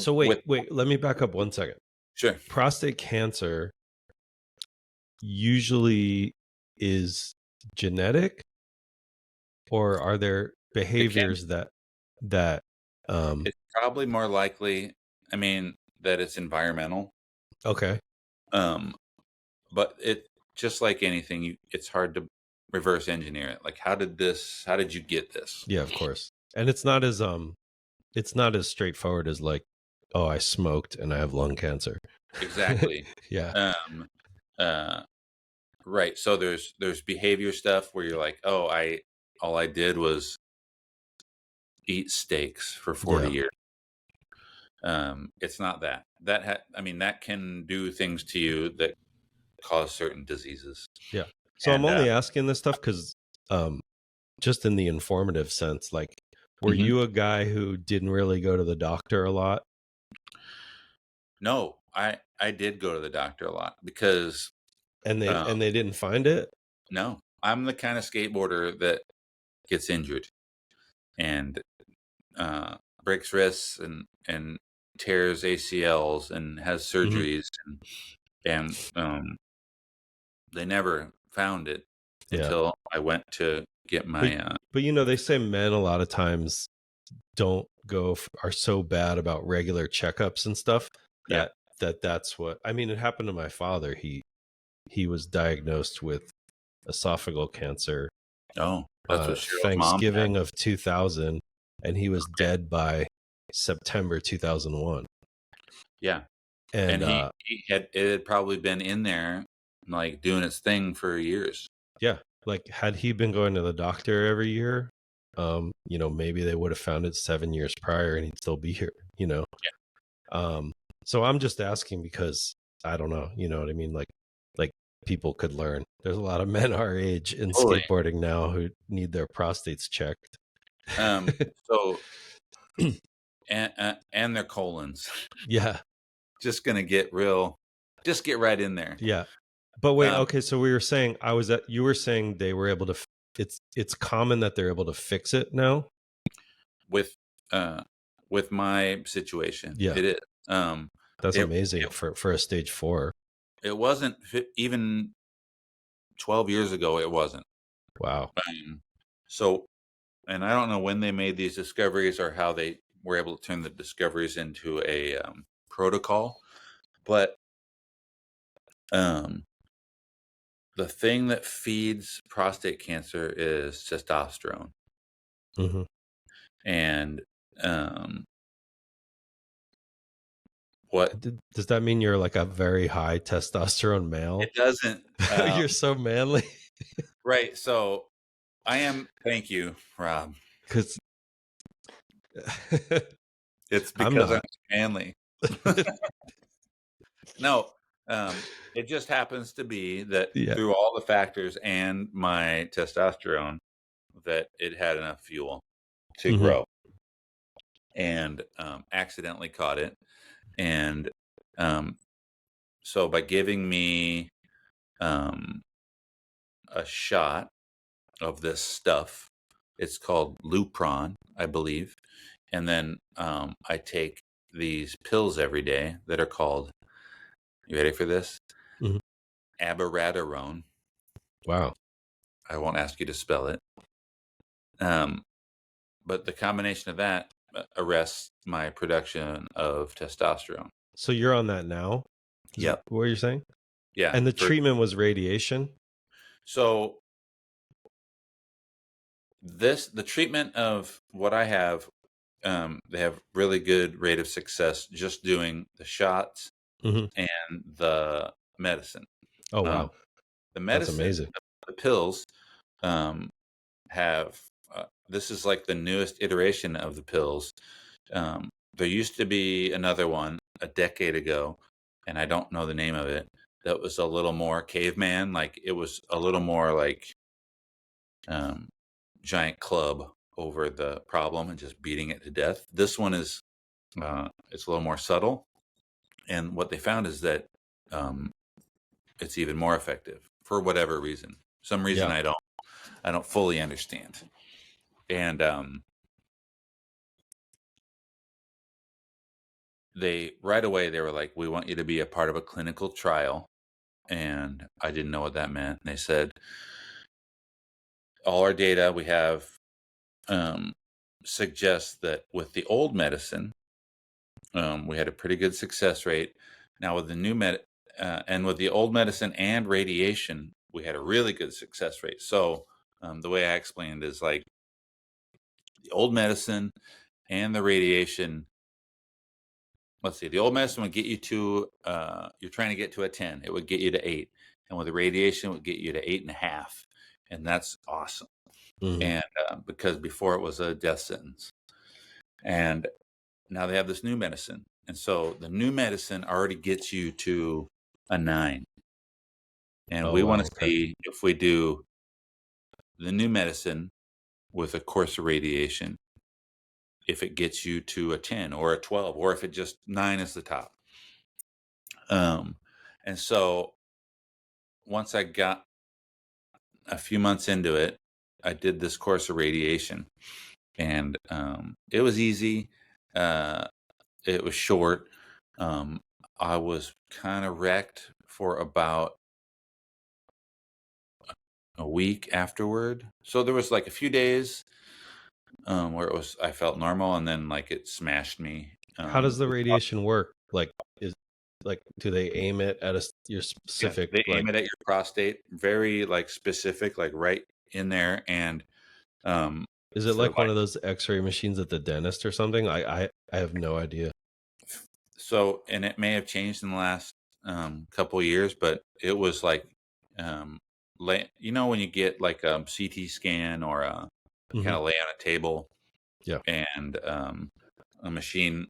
wait. Let me back up 1 second. Sure. Prostate cancer usually is genetic, or are there behaviors that it's probably more likely, I mean, that it's environmental. Okay. But it, just like anything, it's hard to reverse engineer it. Like, how did you get this? Yeah, of course. And it's not as straightforward as like, oh, I smoked and I have lung cancer. Exactly. Yeah. Right. So there's behavior stuff where you're like, oh, all I did was eat steaks for 40 years. It's not that. That can do things to you that cause certain diseases. Yeah. So I'm only asking this stuff because just in the informative sense, like, were you a guy who didn't really go to the doctor a lot? No, I did go to the doctor a lot because and they didn't find it. No, I'm the kind of skateboarder that gets injured and breaks wrists and tears ACLs and has surgeries and they never found it until I went to get my. But they say men a lot of times are so bad about regular checkups and stuff that's what I mean. It happened to my father. He was diagnosed with esophageal cancer. Oh, that's what Thanksgiving of 2000, and he was dead by September 2001. Yeah, and it had probably been in there, like doing its thing for years. Yeah, like had he been going to the doctor every year, maybe they would have found it 7 years prior, and he'd still be here. Yeah. So I'm just asking because I don't know. You know what I mean? Like people could learn. There's a lot of men our age in skateboarding now who need their prostates checked. So and their colons. Yeah. Just gonna get right in there. Yeah. But wait, okay, so we were saying you were saying they were able to it's common that they're able to fix it now with my situation. Yeah. It is. That's amazing for a stage 4. It wasn't even 12 years ago. It wasn't. Wow. So, and I don't know when they made these discoveries or how they were able to turn the discoveries into a protocol, but the thing that feeds prostate cancer is testosterone. And what does that mean? You're like a very high testosterone male? It doesn't. You're so manly. Right. So I am. Thank you, Rob. Because it's because I'm manly. No, it just happens to be that through all the factors and my testosterone, that it had enough fuel to grow, and accidentally caught it. And so by giving me a shot of this stuff, it's called Lupron, I believe, and then I take these pills every day that are called, you ready for this? Abiraterone. Wow. I won't ask you to spell it. But the combination of that arrests my production of testosterone. So you're on that now? Yep. What you're saying? Yeah. And the treatment was radiation? So the treatment of what I have, they have really good rate of success just doing the shots and the medicine. Oh, wow. The medicine, that's amazing. The pills have, this is like the newest iteration of the pills. There used to be another one a decade ago, and I don't know the name of it, that was a little more caveman. Like it was a little more like giant club over the problem and just beating it to death. This one is it's a little more subtle, and what they found is that it's even more effective for whatever reason. Some reason I don't fully understand. And they right away they were like, we want you to be a part of a clinical trial. And I didn't know what that meant. And they said, all our data we have suggests that with the old medicine, we had a pretty good success rate. Now with the new and with the old medicine and radiation, we had a really good success rate. So the way I explained it is like the old medicine and the radiation. Let's see, the old medicine would get you to, you're trying to get to a 10. It would get you to 8. And with the radiation, it would get you to 8.5. And that's awesome. And because before it was a death sentence. And now they have this new medicine. And so the new medicine already gets you to a 9. And we want to see if we do the new medicine with a course of radiation, if it gets you to a 10 or a 12, or if it just 9 is the top. And so once I got a few months into it, I did this course of radiation, and it was easy. It was short. I was kind of wrecked for about a week afterward. So there was like a few days where I felt normal, and then like it smashed me. How does the radiation work? Like, do they aim it at your specific? They aim it at your prostate, very like specific, like right in there. And is it like one of those X-ray machines at the dentist or something? I have no idea. So, and it may have changed in the last couple of years, but it was like, you know, when you get like a CT scan or kind of lay on a table, and a machine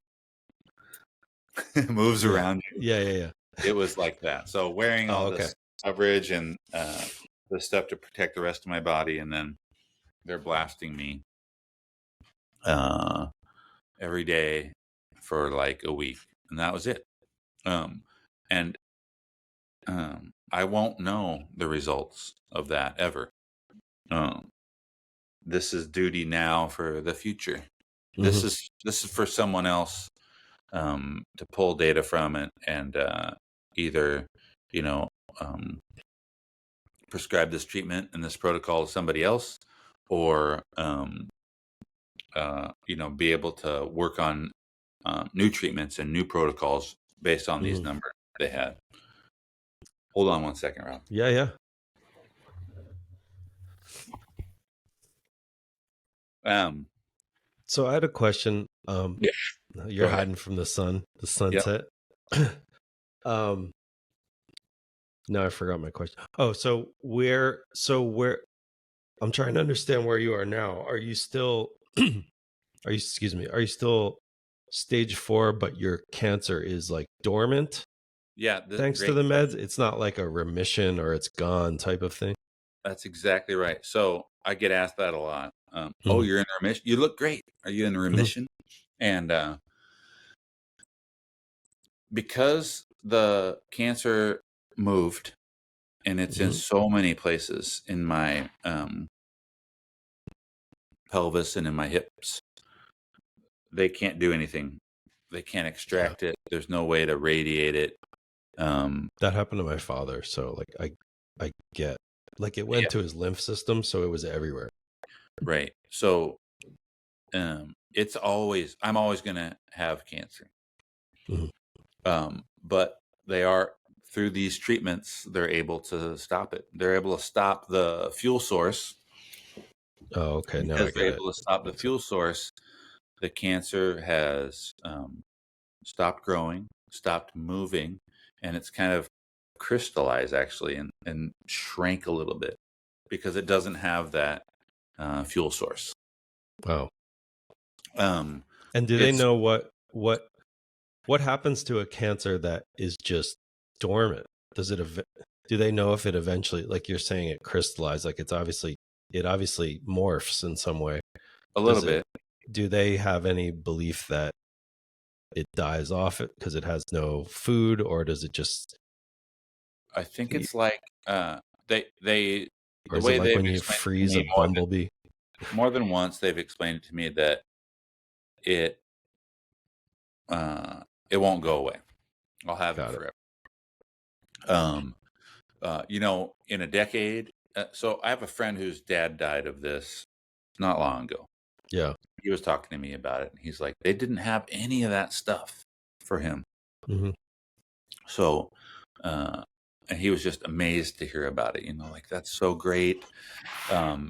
moves around you. Yeah. It was like that. So wearing all this coverage and the stuff to protect the rest of my body, and then they're blasting me every day for like a week, and that was it. And I won't know the results of that ever. This is duty now for the future. This is for someone else to pull data from it and either, you know, prescribe this treatment and this protocol to somebody else, or you know, be able to work on new treatments and new protocols based on these numbers they had. Hold on one second, Rob. Yeah. So I had a question. You're hiding from the sun, the sunset. Yep. Now I forgot my question. Oh, so where I'm trying to understand where you are now. Are you still are you still stage 4, but your cancer is like dormant? Yeah. Thanks to the meds, it's not like a remission or it's gone type of thing. That's exactly right. So I get asked that a lot. Oh, you're in remission. You look great. Are you in remission? And because the cancer moved, and it's in so many places in my pelvis and in my hips, they can't do anything. They can't extract it. There's no way to radiate it. That happened to my father. So like I get, like, it went to his lymph system, so it was everywhere. Right. So I'm always going to have cancer. But they are, through these treatments, they're able to stop it. They're able to stop the fuel source. Oh, okay. Now because they're able to stop the fuel source, the cancer has stopped growing, stopped moving, and it's kind of crystallized actually and shrank a little bit because it doesn't have that fuel source. Wow. And do they know what What happens to a cancer that is just dormant? Does it do they know if it eventually, like you're saying, it crystallized, like it obviously morphs in some way? A little bit. Do they have any belief that it dies off it because it has no food, or does it just? I think it's like they Or the is way it like they've when you explained it to freeze me a bumblebee? more than once, they've explained it to me that it it won't go away. I'll have it Got it. forever. In a decade. So I have a friend whose dad died of this not long ago. Yeah. He was talking to me about it, and he's like, they didn't have any of that stuff for him. Mm-hmm. So, and he was just amazed to hear about it. Like, that's so great. I'm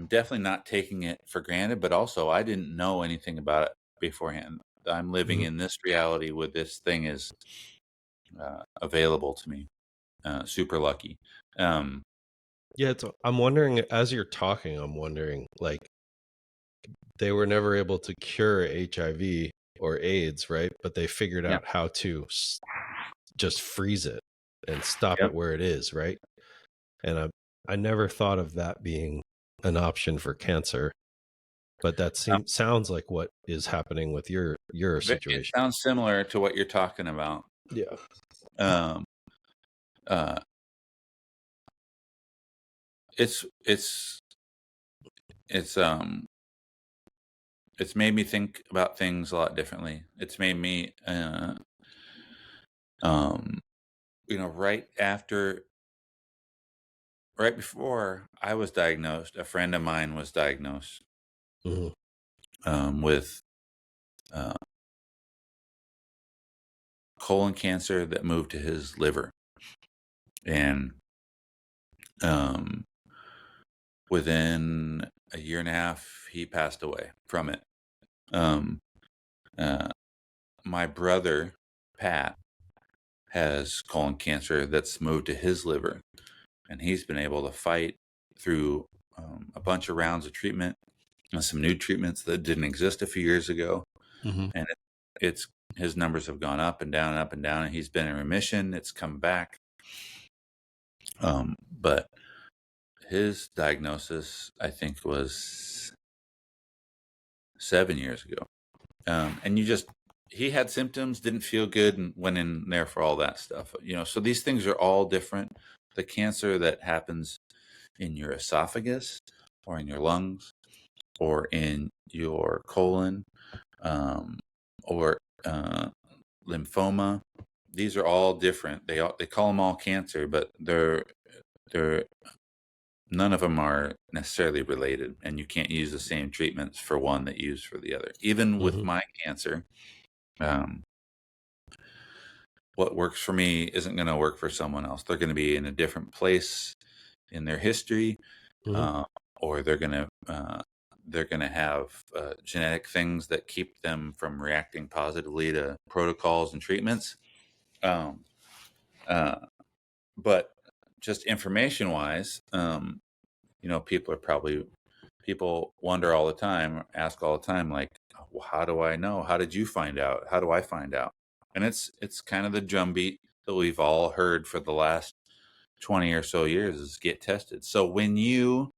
definitely not taking it for granted, but also I didn't know anything about it beforehand. I'm living in this reality where this thing is available to me. Super lucky. Yeah, I'm wondering, as you're talking, I'm wondering, like, they were never able to cure HIV or AIDS, right? But they figured out how to just freeze it and stop it where it is, right? And I never thought of that being an option for cancer, but that sounds like what is happening with your situation. It sounds similar to what you're talking about. Yeah. It's made me think about things a lot differently. It's made me right before I was diagnosed, a friend of mine was diagnosed with colon cancer that moved to his liver. And within a year and a half, he passed away from it. My brother, Pat, has colon cancer that's moved to his liver. And he's been able to fight through a bunch of rounds of treatment and some new treatments that didn't exist a few years ago. And his numbers have gone up and down and up and down, and he's been in remission. It's come back. But his diagnosis, I think, was 7 years ago. And he had symptoms, didn't feel good, and went in there for all that stuff. So these things are all different. The cancer that happens in your esophagus or in your lungs or in your colon or lymphoma, these are all different. They call them all cancer, but they're none of them are necessarily related, and you can't use the same treatments for one that you use for the other. Even with my cancer, what works for me isn't going to work for someone else. They're going to be in a different place in their history, or they're going to have genetic things that keep them from reacting positively to protocols and treatments. But just information wise, people wonder all the time, ask all the time, like, well, how do I know? How did you find out? How do I find out? And it's kind of the drumbeat that we've all heard for the last 20 or so years is get tested. So when you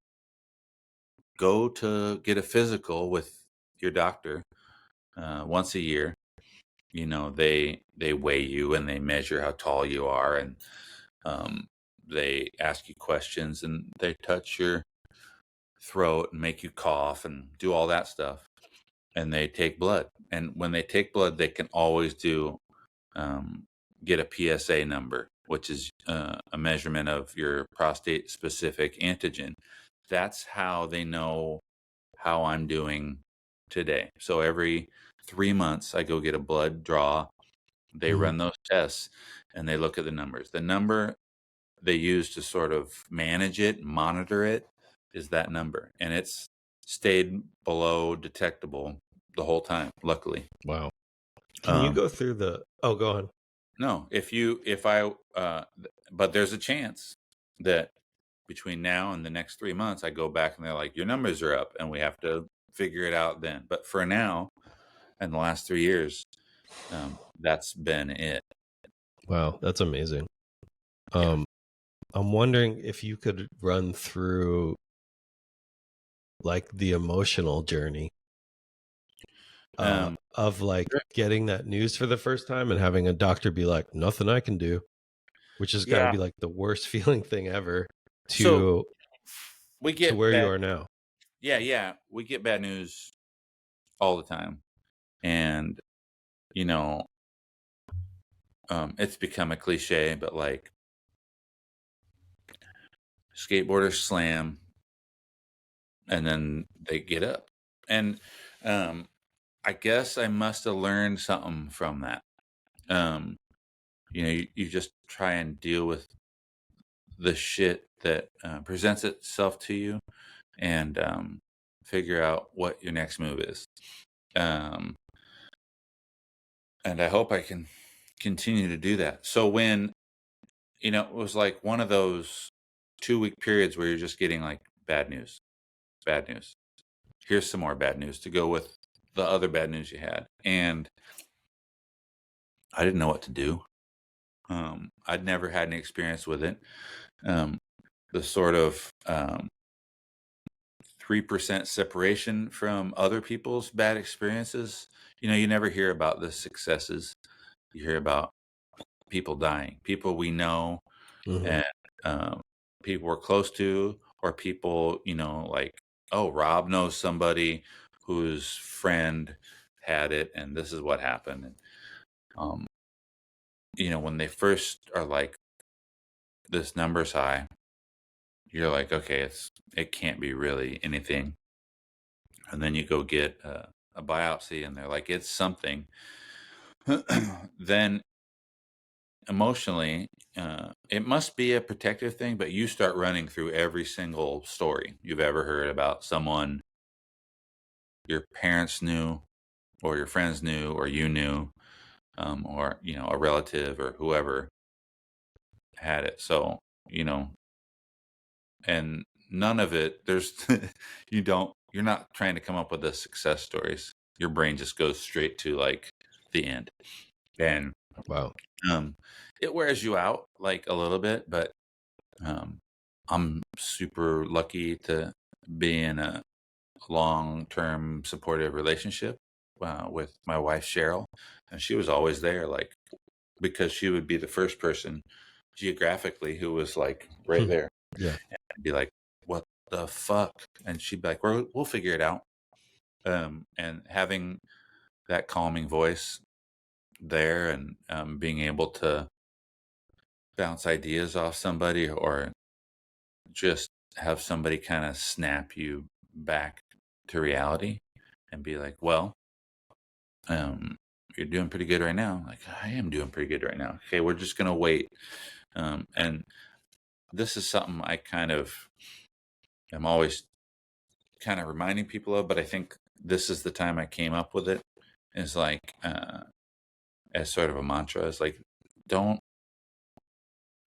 go to get a physical with your doctor once a year, they weigh you and they measure how tall you are, and they ask you questions, and they touch your throat and make you cough and do all that stuff. And they take blood. And when they take blood, they can always get a PSA number, which is a measurement of your prostate specific antigen. That's how they know how I'm doing today. So every 3 months, I go get a blood draw. They run those tests and they look at the numbers. The number they use to sort of manage it, monitor it, is that number. And it's stayed below detectable the whole time, luckily. Wow. Can you go through go on. No, but there's a chance that between now and the next 3 months, I go back and they're like, your numbers are up, and we have to figure it out then. But for now, in the last 3 years, That's been it. Wow, that's amazing. Yeah. I'm wondering if you could run through like the emotional journey of like getting that news for the first time and having a doctor be like, nothing I can do, which has got to Yeah. be like the worst feeling thing ever So to we get where you bad. are now. Yeah. We get bad news all the time. And, you know, it's become a cliche, but like skateboarders slam and then they get up. And I guess I must have learned something from that. You just try and deal with the shit that presents itself to you and figure out what your next move is. Um, and I hope I can continue to do that. So when, it was like one of those 2-week periods where you're just getting like bad news, bad news. Here's some more bad news to go with the other bad news you had. And I didn't know what to do. I'd never had any experience with it. The sort of 3% separation from other people's bad experiences. You never hear about the successes. You hear about people dying, people we know, and people we're close to, or people, like, oh, Rob knows somebody whose friend had it, and this is what happened. And, when they first are like, this number's high, you're like, okay, it can't be really anything. And then you go get a biopsy, and they're like, it's something. Then emotionally, it must be a protective thing, but you start running through every single story you've ever heard about someone your parents knew, or your friends knew, or you knew, or a relative or whoever had it. So and none of it. There's You're not trying to come up with the success stories. Your brain just goes straight to like the end, and Wow. it wears you out like a little bit, but I'm super lucky to be in a long-term supportive relationship with my wife Cheryl, and she was always there, like, because she would be the first person geographically who was like right there. Yeah. And I'd be like, "What the fuck?" And she'd be like, "We'll figure it out." And having that calming voice there, and being able to bounce ideas off somebody, or just have somebody kind of snap you back to reality and be like, well, you're doing pretty good right now. Like, I am doing pretty good right now. Okay, we're just gonna wait. And this is something I kind of am always kind of reminding people of, but I think this is the time I came up with it. Is like as sort of a mantra. Is like, don't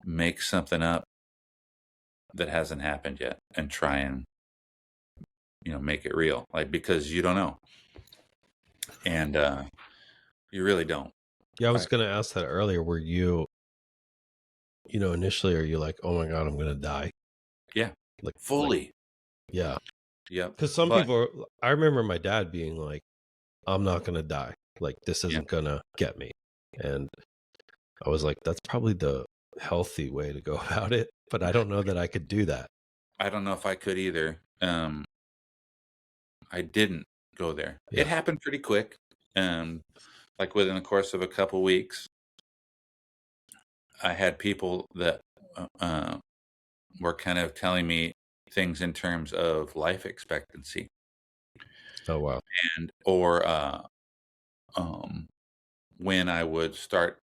make something up that hasn't happened yet and try and make it real, like, because you don't know, and you really don't. Yeah, I was going to ask that earlier. Were you initially, are you like, oh my God, I'm going to die? Yeah, Like fully. Yeah. Yep. Because some people I remember my dad being like, I'm not going to die. Like, this isn't going to get me. And I was like, that's probably the healthy way to go about it. But I don't know that I could do that. I don't know if I could either. I didn't go there. Yeah. It happened pretty quick. Like within the course of a couple weeks, I had people that were kind of telling me things in terms of life expectancy. Oh, wow. And or when I would start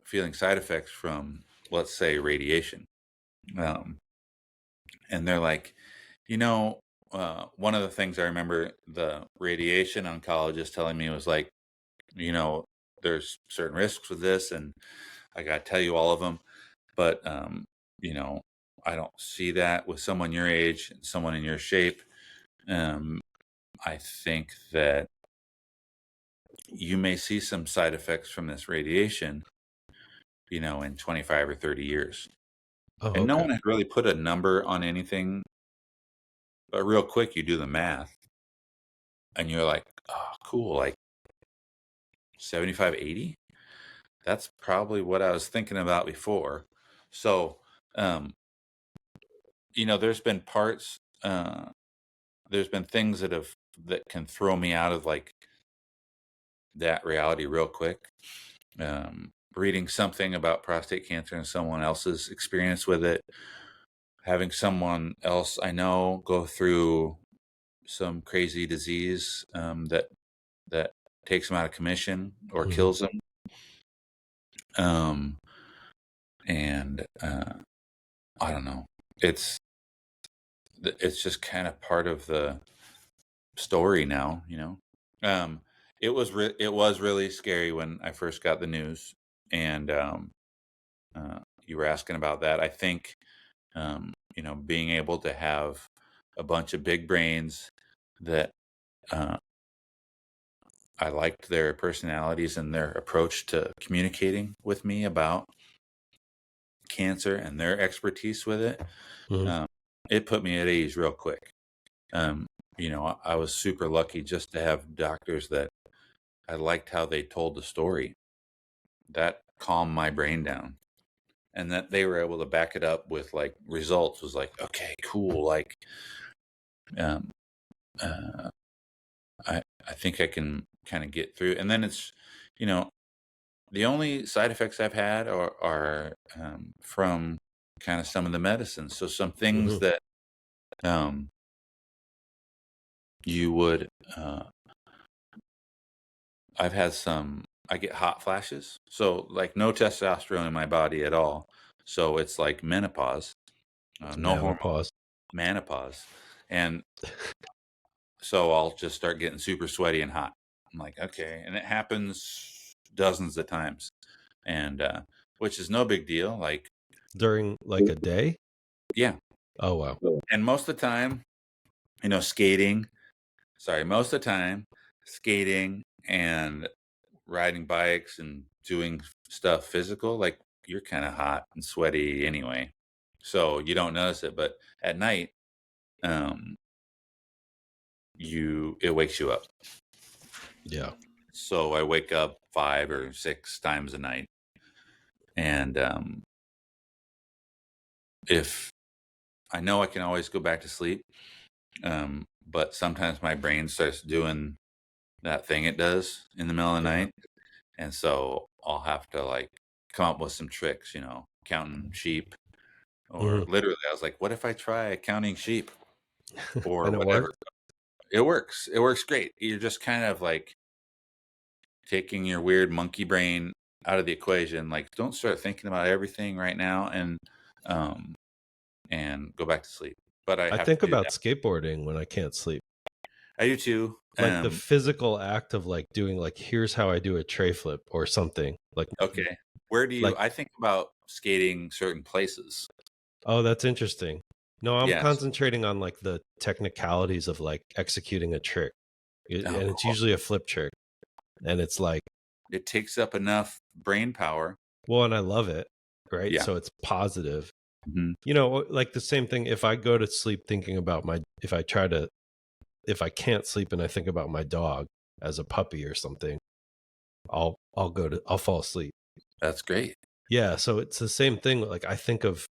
feeling side effects from, let's say, radiation. And they're like, one of the things I remember the radiation oncologist telling me was like, there's certain risks with this, and I got to tell you all of them. But, I don't see that with someone your age, someone in your shape. I think that you may see some side effects from this radiation, in 25 or 30 years. Oh, And no okay. one had really put a number on anything, but real quick, you do the math and you're like, oh, cool, like 75, 80? That's probably what I was thinking about before. So, there's been parts, there's been things that can throw me out of like that reality real quick. Reading something about prostate cancer and someone else's experience with it, having someone else I know go through some crazy disease that takes them out of commission or kills them. And I don't know. It's just kind of part of the story now, It was really scary when I first got the news, and you were asking about that. I think being able to have a bunch of big brains that I liked their personalities and their approach to communicating with me about cancer and their expertise with it. It put me at ease real quick. I was super lucky just to have doctors that I liked how they told the story. That calmed my brain down. And that they were able to back it up with like results was like, okay, cool. Like, I think I can kind of get through. And then it's, the only side effects I've had are from kind of some of the medicines. So some things that you would, I've had I get hot flashes. So like no testosterone in my body at all. So it's like menopause, no hormone, menopause. And so I'll just start getting super sweaty and hot. I'm like, okay. And it happens dozens of times. And, which is no big deal. Like during like a day? Yeah. Oh, wow. And most of the time, most of the time, skating and riding bikes and doing stuff physical, like you're kind of hot and sweaty anyway. So you don't notice it. But at night, it wakes you up. Yeah. So I wake up 5 or 6 times a night. And if I know I can always go back to sleep, but sometimes my brain starts doing that thing it does in the middle of the night. And so I'll have to like come up with some tricks, counting sheep, or literally I was like, what if I try counting sheep or whatever? It works. It works great. You're just kind of like taking your weird monkey brain out of the equation. Like, don't start thinking about everything right now and go back to sleep. But I think about skateboarding when I can't sleep. I do too. Like the physical act of like doing like, here's how I do a tray flip or something. Like, okay, where do you? I think about skating certain places. Oh, that's interesting. No, I'm concentrating on like the technicalities of like executing a trick, and it's usually a flip trick, and it's like it takes up enough brain power. Well, and I love it, right? Yeah. So it's positive. Like the same thing. If I go to sleep thinking about if I can't sleep and I think about my dog as a puppy or something, I'll fall asleep. That's great. Yeah. So it's the same thing. Like I think of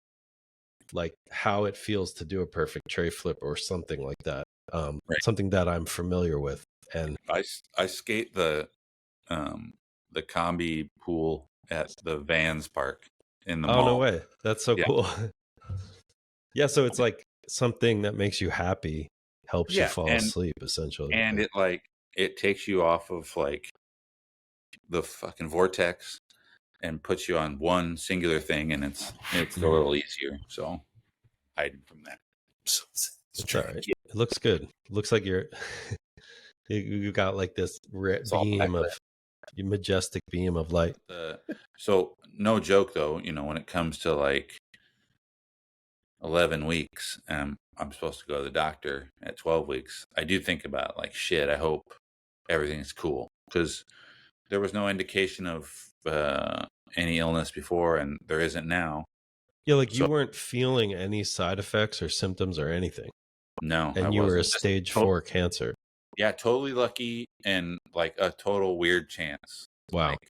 like how it feels to do a perfect tray flip or something like that. Something that I'm familiar with. And I skate the combi pool at the Vans Park in the mall. Oh, no way. That's so cool. Yeah. So it's like something that makes you happy helps you fall asleep essentially. And it takes you off of like the fucking vortex and puts you on one singular thing, and it's a little easier. So hiding from that. It's all right. It looks good. It looks like you got like this majestic beam of light. So no joke though, when it comes to like 11 weeks, I'm supposed to go to the doctor at 12 weeks. I do think about like, shit, I hope everything's cool, because there was no indication of any illness before, and there isn't now. Yeah, like you So weren't feeling any side effects or symptoms or anything. no, I And you were a wasn't. stage 4 cancer. Yeah, totally lucky, and like a total weird chance. Wow. Like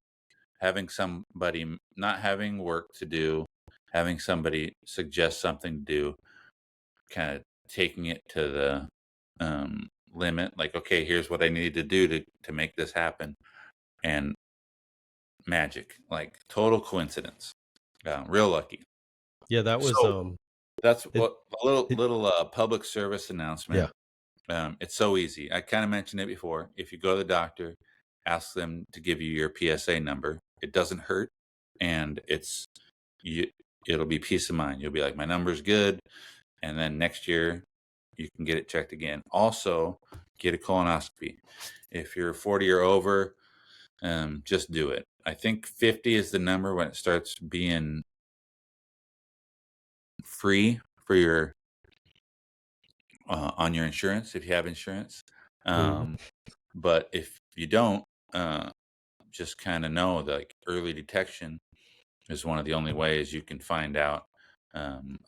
having somebody not having work to do, having somebody suggest something to do, kind of taking it to the limit. Like, okay, here's what I need to do to make this happen, and magic, like total coincidence. Real lucky. Yeah, that was So that's it, what a little public service announcement. yeah. It's so easy. I kind of mentioned it before. If you go to the doctor, ask them to give you your PSA number. It doesn't hurt, and it'll be peace of mind. You'll be like, my number's good, and then next year you can get it checked again. Also, get a colonoscopy. If you're 40 or over, just do it. I think 50 is the number when it starts being free for your on your insurance, if you have insurance. But if you don't, just kind of know that like early detection is one of the only ways you can find out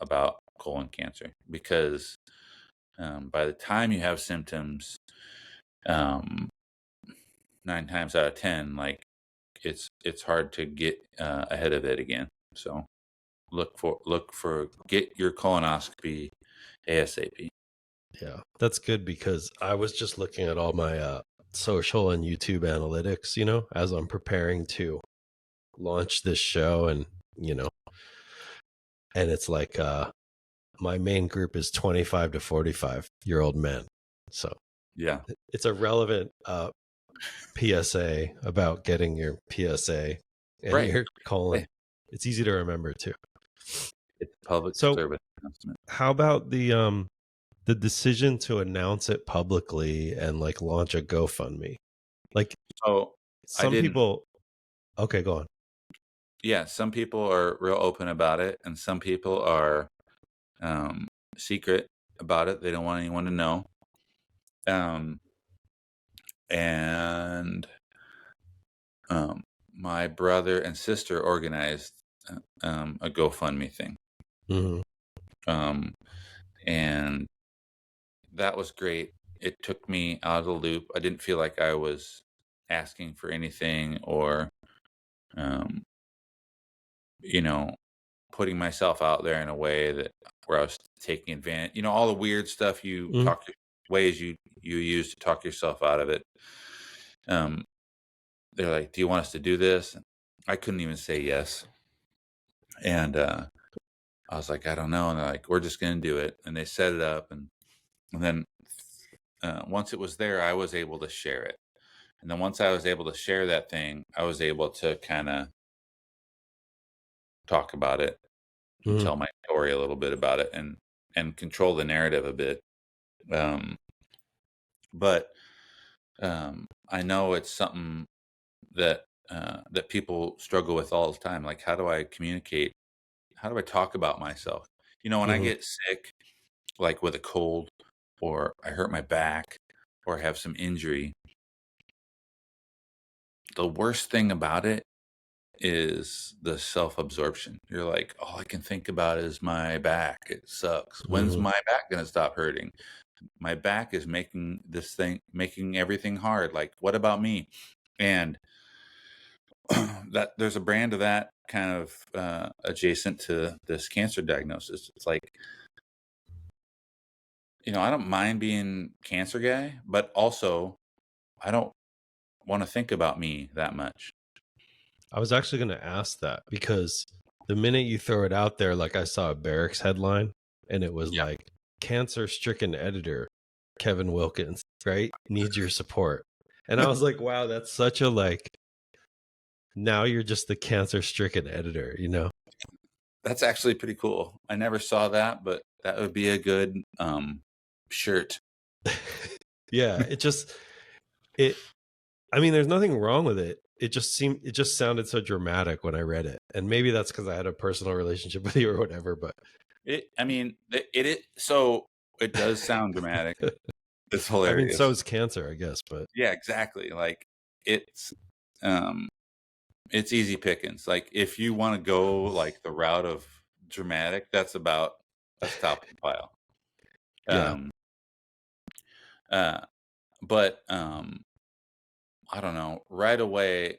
about colon cancer, because by the time you have symptoms, 9 times out of 10, like it's hard to get ahead of it again. So look for get your colonoscopy ASAP. Yeah, that's good, because I was just looking at all my social and YouTube analytics, as I'm preparing to launch this show, and and it's like my main group is 25 to 45-year-old men. So yeah, it's a relevant PSA about getting your PSA and your colon. It's easy to remember too. It's public service announcement. How about the decision to announce it publicly and like launch a GoFundMe? Like, some people. Okay, go on. Yeah, some people are real open about it, and some people are secret about it. They don't want anyone to know. And my brother and sister organized a GoFundMe thing. And that was great. It took me out of the loop. I didn't feel like I was asking for anything, or putting myself out there in a way where I was taking advantage. All the weird stuff ways you use to talk yourself out of it. They're like, do you want us to do this? I couldn't even say yes. And I was like, I don't know. And they're like, we're just going to do it. And they set it up. And then once it was there, I was able to share it. And then once I was able to share that thing, I was able to kind of talk about it, tell my story a little bit about it, and control the narrative a bit. But I know it's something that people struggle with all the time. Like, how do I communicate? How do I talk about myself? When I get sick, like with a cold, or I hurt my back, or have some injury, the worst thing about it is the self-absorption. You're like, all I can think about is my back. It sucks. When's my back going to stop hurting? My back is making everything hard. Like, what about me? And that there's a brand of that kind of adjacent to this cancer diagnosis. It's like, I don't mind being cancer guy, but also I don't want to think about me that much. I was actually going to ask that, because the minute you throw it out there, like I saw a Berrics headline, and it was like, cancer-stricken editor Kevin Wilkins, right? Needs your support. And I was like, wow, that's such a now you're just the cancer-stricken editor, That's actually pretty cool. I never saw that, but that would be a good shirt. Yeah, I mean, there's nothing wrong with it. It just sounded so dramatic when I read it. And maybe that's because I had a personal relationship with you or whatever, but so it does sound dramatic. It's I mean, so hilarious. is cancer, I guess, but Yeah, exactly. Like it's um it's easy pickings. Like if you want to go like the route of dramatic, that's top of the pile. yeah, Um uh but I don't know, right away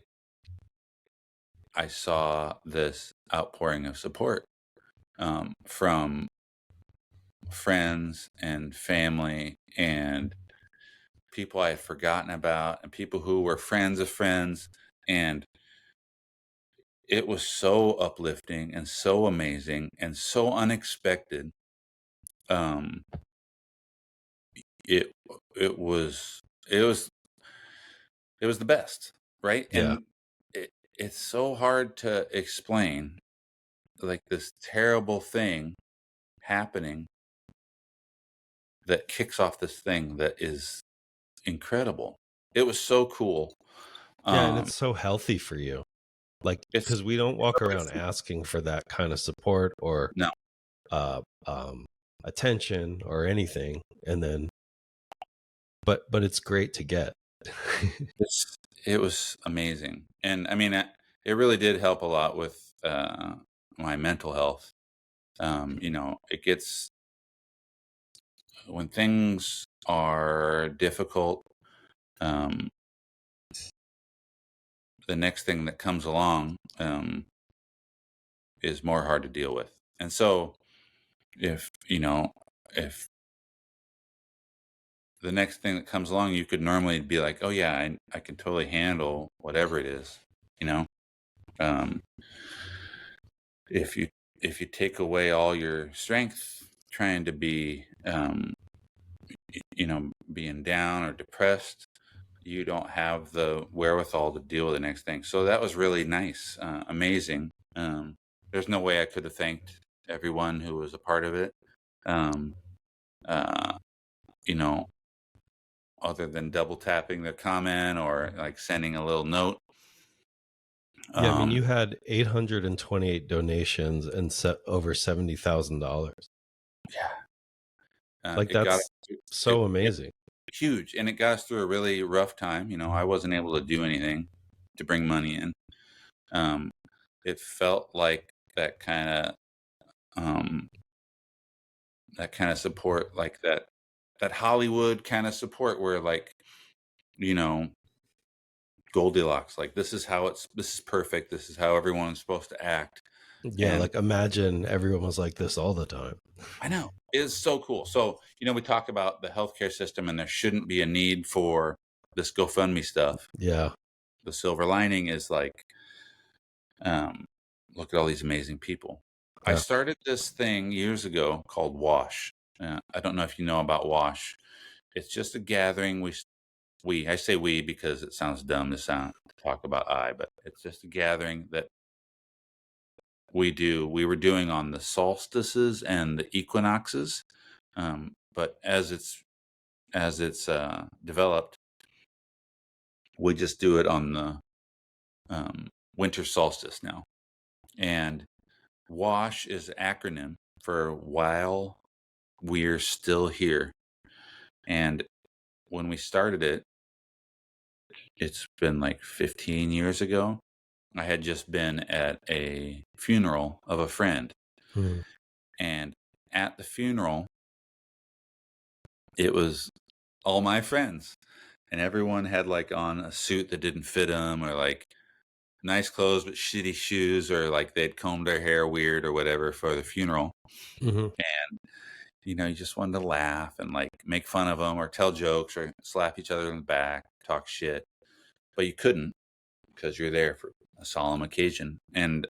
I saw this outpouring of support from friends and family and people I had forgotten about and people who were friends of friends. And it was so uplifting and so amazing and so unexpected. Um, it it was it was it was the best, right? yeah, And it's so hard to explain, like this terrible thing happening that kicks off this thing that is incredible. It was so cool. yeah, and Um, it's so healthy for you. Like, it's because we don't walk around asking for that kind of support or no, uh, um, attention or anything, and then, but it's great to get. it was amazing, and I mean, it really did help a lot with my mental health. It gets when things are difficult. Um, the next thing that comes along is more hard to deal with, and so if the next thing that comes along, you could normally be like, oh yeah, I can totally handle whatever it is, you know. Um, if you take away all your strength trying to be being down or depressed, you don't have the wherewithal to deal with the next thing. So that was really nice, amazing. There's no way I could have thanked everyone who was a part of it, um, uh, you know other than double tapping the comment or like sending a little note. Yeah, I mean, um you had 828 donations and set over $70,000. yeah Like, it got that's so it amazing. huge, and it got us through a really rough time. I wasn't able to do anything to bring money in. um it felt like um that kind of support, like that Hollywood kind of support where, like, you know Goldilocks, like, this is perfect, this is how everyone's supposed to act. Yeah, And like imagine everyone was like this all the time. I know it's so cool. So, we talk about the healthcare system and there shouldn't be a need for this GoFundMe stuff. Yeah, The silver lining is, like, um, look at all these amazing people. I yeah. started this thing years ago called Wash. I don't know if you know about Wash. It's just a gathering. I say we because it sounds dumb to talk about but it's just a gathering that we were doing on the solstices and the equinoxes. But as it's developed, we just do it on the winter solstice now. And WASH is an acronym for While We're Still Here. And when we started it, it's been like 15 years ago. I had just been at a funeral of a friend. Hmm. And at the funeral, it was all my friends. And everyone had like on a suit that didn't fit them, or like nice clothes but shitty shoes, or like they'd combed their hair weird or whatever for the funeral. Hmm. And you just wanted to laugh and like make fun of them or tell jokes or slap each other in the back, talk shit, but you couldn't because you're there for a solemn occasion. And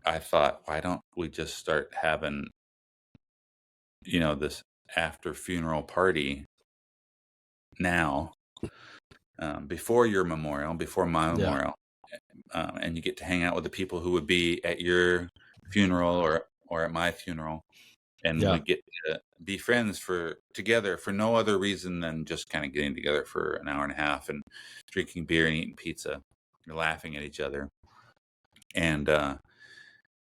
I thought, why don't we just start having this after funeral party now, before your memorial, before my Yeah, memorial, and you get to hang out with the people who would be at your funeral or at my funeral, and yeah, we get to be friends together for no other reason than just kind of getting together for an hour and a half and drinking beer and eating pizza and laughing at each other. And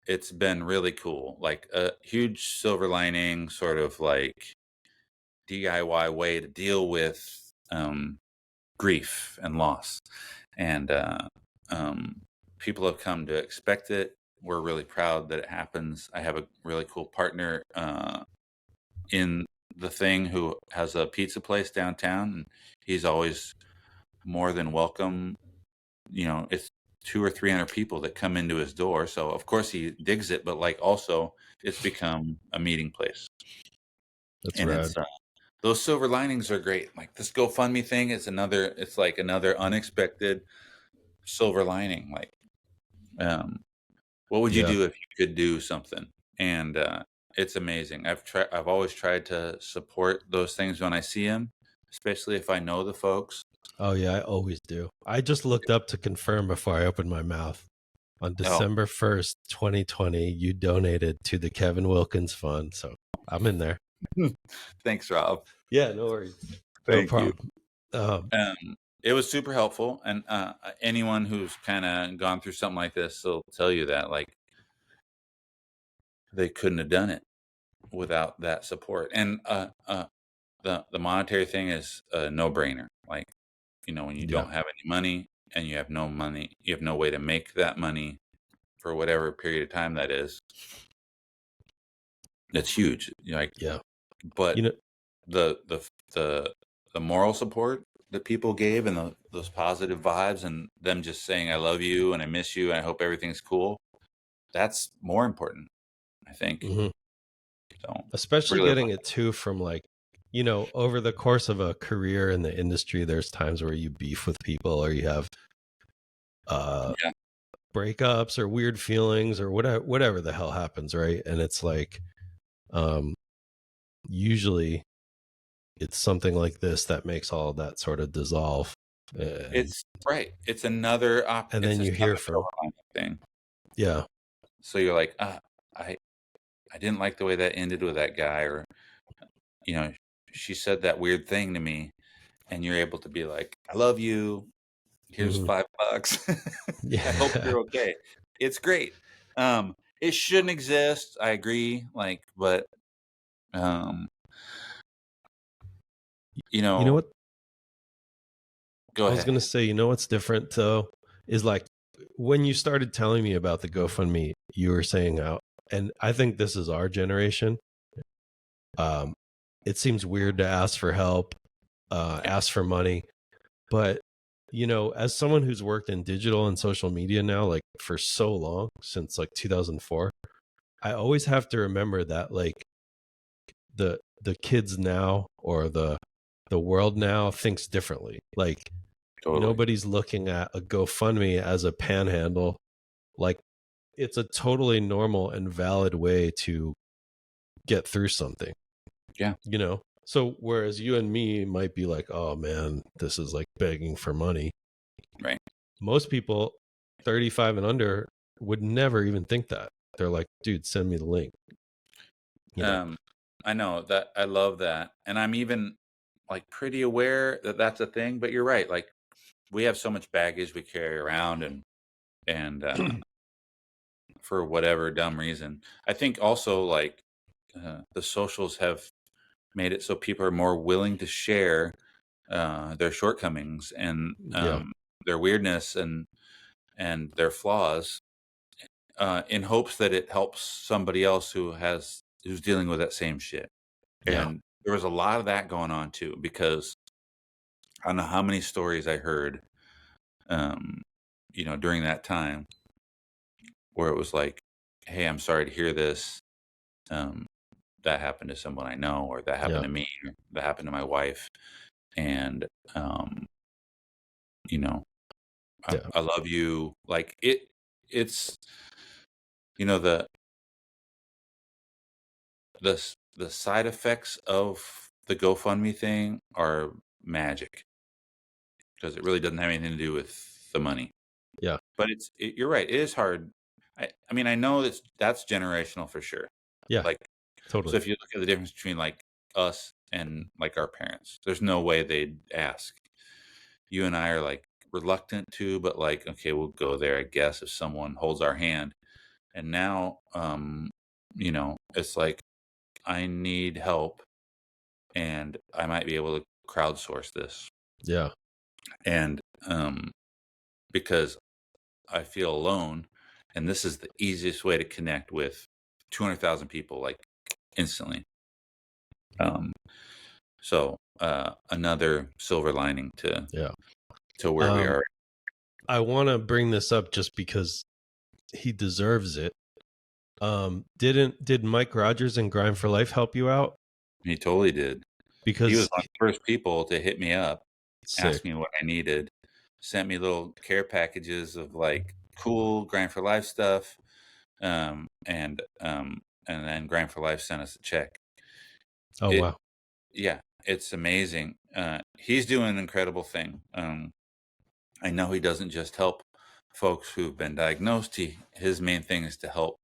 it's been really cool, like a huge silver lining, sort of like DIY way to deal with grief and loss. And people have come to expect it. We're really proud that it happens. I have a really cool partner in the thing who has a pizza place downtown, and he's always more than welcome. It's 200 or 300 people that come into his door, so of course he digs it, but like also it's become a meeting place. That's and rad. It's those silver linings are great. Like this GoFundMe thing is it's like another unexpected silver lining. Like what would you do if you could do something? And it's amazing. I've always tried to support those things when I see them, especially if I know the folks. Oh yeah, I always do. I just looked up to confirm before I opened my mouth. On December 1st, 2020, you donated to the Kevin Wilkins Fund, so I'm in there. Thanks, Rob. Yeah, no worries. Thank you. It was super helpful, and anyone who's kind of gone through something like this will tell you that like they couldn't have done it without that support. And the monetary thing is a no-brainer. Like, when you don't have any money and you have no money, you have no way to make that money for whatever period of time that is. That's huge. But the moral support that people gave and those positive vibes and them just saying, I love you and I miss you and I hope everything's cool. That's more important, I think. Mm-hmm. So, especially really getting it too from like, over the course of a career in the industry, there's times where you beef with people or you have breakups or weird feelings or whatever the hell happens, right? And it's like usually it's something like this that makes all of that sort of dissolve. It's right. It's another and then you hear from thing. Yeah. So you're like, I didn't like the way that ended with that guy, or she said that weird thing to me, and you're able to be like, I love you. Here's $5. I hope you're okay. It's great. It shouldn't exist. I agree. Like, but you know what? Go ahead. I was going to say, what's different though is like when you started telling me about the GoFundMe, you were saying how, and I think this is our generation. It seems weird to ask for help, ask for money, but as someone who's worked in digital and social media now, like for so long, since like 2004, I always have to remember that like the kids now or the world now thinks differently. Like nobody's looking at a GoFundMe as a panhandle. Like it's a totally normal and valid way to get through something. Yeah. So whereas you and me might be like, oh man, this is like begging for money. Right. Most people 35 and under would never even think that. They're like, dude, send me the link. I know that. I love that. And I'm even like pretty aware that that's a thing, but you're right. Like we have so much baggage we carry around and for whatever dumb reason. I think also like the socials have made it so people are more willing to share their shortcomings and their weirdness and their flaws in hopes that it helps somebody else who's dealing with that same shit. And there was a lot of that going on too, because I don't know how many stories I heard during that time where it was like, hey, I'm sorry to hear this. That happened to someone I know, or that happened to me, or that happened to my wife. And, I love you. Like it's, the side effects of the GoFundMe thing are magic because it really doesn't have anything to do with the money. Yeah. But you're right. It is hard. I mean, I know that's generational for sure. Yeah. Like totally. So if you look at the difference between like us and like our parents, there's no way they'd ask. You and I are like reluctant to, but like, okay, we'll go there, I guess, if someone holds our hand. And now, it's like, I need help. and I might be able to crowdsource this. Yeah. And because I feel alone, and this is the easiest way to connect with 200,000 people, like instantly. So another silver lining to where we are. I want to bring this up just because he deserves it. Did Mike Rogers and Grind for Life help you out? He totally did. Because he was one of the first people to hit me up, sick. ask me what I needed, sent me little care packages of like cool Grind for Life stuff, and then Grind for Life sent us a check. Oh, wow. Yeah, it's amazing. He's doing an incredible thing. I know he doesn't just help folks who've been diagnosed. His main thing is to help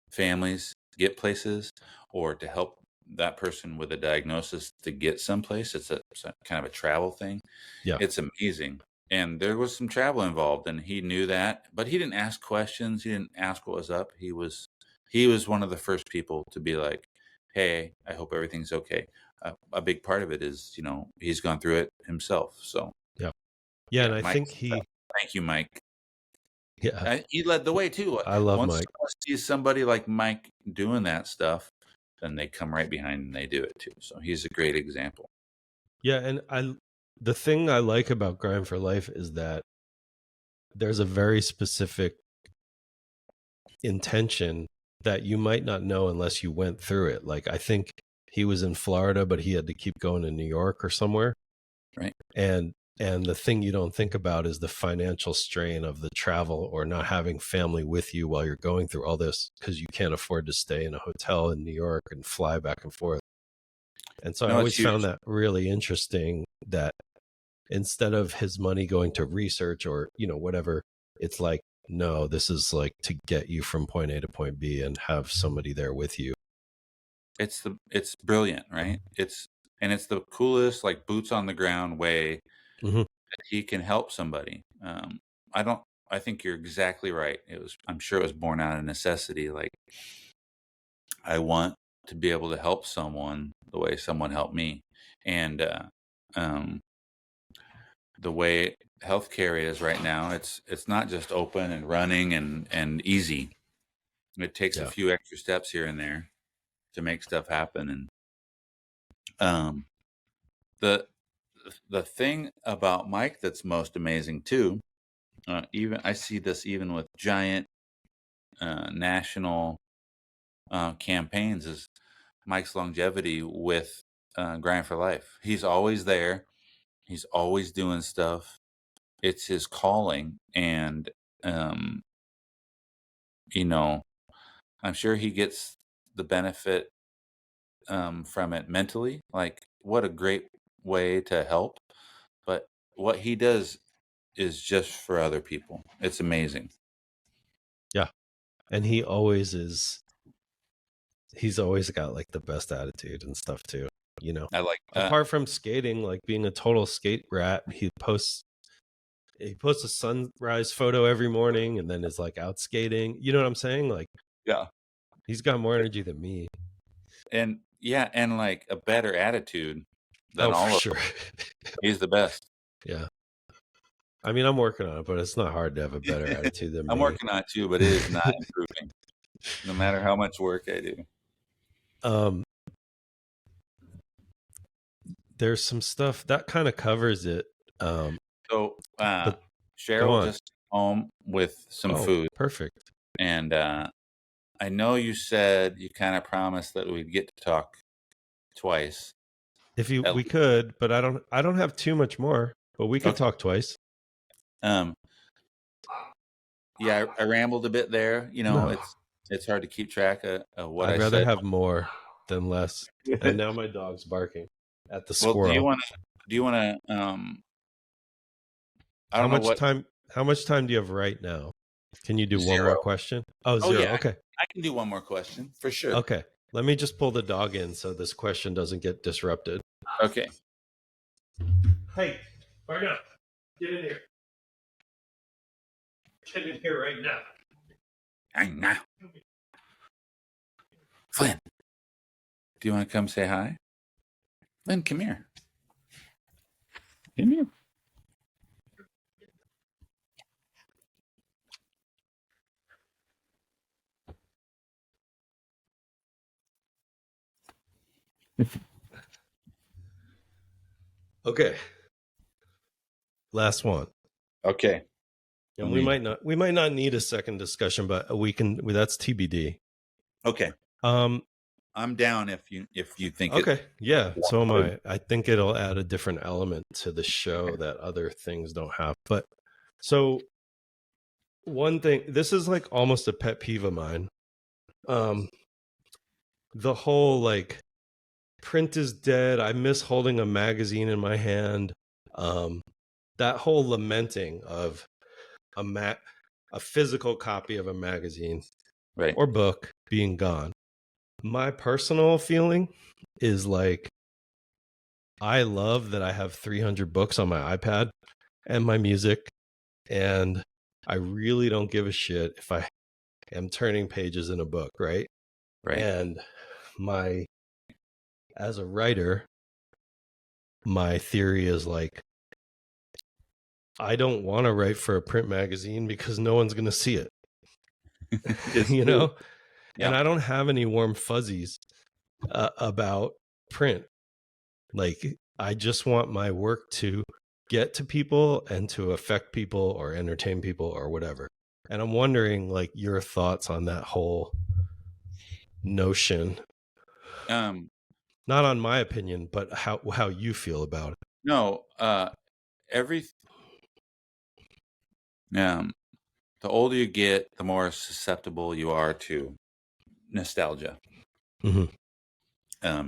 families get places, or to help that person with a diagnosis to get someplace. It's a kind of a travel thing. Yeah, it's amazing. And there was some travel involved, and he knew that, but he didn't ask questions. He didn't ask what was up. He was one of the first people to be like, "Hey, I hope everything's okay." A big part of it is, he's gone through it himself. So yeah, and I Mike, think thank you, Mike. Yeah, he led the way too. I love Once Mike. someone sees somebody like Mike doing that stuff, then they come right behind and they do it too. So he's a great example. Yeah, and the thing I like about Grind for Life is that there's a very specific intention that you might not know unless you went through it. Like, I think he was in Florida, but he had to keep going to New York or somewhere. Right. And the thing you don't think about is the financial strain of the travel, or not having family with you while you're going through all this, because you can't afford to stay in a hotel in New York and fly back and forth. And so I always found that really interesting, that instead of his money going to research or, whatever, it's like, no, this is like to get you from point A to point B and have somebody there with you. It's brilliant, right? It's the coolest, like, boots on the ground way that he can help somebody. I think you're exactly right. I'm sure it was born out of necessity. Like, I want to be able to help someone the way someone helped me. And the way healthcare is right now, it's not just open and running and easy. It takes a few extra steps here and there to make stuff happen. And the thing about Mike that's most amazing too, even I see this even with giant national campaigns, is Mike's longevity with Grind for Life. He's always there. He's always doing stuff. It's his calling, and I'm sure he gets the benefit from it mentally. Like, what a great way to help. But what he does is just for other people. It's amazing. Yeah. And he's always got like the best attitude and stuff too. I like that. Apart from skating, like being a total skate rat, he posts a sunrise photo every morning and then is like out skating. You know what I'm saying? Like, yeah, he's got more energy than me. And like a better attitude than all of them. He's the best. Yeah. I mean, I'm working on it, but it's not hard to have a better attitude than me. I'm working on it too, but it is not improving, no matter how much work I do. There's some stuff that kind of covers it. So Cheryl just home with some food. Perfect. And I know you said you kind of promised that we'd get to talk twice. If we could, but I don't have too much more, but we could talk twice. Yeah, I rambled a bit there. It's hard to keep track of what I said. I'd rather have more than less. And now my dog's barking at the squirrel. Well, do you want to how much time do you have right now? Can you do 0. One more question? Oh, 0. Yeah, okay. I can do one more question for sure. Okay. Let me just pull the dog in so this question doesn't get disrupted. Okay. Hey, Barnett, get in here. Get in here right now. Right now. Flynn, Do you want to come say hi? Lynn, come here. Come here. Okay. Last one. Okay. And we might not need a second discussion, but that's TBD. Okay. I'm down if you think okay. Yeah, so am I. I think it'll add a different element to the show that other things don't have. But so one thing, this is like almost a pet peeve of mine. The whole like print is dead. I miss holding a magazine in my hand. That whole lamenting of a physical copy of a magazine or book being gone. My personal feeling is like, I love that I have 300 books on my iPad and my music, and I really don't give a shit if I am turning pages in a book, right? And as a writer, my theory is like, I don't want to write for a print magazine because no one's going to see it. you know? Yeah. And I don't have any warm fuzzies about print. Like, I just want my work to get to people and to affect people or entertain people or whatever. And I'm wondering, like, your thoughts on that whole notion. Not on my opinion, but how you feel about it. No, the older you get, the more susceptible you are to nostalgia. Mm-hmm.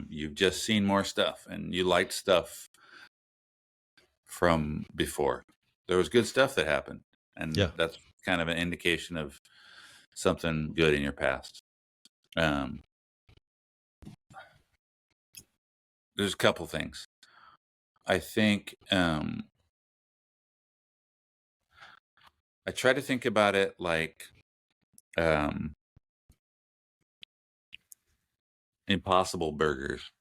You've just seen more stuff, and you liked stuff from before. There was good stuff that happened, and that's kind of an indication of something good in your past. There's a couple things. I think I try to think about it like Impossible Burgers.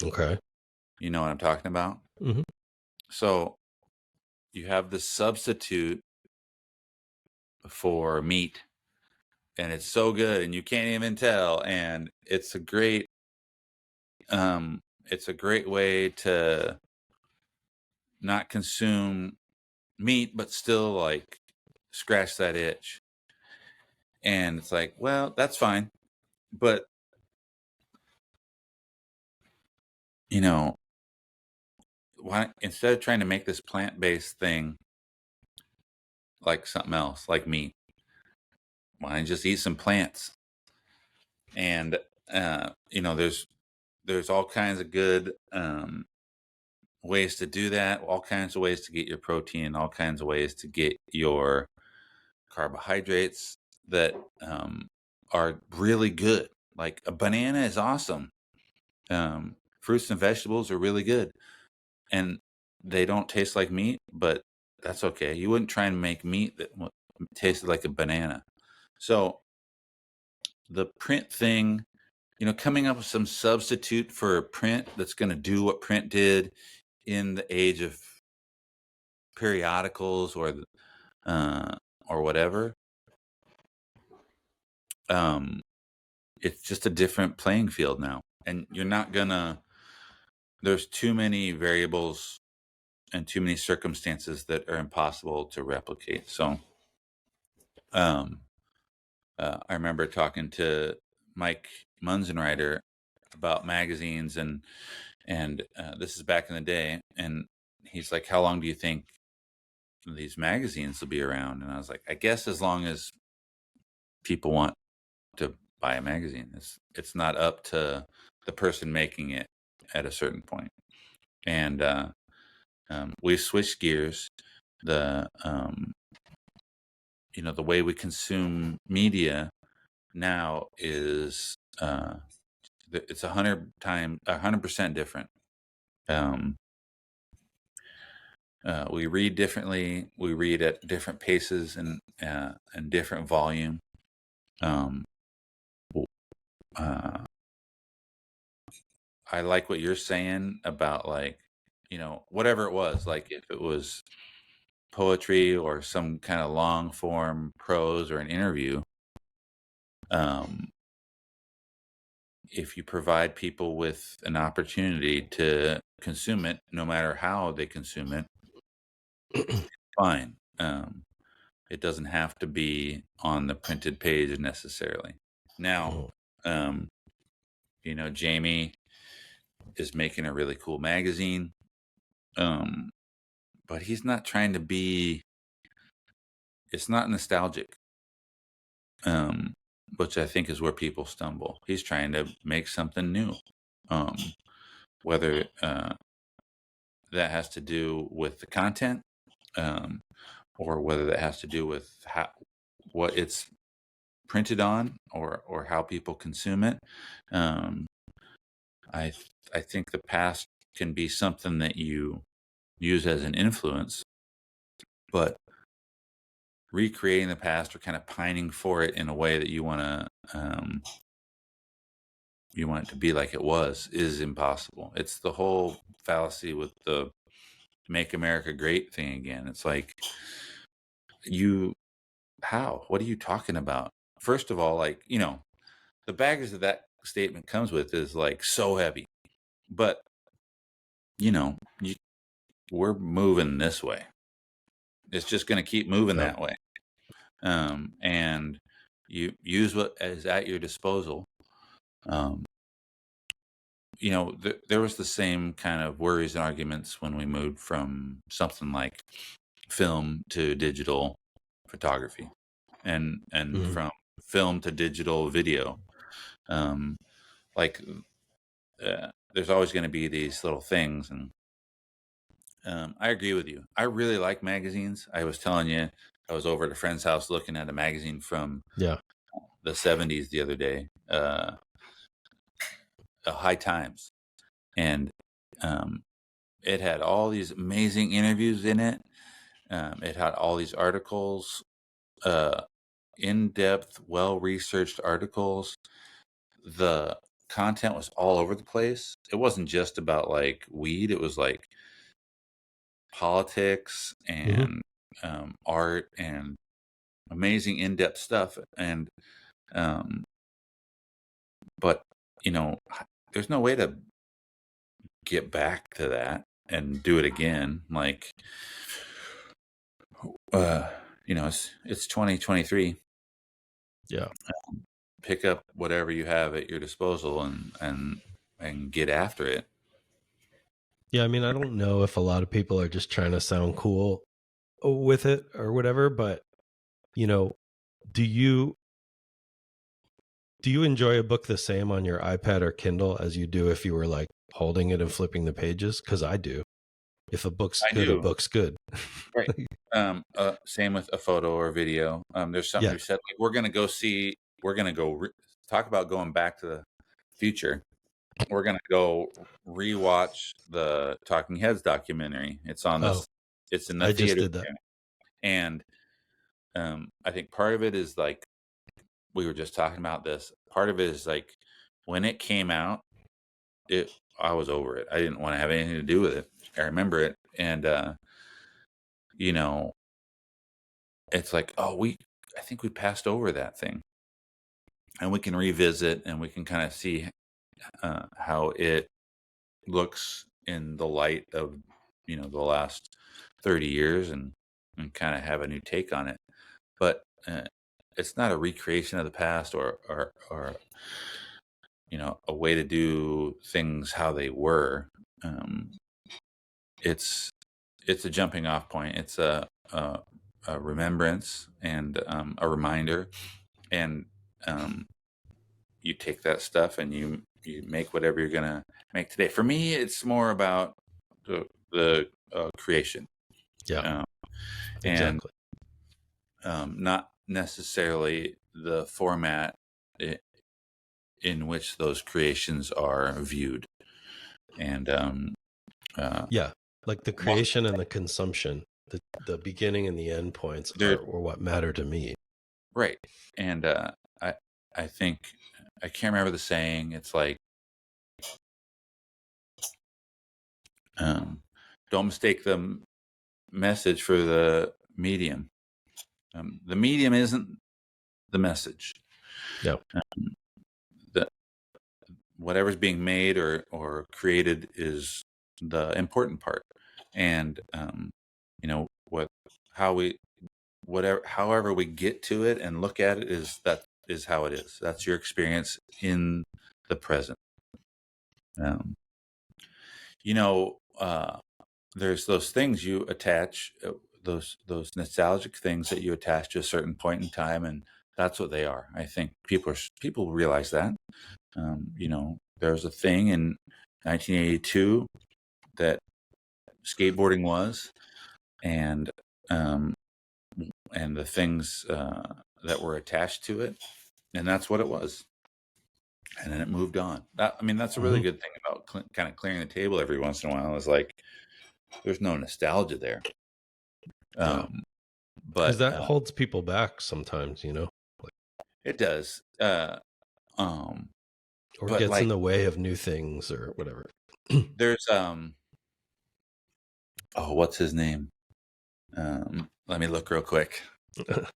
Okay. You know what I'm talking about? Mm-hmm. So you have the substitute for meat, and it's so good, and you can't even tell, and it's a great way to not consume meat, but still like scratch that itch. And it's like, well, that's fine, but you know, why, instead of trying to make this plant-based thing like something else, like meat, why don't you just eat some plants? And there's all kinds of good ways to do that, all kinds of ways to get your protein, all kinds of ways to get your carbohydrates that are really good. Like a banana is awesome. Fruits and vegetables are really good, and they don't taste like meat, but that's okay. You wouldn't try and make meat that tasted like a banana. So the print thing, coming up with some substitute for print that's going to do what print did in the age of periodicals or whatever. It's just a different playing field now, and you're not gonna. There's too many variables and too many circumstances that are impossible to replicate. So, I remember talking to Mike Munzenreiter about magazines, and this is back in the day, and he's like, "How long do you think these magazines will be around?" And I was like, "I guess as long as people want to buy a magazine. It's not up to the person making it at a certain point." And we've switched gears. The the way we consume media now is it's 100% different. We read differently. We read at different paces and different volume. I like what you're saying about like, whatever it was, like if it was poetry or some kind of long form prose or an interview, um, if you provide people with an opportunity to consume it, no matter how they consume it, fine. It doesn't have to be on the printed page necessarily. Now, Jamie is making a really cool magazine, but he's not trying to be. It's not nostalgic, which I think is where people stumble. He's trying to make something new, whether that has to do with the content, or whether that has to do with what it's printed on, or how people consume it. I think the past can be something that you use as an influence, but recreating the past or kind of pining for it in a way that you want it to be like it was is impossible. It's the whole fallacy with the "Make America Great" thing again. It's like, what are you talking about? First of all, like, the baggage that statement comes with is like so heavy, but we're moving this way. It's just going to keep moving that way. And you use what is at your disposal. There was the same kind of worries and arguments when we moved from something like film to digital photography, and from film to digital video. There's always going to be these little things, and I agree with you. I really like magazines. I was telling you, I was over at a friend's house looking at a magazine from the 70s the other day, High Times, and it had all these amazing interviews in it. It had all these articles, in-depth, well-researched articles. The content was all over the place. It wasn't just about like weed. It was like politics and art and amazing in-depth stuff. And but there's no way to get back to that and do it again. Like, it's 2023. Yeah. Pick up whatever you have at your disposal and get after it. Yeah, I mean, I don't know if a lot of people are just trying to sound cool with it or whatever, but do you enjoy a book the same on your iPad or Kindle as you do if you were like holding it and flipping the pages? Because I do. If a book's good, a book's good. Right. Same with a photo or video. There's something you said, like, we're going to go talk about going back to the future. We're going to go rewatch the Talking Heads documentary. It's on this. It's in the theater. Just did that. And I think part of it is like, we were just talking about this. Part of it is like, when it came out, I was over it. I didn't want to have anything to do with it. I remember it. And, it's like, I think we passed over that thing, and we can revisit and we can kind of see how it looks in the light of, the last 30 years and kind of have a new take on it. But it's not a recreation of the past or a way to do things how they were. It's a jumping off point. It's a remembrance and a reminder, and you take that stuff and you make whatever you're gonna make today. For me, it's more about the creation. Yeah, exactly. And not necessarily the format in which those creations are viewed. And like the creation and the consumption, the beginning and the end points are what matter to me. Right. And I think, I can't remember the saying. It's like, Don't mistake the message for the medium. The medium isn't the message. Yeah. Whatever's being made or created is the important part. And however we get to it and look at it is how it is. That's your experience in the present. There's those things you attach, those nostalgic things that you attach to a certain point in time, and that's what they are. I think people realize that. There was a thing in 1982 that skateboarding was, and the things that were attached to it, and that's what it was. And then it moved on. That's a really good thing about kind of clearing the table every once in a while. Is like there's no nostalgia there. Because that holds people back sometimes, it does. Or gets in the way of new things or whatever. There's what's his name? Let me look real quick. Let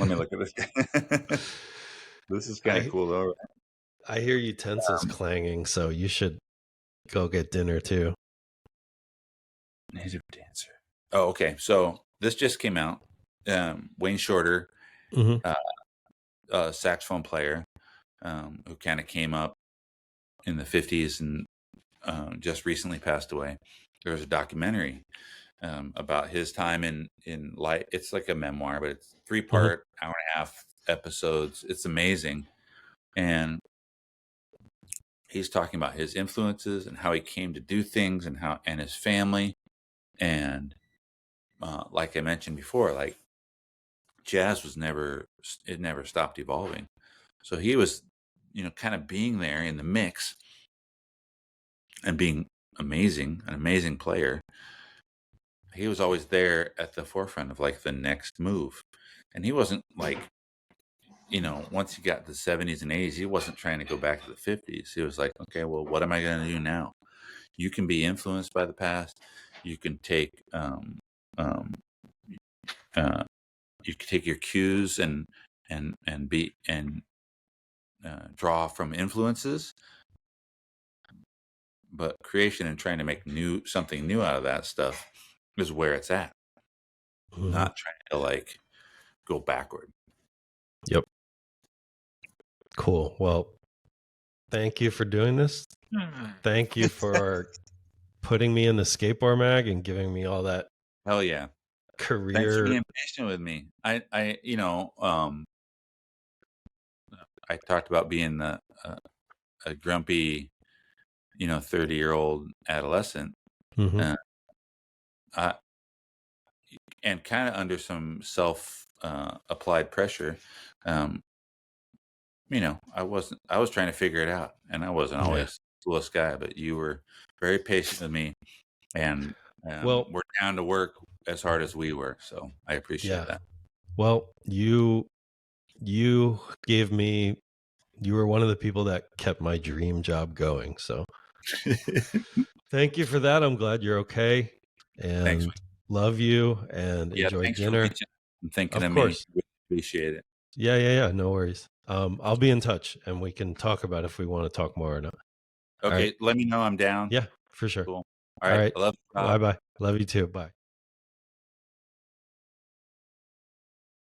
me look at this guy. This is kind of cool though. I hear utensils clanging, so you should go get dinner too. Native dancer. Oh, okay. So this just came out. Wayne Shorter, saxophone player, who kind of came up in the 50s and just recently passed away. There was a documentary about his time in life. It's like a memoir, but it's 3-part, hour and a half episodes. It's amazing. And he's talking about his influences and how he came to do things and his family. And like I mentioned before, like jazz never stopped evolving. So he was, kind of being there in the mix and being an amazing player. He was always there at the forefront of like the next move. And he wasn't like, once he got to the 70s and 80s, he wasn't trying to go back to the 50s. He was like, okay, well, what am I going to do now? You can be influenced by the past. You can take your cues and draw from influences, but creation and trying to make something new out of that stuff is where it's at. Not trying to like go backward. Yep. Cool. Well, thank you for doing this. Thank you for putting me in the Skateboard Mag and giving me all that. Hell yeah. Career. Thanks for being patient with me. I talked about being a grumpy, 30-year-old adolescent, and kind of under some self-applied pressure. I was trying to figure it out, and I wasn't always the coolest guy, but you were very patient with me, and we're down to work as hard as we were. So I appreciate that. Well, you were one of the people that kept my dream job going. So thank you for that. I'm glad you're okay. And thanks. Love you and enjoy dinner. I'm thinking of me. Appreciate it. Yeah. No worries. I'll be in touch and we can talk about if we want to talk more or not. Okay. Right. Let me know I'm down. Yeah, for sure. Cool. All right. I love you. Bye-bye. Love you too. Bye.